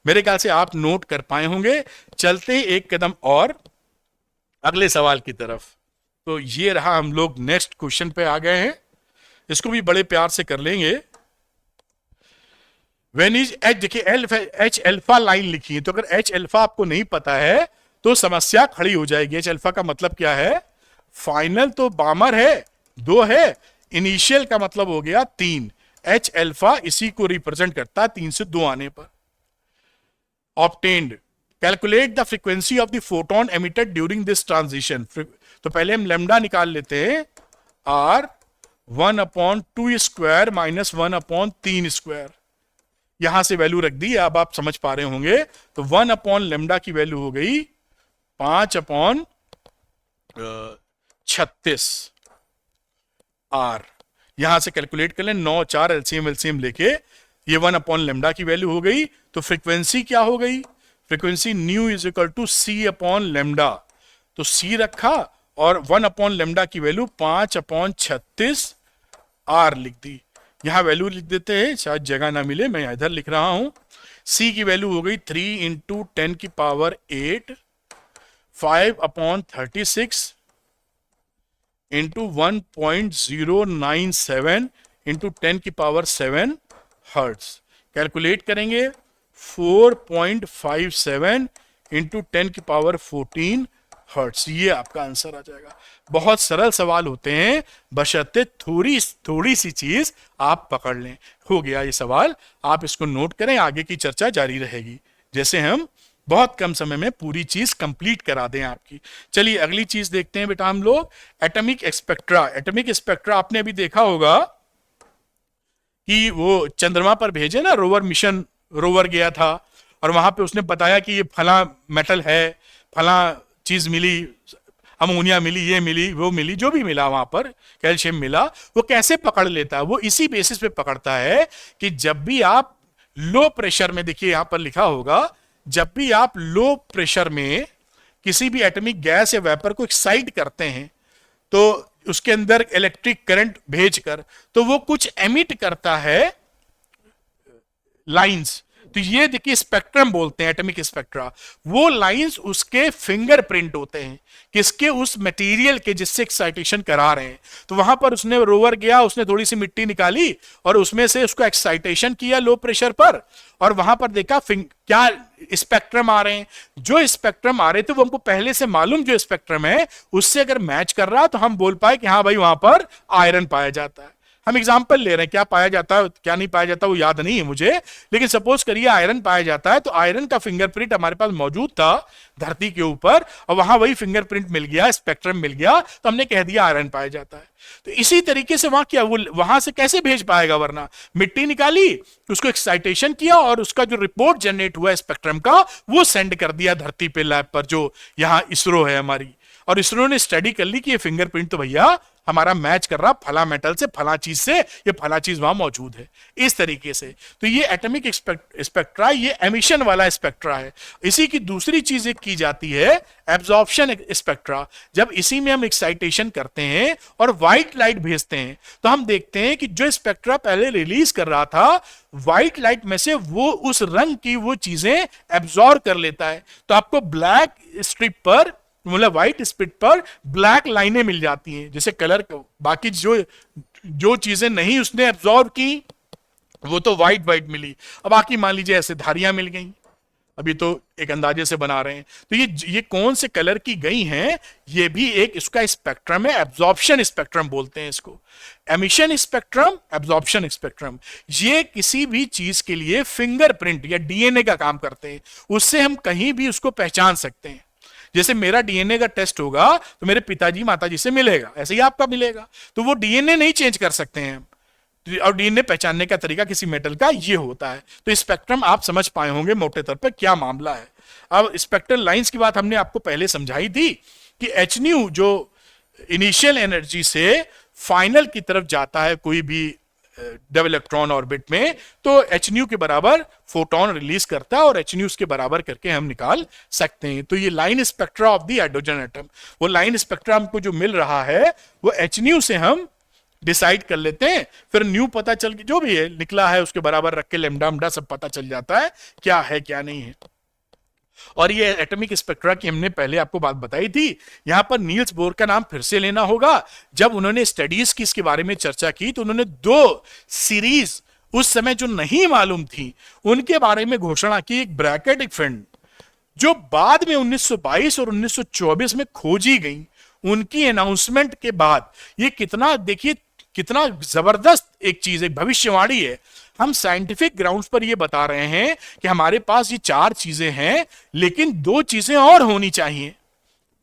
मेरे ख्याल से आप नोट कर पाए होंगे। चलते एक कदम और अगले सवाल की तरफ। तो ये रहा, हम लोग नेक्स्ट क्वेश्चन पे आ गए हैं, इसको भी बड़े प्यार से कर लेंगे। व्हेन इज एच, देखिए एच अल्फा लाइन लिखी है, तो अगर एच अल्फा आपको नहीं पता है तो समस्या खड़ी हो जाएगी। एच अल्फा का मतलब क्या है, फाइनल तो बामर है 2 है, इनिशियल का मतलब हो गया 3, H अल्फा इसी को रिप्रेजेंट करता है 3 से 2 आने पर। Obtained, calculate the frequency of the photon emitted during this transition. तो पहले हम लेमडा निकाल लेते हैं, आर 1/2 स्क्वायर माइनस 1/3 स्क्वायर, यहां से वैल्यू रख दी, अब आप समझ पा रहे होंगे। तो 1/λ की वैल्यू हो गई 5/36 आर। यहां से कैलकुलेट कर लें, 9 4 एलसीएम लेके ये 1/λ की वैल्यू हो गई। तो फ्रीक्वेंसी क्या हो गई, frequency nu is equal to C/λ। तो C रखा और 1/λ की वैल्यू 5/36 आर लिख दी। यहां वैल्यू लिख देते हैं, शायद जगह ना मिले, मैं इधर लिख रहा हूं। C की वैल्यू हो गई 3 × 10⁸, 5/36 × 1.097 × 10⁷ हर्ट्ज। कैलकुलेट करेंगे 4.57 × 10⁻14 हर्ट्ज, ये आपका आंसर आ जाएगा। बहुत सरल सवाल होते हैं, बशर्ते थोड़ी सी चीज आप पकड़ लें। हो गया ये सवाल, आप इसको नोट करें, आगे की चर्चा जारी रहेगी, जैसे हम बहुत कम समय में पूरी चीज कंप्लीट करा दें आपकी। चलिए अगली चीज देखते हैं बेटा हम लोग, एटॉमिक स्पेक्ट्रा। एटॉमिक स्पेक्ट्रा आपने अभी देखा होगा कि वो चंद्रमा पर भेजे ना रोवर मिशन, रोवर गया था और वहां पे उसने बताया कि ये फला मेटल है, फला चीज मिली, अमोनिया मिली, ये मिली, वो मिली, जो भी मिला वहां पर, कैल्शियम मिला। वो कैसे पकड़ लेता है, वो इसी बेसिस पे पकड़ता है कि जब भी आप लो प्रेशर में, देखिए यहां पर लिखा होगा, जब भी आप लो प्रेशर में किसी भी एटॉमिक गैस या वेपर को एक्साइट करते हैं तो उसके अंदर इलेक्ट्रिक करंट भेजकर, तो वो कुछ एमिट करता है लाइंस। तो ये देखिए स्पेक्ट्रम बोलते हैं, एटॉमिक स्पेक्ट्रा। वो लाइंस उसके फिंगरप्रिंट होते हैं, किसके, उस मटेरियल के जिससे एक्साइटेशन करा रहे हैं। तो वहां पर उसने रोवर गया, उसने थोड़ी सी मिट्टी निकाली और उसमें से उसको एक्साइटेशन किया लो प्रेशर पर, और वहां पर देखा क्या स्पेक्ट्रम आ रहे हैं। जो स्पेक्ट्रम आ रहे थे वो हमको पहले से मालूम, जो स्पेक्ट्रम है उससे अगर मैच कर रहा तो हम बोल पाए कि हाँ भाई वहां पर आयरन पाया जाता है। हम एग्जाम्पल ले रहे हैं, क्या पाया जाता है क्या नहीं पाया जाता वो याद नहीं है मुझे, लेकिन सपोज करिए आयरन पाया जाता है, तो आयरन का फिंगरप्रिंट हमारे पास मौजूद था धरती के ऊपर और वहां वही फिंगरप्रिंट मिल गया, स्पेक्ट्रम मिल गया, तो हमने कह दिया आयरन पाया जाता है। तो इसी तरीके से वहां क्या, वो वहां से कैसे भेज पाएगा, वरना मिट्टी निकाली, उसको एक्साइटेशन किया और उसका जो रिपोर्ट जनरेट हुआ स्पेक्ट्रम का वो सेंड कर दिया धरती पे लैब पर, जो यहाँ इसरो है हमारी, और इसरो ने स्टडी कर ली कि ये फिंगरप्रिंट तो भैया हमारा मैच कर रहा फला मेटल से, फला चीज से, ये फला चीज वहां मौजूद है, इस तरीके से। तो ये एटॉमिक स्पेक्ट्रा, ये एमिशन वाला स्पेक्ट्रा है। इसी की दूसरी चीज एक की जाती है एब्जॉर्प्शन स्पेक्ट्रा। जब इसी में हम एक्साइटेशन करते हैं और व्हाइट लाइट भेजते हैं तो हम देखते हैं कि जो स्पेक्ट्रा पहले रिलीज कर रहा था व्हाइट लाइट में से, वो उस रंग की वो चीजें एब्जॉर्ब कर लेता है। तो आपको ब्लैक स्ट्रिप पर, मतलब व्हाइट स्ट्रिप पर ब्लैक लाइनें मिल जाती हैं, जैसे कलर, बाकी जो चीजें नहीं उसने एब्जॉर्ब की वो तो व्हाइट मिली। अब बाकी मान लीजिए ऐसे धारियां मिल गई, अभी तो एक अंदाजे से बना रहे हैं, तो ये कौन से कलर की गई हैं, ये भी एक इसका स्पेक्ट्रम है, एब्जॉर्प्शन स्पेक्ट्रम बोलते हैं इसको। एमिशन स्पेक्ट्रम, एब्जॉर्प्शन स्पेक्ट्रम, ये किसी भी चीज के लिए फिंगरप्रिंट या डीएनए का काम करते हैं, उससे हम कहीं भी उसको पहचान सकते हैं। जैसे मेरा डीएनए का टेस्ट होगा तो मेरे पिताजी माताजी से मिलेगा, ऐसे ही आपका मिलेगा, तो वो डीएनए नहीं चेंज कर सकते हैं हम, और डीएनए पहचानने का तरीका किसी मेटल का ये होता है। तो स्पेक्ट्रम आप समझ पाए होंगे मोटे तौर पर क्या मामला है। अब स्पेक्ट्रल लाइंस की बात हमने आपको पहले समझाई थी कि एच न्यू जो इनिशियल एनर्जी से फाइनल की तरफ जाता है कोई भी डबल इलेक्ट्रॉन ऑर्बिट में, तो एच न्यू के बराबर फोटोन रिलीज करता है और एच न्यू के बराबर करके हम निकाल सकते हैं। तो ये line spectra of the hydrogen atom, वो लाइन स्पेक्ट्रा हमको जो मिल रहा है वो एच न्यू से हम डिसाइड कर लेते हैं, फिर न्यू पता चल के जो भी है निकला है उसके बराबर रख के लेमडा सब पता चल जाता है क्या है क्या नहीं है। और ये एटॉमिक स्पेक्ट्रा की हमने पहले आपको बात बताई थी। यहां पर नील्स बोर का नाम फिर से लेना होगा। जब उन्होंने स्टडीज की इसके बारे में चर्चा की तो उन्होंने 2 सीरीज उस समय जो नहीं मालूम थी उनके बारे में घोषणा की। एक ब्रैकेट फिल्म जो बाद में 1922 और 1924 में खोजी गई, उनकी अनाउंसमेंट के बाद ये कितना, देखिए कितना जबरदस्त एक चीज, एक भविष्यवाणी है। हम साइंटिफिक ग्राउंड्स पर ये बता रहे हैं कि हमारे पास ये चार चीजें हैं, लेकिन दो चीजें और होनी चाहिए,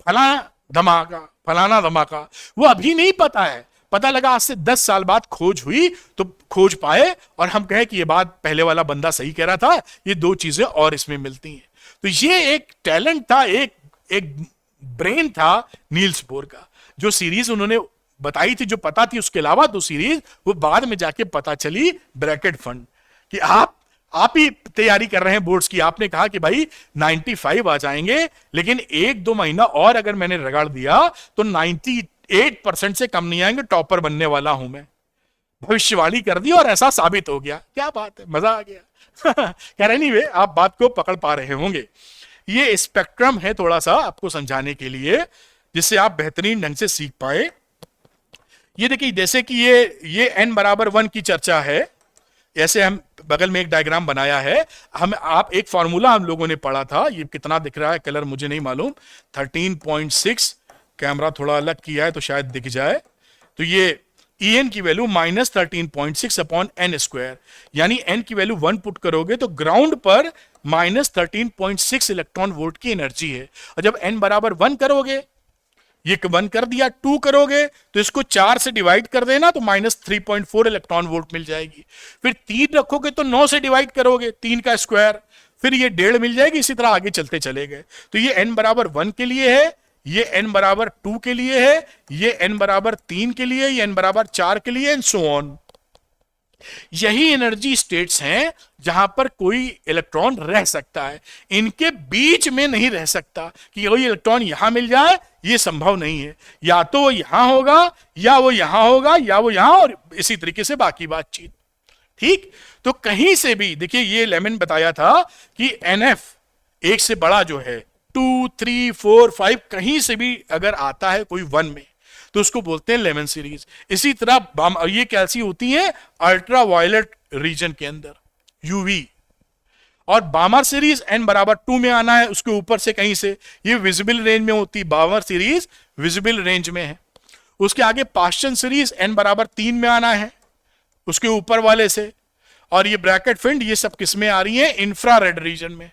फलाना धमाका फलाना धमाका। वो अभी नहीं पता है, पता लगा आज से 10 साल बाद खोज हुई तो खोज पाए और हम कहें कि ये बात पहले वाला बंदा सही कह रहा था, ये दो चीजें और इसमें मिलती हैं। तो ये एक टैलेंट था, एक एक ब्रेन था नील्स बोर का। जो सीरीज उन्होंने बताई थी, जो पता थी, उसके अलावा दो सीरीज वो बाद में जाके पता चली ब्रैकेट फंड, कि आप ही तैयारी कर रहे हैं बोर्ड्स की। आपने कहा कि भाई 95 आ जाएंगे, लेकिन 1-2 महीना और अगर मैंने रगड़ दिया तो 98% से कम नहीं आएंगे, टॉपर बनने वाला हूं मैं। भविष्यवाणी कर दी और ऐसा साबित हो गया। क्या बात है, मजा आ गया। कह रहे नहीं वे, आप बात को पकड़ पा रहे होंगे। ये स्पेक्ट्रम है थोड़ा सा आपको समझाने के लिए, जिससे आप बेहतरीन ढंग से सीख पाए। ये देखिए, जैसे कि ये n बराबर 1 की चर्चा है, ऐसे हम बगल में एक डायग्राम बनाया है। आप एक फॉर्मूला हम लोगों ने पढ़ा था, ये कितना दिख रहा है कलर मुझे नहीं मालूम, 13.6, कैमरा थोड़ा अलग किया है तो शायद दिख जाए। तो ये En की वैल्यू -13.6 अपॉन n स्क्वायर, यानी n की वैल्यू 1 पुट करोगे तो ग्राउंड पर -13.6 इलेक्ट्रॉन वोल्ट की एनर्जी है। और जब n बराबर 1 करोगे, ये 1 कर दिया, 2 करोगे तो इसको 4 से डिवाइड कर देना तो -3.4 इलेक्ट्रॉन वोल्ट मिल जाएगी। फिर 3 रखोगे तो 9 से डिवाइड करोगे, 3 का स्क्वायर, फिर ये 1.5 मिल जाएगी। इसी तरह आगे चलते चले गए। तो ये n बराबर 1 के लिए है, ये n बराबर 2 के लिए है, ये n बराबर 3 के लिए, ये n बराबर 4 के लिए, एंड सो ऑन। यही एनर्जी स्टेट्स हैं जहां पर कोई इलेक्ट्रॉन रह सकता है, इनके बीच में नहीं रह सकता कि कोई इलेक्ट्रॉन यहां मिल जाए, ये संभव नहीं है। या तो वो यहां होगा, या वो यहां होगा, या वो यहां, और इसी तरीके से बाकी बातचीत। ठीक, तो कहीं से भी देखिए, ये लेमन बताया था कि NF एक से बड़ा जो है 2, 3, 4, 5 कहीं से भी अगर आता है कोई 1 में तो उसको बोलते हैं लेमन सीरीज। इसी तरह ये कैसी होती है, अल्ट्रा वायलेट रीजन के अंदर, यूवी। और बामर सीरीज n बराबर 2 में आना है, उसके ऊपर से कहीं से, ये विजिबल रेंज में होती, बामर सीरीज विजिबल रेंज में है। उसके आगे पाश्चन सीरीज n बराबर 3 में आना है, उसके ऊपर वाले से। और ये ब्रैकेट फिंड, ये सब किस में आ रही है, इंफ्रारेड रीजन में।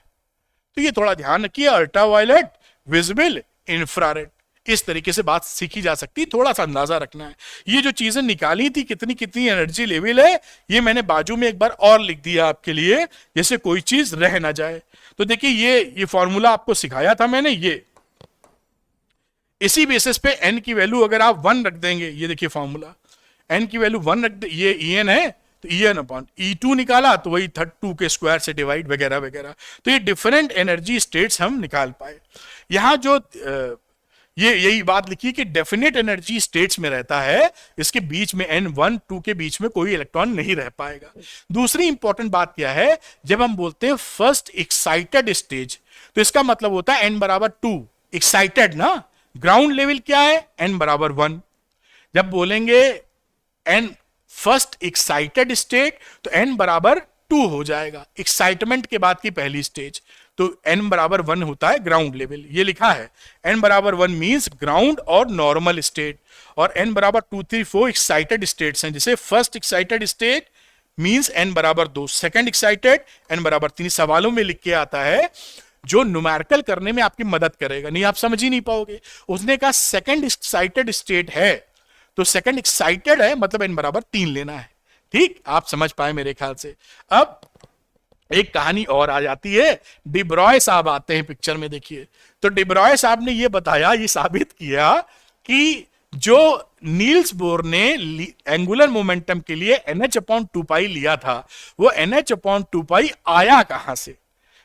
तो ये थोड़ा ध्यान रखिए, अल्ट्रा वायलेट, विजिबल, इंफ्रारेड, इस तरीके से बात सीखी जा सकती, थोड़ा सा अंदाजा रखना है। ये जो चीजें निकाली थी, कितनी कितनी एनर्जी लेवल है, ये मैंने बाजू में एक बार और लिख दिया आपके लिए, जैसे कोई चीज रह ना जाए। तो देखिए, ये फॉर्मूला आपको सिखाया था मैंने, ये इसी बेसिस पे n की वैल्यू अगर आप 1 रख देंगे, ये देखिए फॉर्मूला, n की वैल्यू 1 रख दे, ये En है तो En अपॉन E2 निकाला तो वही 2 के स्क्वायर से डिवाइड वगैरह वगैरह। तो ये डिफरेंट एनर्जी स्टेट्स हम निकाल पाए। यहां जो यही बात लिखी कि डेफिनेट एनर्जी स्टेट्स में रहता है, इसके बीच में n1 2 के बीच में कोई इलेक्ट्रॉन नहीं रह पाएगा। दूसरी इंपॉर्टेंट बात क्या है, जब हम बोलते हैं फर्स्ट एक्साइटेड स्टेज, तो इसका मतलब होता है n बराबर 2, एक्साइटेड ना। ग्राउंड लेवल क्या है, n बराबर 1। जब बोलेंगे n फर्स्ट एक्साइटेड स्टेट तो n बराबर 2 हो जाएगा, एक्साइटमेंट के बाद की पहली स्टेज। तो n बराबर 1 होता है ग्राउंड लेवल, ये लिखा है। n बराबर 1 मींस ग्राउंड और नॉर्मल स्टेट, और n बराबर 2, 3, 4 एक्साइटेड स्टेट्स हैं। जैसे first excited state means n बराबर 2, सेकंड एक्साइटेड n बराबर 3। सवालों में लिख के आता है, जो न्यूमेरिकल करने में आपकी मदद करेगा, नहीं आप समझ ही नहीं पाओगे। उसने कहा सेकंड एक्साइटेड स्टेट है, तो सेकंड एक्साइटेड है मतलब n बराबर 3 लेना है। ठीक, आप समझ पाए मेरे ख्याल से। अब एक कहानी और आ जाती है, डिब्रॉय साहब आते हैं पिक्चर में, देखिए। तो डिब्रॉय साहब ने ये बताया, ये साबित किया कि जो नील्स बोर ने एंगुलर मोमेंटम के लिए NH/2π लिया था, वो NH/2π आया कहां से।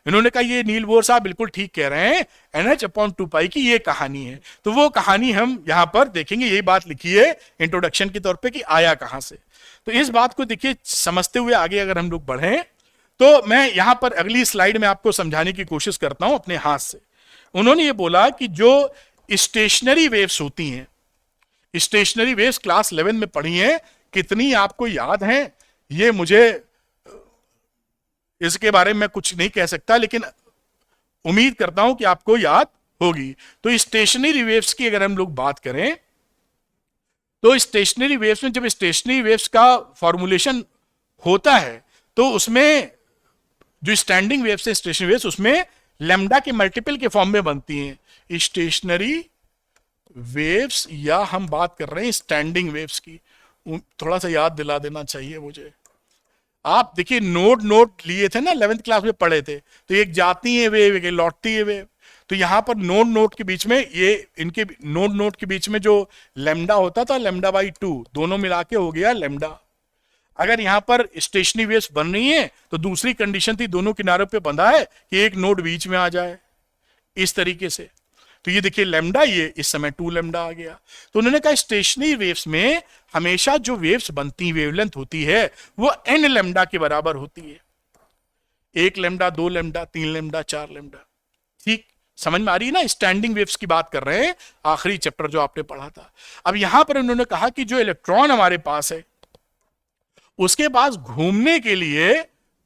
इन्होंने कहा ये नील बोर साहब बिल्कुल ठीक कह रहे हैं, NH/2π की ये कहानी है। तो वो कहानी हम यहां पर देखेंगे, यही बात लिखी है इंट्रोडक्शन के तौर पे कि आया कहां से। तो इस बात को देखिए समझते हुए आगे अगर हम लोग बढ़ें, तो मैं यहां पर अगली स्लाइड में आपको समझाने की कोशिश करता हूं अपने हाथ से। उन्होंने ये बोला कि जो स्टेशनरी वेव्स होती हैं, स्टेशनरी वेव्स क्लास 11 में पढ़ी हैं, कितनी आपको याद हैं ये मुझे इसके बारे में कुछ नहीं कह सकता, लेकिन उम्मीद करता हूं कि आपको याद होगी। तो स्टेशनरी वेव्स की अगर हम लोग बात करें तो स्टेशनरी वेव्स में जब स्टेशनरी वेव्स का फॉर्मुलेशन होता है तो उसमें जो स्टैंडिंग वेव्स है स्टेशनरी वेव्स उसमें लैम्डा के मल्टीपल के फॉर्म में बनती हैं स्टेशनरी वेव्स, या हम बात कर रहे हैं स्टैंडिंग वेव्स की। थोड़ा सा याद दिला देना चाहिए मुझे। आप देखिए नोड लिए थे ना 11th क्लास में पढ़े थे, तो एक जाती है वेव एक लौटती है वेव। तो यहां पर नोड के बीच में ये इनके नोड के बीच में जो लैम्डा होता था लैम्डा बाई 2 दोनों मिला के हो गया लैम्डा। अगर यहां पर स्टेशनरी वेव्स बन रही हैं तो दूसरी कंडीशन थी दोनों किनारों पे बंधा है कि एक नोड बीच में आ जाए इस तरीके से। तो ये देखिए लैम्डा, ये इस समय 2 लैम्डा आ गया। तो उन्होंने कहा स्टेशनरी वेव्स में हमेशा जो वेव्स बनती वेवलेंथ होती है वो n लैम्डा के बराबर होती है। 1 लैम्डा, 2 लैम्डा, 3 लैम्डा, 4 लैम्डा। ठीक समझ में आ रही है ना? स्टैंडिंग वेव्स की बात कर रहे हैं, आखिरी चैप्टर जो आपने पढ़ा था। अब यहां पर उन्होंने कहा कि जो इलेक्ट्रॉन हमारे पास है उसके पास घूमने के लिए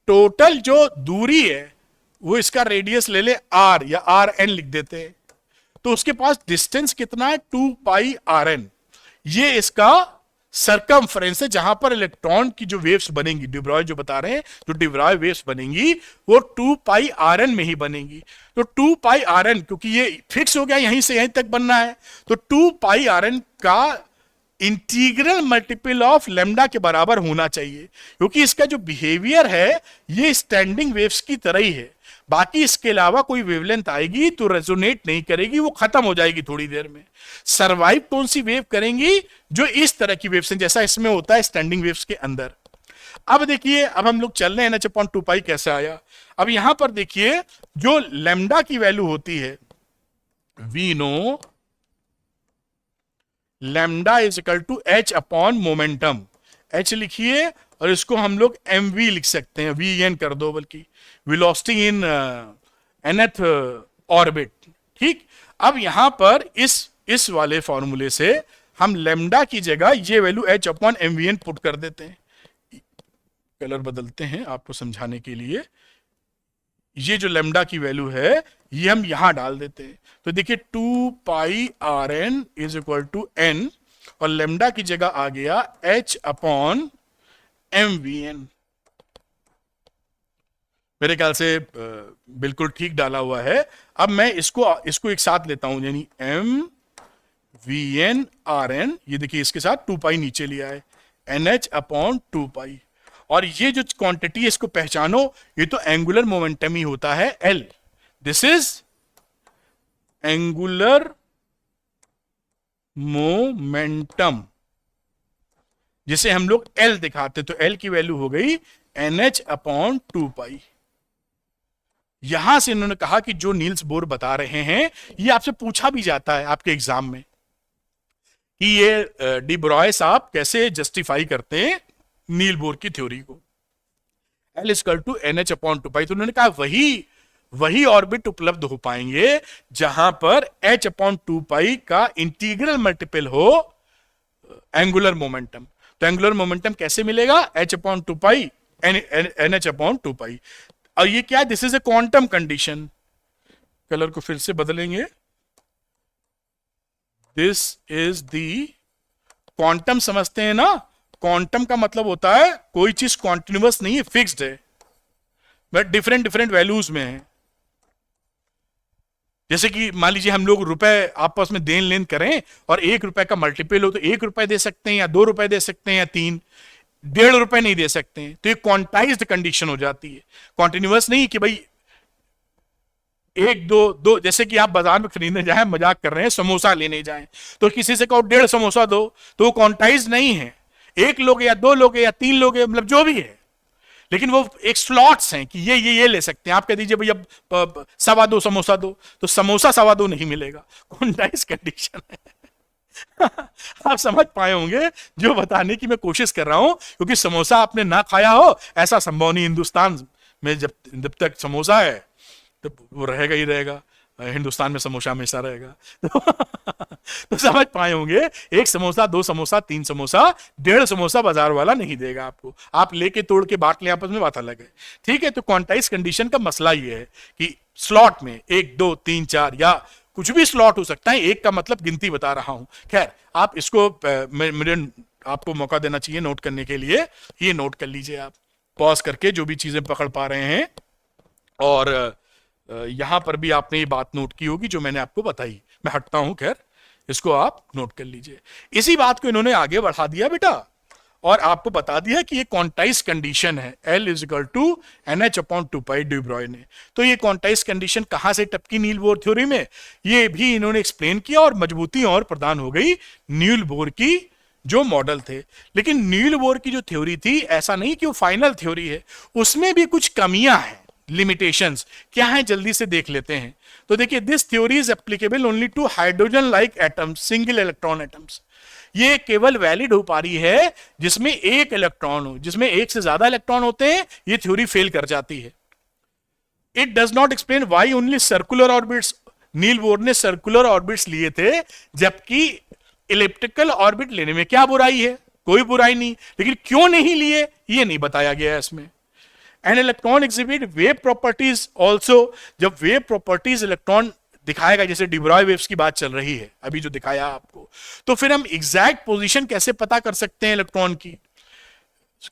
टोटल जो दूरी है वो इसका रेडियस ले ले r या rn लिख देते हैं। तो उसके पास डिस्टेंस कितना है 2 पाई rn। ये इसका सरकमफ्रेंस है जहां पर इलेक्ट्रॉन की जो वेव्स बनेंगी, डिब्रॉय जो बता रहे हैं, जो डिब्रॉय वेव्स बनेंगी वो 2 पाई rn में ही बनेंगी। तो 2 पाई rn क्योंकि ये फिक्स हो गया यहीं से यहीं तक बनना है, तो 2 पाई rn का इंटीग्रल मल्टीपल ऑफ लैम्डा के बराबर होना चाहिए, क्योंकि इसका जो बिहेवियर है ये स्टैंडिंग वेव्स की तरह ही है। बाकी इसके अलावा कोई वेवलेंथ आएगी तो रेजोनेट नहीं करेगी, वो खत्म हो जाएगी थोड़ी देर में। सर्वाइव कौन सी वेव करेंगी? जो इस तरह की वेव्स हैं, जैसा इसमें होता है स्टैंडिंग वेव्स के अंदर। अब देखिए, अब हम लोग चल रहे हैं NH/2 पाई कैसे आया। अब यहां पर देखिए जो लैम्डा की वैल्यू होती है, we know lambda is equal to h upon momentum. h लिखिए और इसको हम लोग mv लिख सकते हैं, vn कर दो, बल्कि वेलोसिटी इन nth ऑर्बिट। ठीक, अब यहां पर इस वाले फॉर्मूले से हम लैम्डा की जगह ये value h upon mvn put कर देते हैं। कलर बदलते हैं आपको समझाने के लिए। ये जो लैम्डा की वैल्यू है ये हम यहां डाल देते हैं। तो देखिए 2 pi rn is equal to n और लैम्डा की जगह आ गया h अपॉन mvn। मेरे ख्याल से बिल्कुल ठीक डाला हुआ है। अब मैं इसको एक साथ लेता हूं, यानी mvn rn, ये देखिए इसके साथ 2 पाई नीचे लिया है, nh अपॉन 2 पाई। और ये जो क्वांटिटी है इसको पहचानो, ये तो एंगुलर मोमेंटम ही होता है L। This is angular momentum, जिसे हम लोग L दिखाते, तो L की वैल्यू हो गई NH अपॉन 2 पाई। यहां से इन्होंने कहा कि जो नील्स बोर बता रहे हैं, ये आपसे पूछा भी जाता है आपके एग्जाम में कि ये डी ब्रॉय साहब कैसे जस्टिफाई करते हैं नील बोर की थ्योरी को। L equal to NH upon 2 pi. तो उन्होंने कहा वही ऑर्बिट उपलब्ध हो पाएंगे जहां पर H अपॉन 2 पाई का इंटीग्रल मल्टीपल हो एंगुलर मोमेंटम। तो एंगुलर मोमेंटम कैसे मिलेगा? H अपॉन 2 पाई NH अपॉन 2 पाई। और ये क्या है? This is a quantum condition. Colour को फिर से बदलेंगे। दिस इज दी क्वांटम, समझते हैं ना? क्वांटम का मतलब होता है कोई चीज कॉन्टिन्यूअस नहीं है, फिक्स्ड है, बट डिफरेंट वैल्यूज में है। जैसे कि मान लीजिए हम लोग रुपए आपस में देन लेन करें और 1 रुपए का मल्टीपल हो, तो 1 रुपए दे सकते हैं या 2 रुपए दे सकते हैं या 3, 1.5 रुपए नहीं दे सकते हैं। तो ये क्वांटाइज्ड कंडीशन हो जाती है, कॉन्टिन्यूअस नहीं कि भाई 1 2, जैसे कि आप बाजार में खरीदने जाए, मजाक कर रहे हैं, समोसा लेने जाएं तो किसी से कहो 1.5 समोसा दो, तो वो क्वांटाइज नहीं है। 1 लोगे या 2 लोगे या 3 लोगे, मतलब जो भी है, लेकिन वो एक स्लॉट्स हैं कि ये ले सकते हैं। आप कह दीजिए भैया 2.25 समोसा दो, तो समोसा 2.25 नहीं मिलेगा, क्वांटाइज कंडीशन है। आप समझ पाए होंगे जो बताने की मैं कोशिश कर रहा हूं, क्योंकि समोसा आपने ना खाया हो ऐसा संभव नहीं। हिंदुस्तान में जब तक समोसा है तो वो रहेगा ही रहेगा, हिंदुस्तान में समोसा हमेशा रहेगा। तो समझ पाए होंगे, 1 समोसा, 2 समोसा, 3 समोसा, 1.5 समोसा बाजार वाला नहीं देगा आपको। आप लेके तोड़ के बांट लें आपस में, बात अलग है। ठीक है, तो क्वांटाइज कंडीशन का मसला ये है कि स्लॉट में 1 2 3 4 या कुछ भी स्लॉट हो सकता है, एक का मतलब गिनती बता रहा हूं। खैर आप इसको मुझे आपको मौका देना चाहिए नोट करने के लिए, ये नोट कर लीजिए आप पॉज करके जो भी चीजें पकड़ पा रहे हैं, और यहां पर भी आपने ये बात नोट की होगी जो मैंने आपको बताई। मैं हटता हूं, खैर इसको आप नोट कर लीजिए। इसी बात को इन्होंने आगे बढ़ा दिया बेटा, और आपको बता दिया कि ये क्वांटाइज कंडीशन है, L is equal to NH upon 2 pi de Broglie ने। तो ये क्वांटाइज कंडीशन कहां से टपकी नील बोर थ्योरी में, ये भी इन्होंने एक्सप्लेन किया, और मजबूती और प्रदान हो गई नील बोर की जो मॉडल थे। लेकिन नील बोर की जो थ्योरी थी, ऐसा नहीं कि वो फाइनल थ्योरी है, उसमें भी कुछ कमियां हैं, लिमिटेशंस क्या है, जल्दी से देख लेते हैं। तो देखिए, this theory is applicable only to hydrogen like atoms, single electron atoms. ये केवल वैलिड हो पा रही है जिसमें एक इलेक्ट्रॉन हो, जिसमें एक से ज्यादा इलेक्ट्रॉन होते हैं ये थ्योरी फेल कर जाती है। It does not explain why only circular orbits. Niels Bohr ने सर्कुलर ऑर्बिट्स लिए थे, जबकि इलिप्टिकल ऑर्बिट लेने में क्या बुराई है, कोई बुराई नहीं, लेकिन क्यों नहीं लिए ये नहीं बताया गया है इसमें। And electron exhibit wave properties also. जब वेव प्रॉपर्टीज इलेक्ट्रॉन दिखाएगा, जैसे डिब्रॉय वेव्स की बात चल रही है अभी जो दिखाया आपको, तो फिर हम एग्जैक्ट पोजीशन कैसे पता कर सकते हैं इलेक्ट्रॉन की,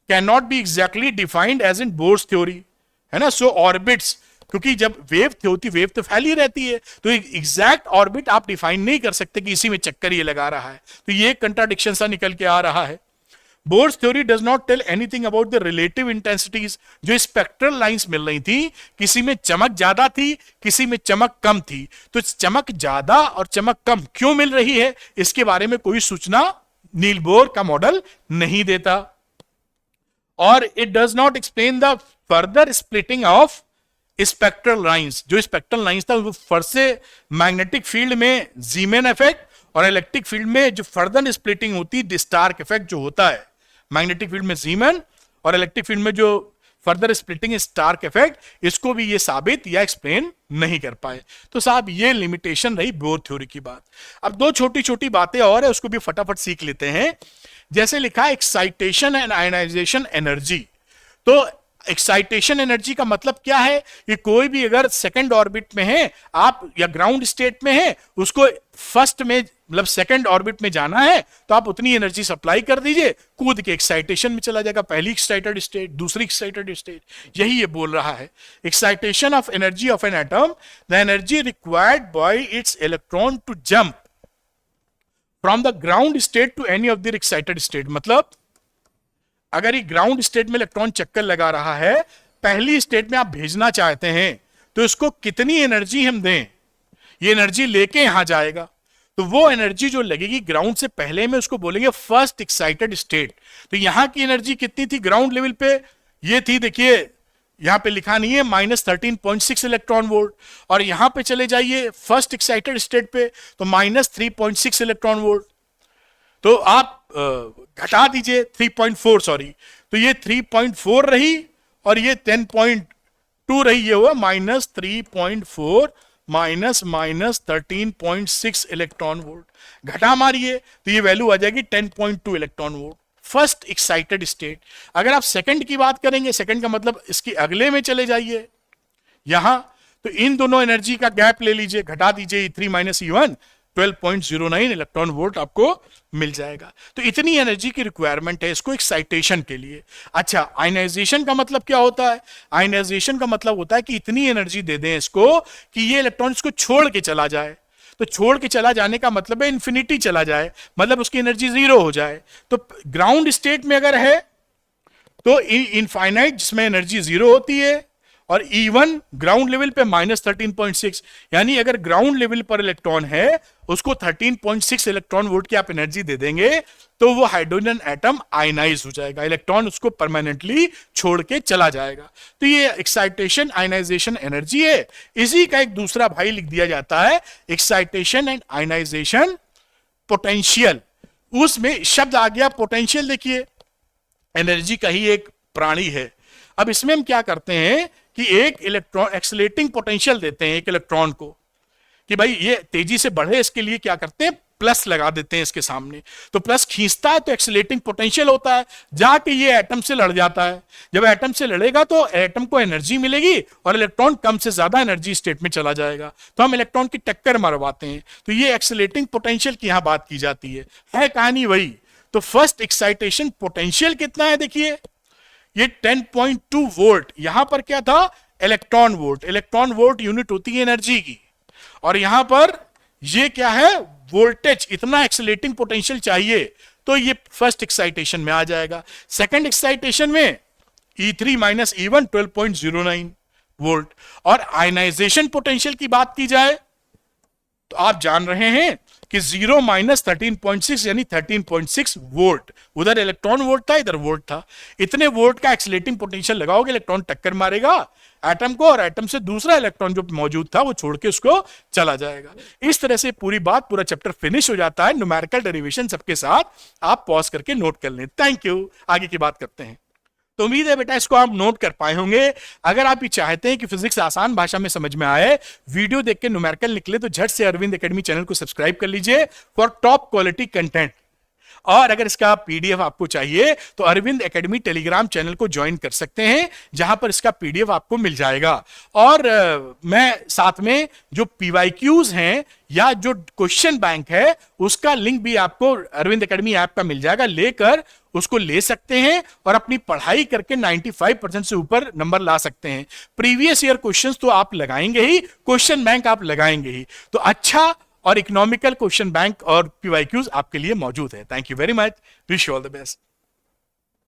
can not be exactly defined as in Bohr's theory, है ना। सो ऑर्बिट्स, क्योंकि जब वेव होती, वेव तो फैली रहती है, तो एग्जैक्ट ऑर्बिट आप डिफाइन नहीं कर सकते कि इसी में चक्कर ये लगा रहा है, तो ये कंट्राडिक्शन सा निकल के आ रहा है। Bohr's theory does not tell anything about the relative intensities. जो स्पेक्ट्रल लाइंस मिल रही थी, किसी में चमक ज्यादा थी, किसी में चमक कम थी, तो चमक ज्यादा और चमक कम क्यों मिल रही है, इसके बारे में कोई सूचना नील बोर का मॉडल नहीं देता। और it does not explain the further splitting of spectral lines. जो स्पेक्ट्रल लाइंस था वो फर्स्ट से मैग्नेटिक फील्ड में जीमेन इफेक्ट, और इलेक्ट्रिक फील्ड में जो फर्दर स्प्लिटिंग होती है डिस्टार्क इफेक्ट जो होता है, मैग्नेटिक फील्ड में जीमेन और इलेक्ट्रिक फील्ड में जो फर्दर स्प्लिटिंग स्टार्क इफेक्ट, इसको भी ये साबित या एक्सप्लेन नहीं कर पाए। तो साहब ये लिमिटेशन रही बोर थ्योरी की बात। अब दो छोटी छोटी बातें और है, उसको भी फटाफट सीख लेते हैं। जैसे लिखा है एक्साइटेशन एंड आयनाइजेशन एनर्जी। तो एक्साइटेशन एनर्जी का मतलब क्या है, कि कोई भी अगर सेकंड ऑर्बिट में है आप, या ग्राउंड स्टेट में है, उसको फर्स्ट में मतलब सेकंड ऑर्बिट में जाना है, तो आप उतनी एनर्जी सप्लाई कर दीजिए, कूद के एक्साइटेशन में चला जाएगा, पहली एक्साइटेड स्टेट, दूसरी एक्साइटेड स्टेट, यही ये बोल रहा है। Excitation of energy of an atom, the energy required by its electron to jump from the ground state to any of the excited state. मतलब अगर ये ग्राउंड स्टेट में इलेक्ट्रॉन चक्कर लगा रहा है, पहली स्टेट में आप भेजना चाहते हैं, तो इसको कितनी एनर्जी हम दें, ये एनर्जी लेके यहां जाएगा, तो वो एनर्जी जो लगेगी ग्राउंड से पहले में उसको बोलेंगे फर्स्ट एक्साइटेड स्टेट। तो यहां की एनर्जी कितनी थी ग्राउंड लेवल पे, ये थी, देखिए यहां पे लिखा नहीं है, -13.6 इलेक्ट्रॉन वोल्ट, और यहां पे चले जाइए फर्स्ट एक्साइटेड स्टेट पे तो -3.6 इलेक्ट्रॉन वोल्ट। तो आप घटा दीजिए 3.4, सॉरी, तो ये 3.4 रही और ये 10.2 रही, ये हुआ -3.4 -13.6 इलेक्ट्रॉन वोल्ट। घटा मारिए तो ये वैल्यू आ जाएगी 10.2 electron volt, first excited state. अगर आप सेकंड की बात करेंगे, सेकंड का मतलब इसके अगले में चले जाइए यहां, तो इन दोनों एनर्जी का गैप ले लीजिए, घटा दीजिए, E3 - E1 12.09 इलेक्ट्रॉन वोल्ट आपको मिल जाएगा। तो इतनी एनर्जी की रिक्वायरमेंट है इसको एक्साइटेशन के लिए। अच्छा, आयनाइजेशन का मतलब क्या होता है? आयनाइजेशन का मतलब होता है कि इतनी एनर्जी दे दें इसको कि ये इलेक्ट्रॉन इसको छोड़ के चला जाए। तो छोड़ के चला जाने का मतलब है इन्फिनिटी चला जाए, मतलब उसकी एनर्जी जीरो हो जाए। तो ग्राउंड स्टेट में अगर है तो इनफाइनाइट, जिसमें एनर्जी जीरो होती है, और E1 ग्राउंड लेवल पे -13.6, यानी अगर ग्राउंड लेवल पर इलेक्ट्रॉन है उसको 13.6 इलेक्ट्रॉन वोल्ट की आप एनर्जी दे देंगे, तो वो हाइड्रोजन एटम आयनाइज हो जाएगा, इलेक्ट्रॉन उसको परमानेंटली छोड़ के चला जाएगा। तो ये एक्साइटेशन आयनाइजेशन एनर्जी है। इसी का एक दूसरा भाई लिख दिया जाता है एक्साइटेशन एंड आयनाइजेशन पोटेंशियल। उसमें शब्द आ गया पोटेंशियल। देखिए, एनर्जी का ही एक प्राणी है। अब इसमें हम क्या करते हैं कि एक इलेक्ट्रॉन एक्सेलरेटिंग पोटेंशियल देते हैं एक इलेक्ट्रॉन को, कि भाई ये तेजी से बढ़े, इसके लिए क्या करते हैं, प्लस लगा देते हैं इसके सामने, तो प्लस खींचता है तो एक्सीलरेटिंग पोटेंशियल होता है, जाके ये एटम से लड़ जाता है। जब एटम से लड़ेगा तो एटम को एनर्जी मिलेगी और इलेक्ट्रॉन कम से ज्यादा एनर्जी स्टेट में चला जाएगा, तो हम इलेक्ट्रॉन की टक्कर मरवाते हैं। तो ये एक्सीलरेटिंग पोटेंशियल की यहां बात की जाती है कहानी वही। तो फर्स्ट एक्साइटेशन पोटेंशियल कितना है देखिए, ये 10.2 वोल्ट, यहां पर क्या था electron volt, electron volt unit होती है एनर्जी की, और यहां पर ये क्या है वोल्टेज, इतना एक्सीलरेटिंग पोटेंशियल चाहिए, तो ये फर्स्ट एक्साइटेशन में आ जाएगा। सेकंड एक्साइटेशन में E3 माइनस E1 12.09 वोल्ट। और आयनाइजेशन पोटेंशियल की बात की जाए तो आप जान रहे हैं कि 0 माइनस 13.6 यानी 13.6 वोल्ट, उधर इलेक्ट्रॉन वोल्ट था इधर वोल्ट था, इतने वोल्ट का एक्सीलरेटिंग पोटेंशियल लगाओगे इलेक्ट्रॉन टक्कर मारेगा एटम को, और एटम से दूसरा इलेक्ट्रॉन जो मौजूद था वो छोड़ के उसको चला जाएगा। इस तरह से पूरी बात, पूरा चैप्टर फिनिश हो जाता है न्यूमेरिकल डेरिवेशन सबके साथ। आप पॉज करके नोट कर लें। Thank you. आगे की बात करते हैं। तो उम्मीद है बेटा इसको आप नोट कर पाए होंगे। अगर आप ये चाहते हैं कि फिजिक्स आसान भाषा में समझ में आए, वीडियो देख के न्यूमेरिकल निकले, तो झट से अरविंद एकेडमी चैनल को सब्सक्राइब कर लीजिए फॉर टॉप क्वालिटी कंटेंट। और अगर इसका पीडीएफ आपको चाहिए तो अरविंद एकेडमी टेलीग्राम चैनल को ज्वाइन कर सकते हैं, जहां पर इसका पीडीएफ आपको मिल जाएगा। और मैं साथ में जो पीवाईक्यूज हैं या जो क्वेश्चन बैंक है उसका लिंक भी आपको अरविंद एकेडमी ऐप का मिल जाएगा, लेकर उसको ले सकते हैं और अपनी पढ़ाई करके 95% से ऊपर नंबर ला सकते हैं। प्रीवियस ईयर क्वेश्चंस तो आप लगाएंगे ही, क्वेश्चन बैंक आप लगाएंगे ही, तो अच्छा और इकोनॉमिकल क्वेश्चन बैंक और पीवाईक्यूज आपके लिए मौजूद है। Thank you very much, wish you all the best.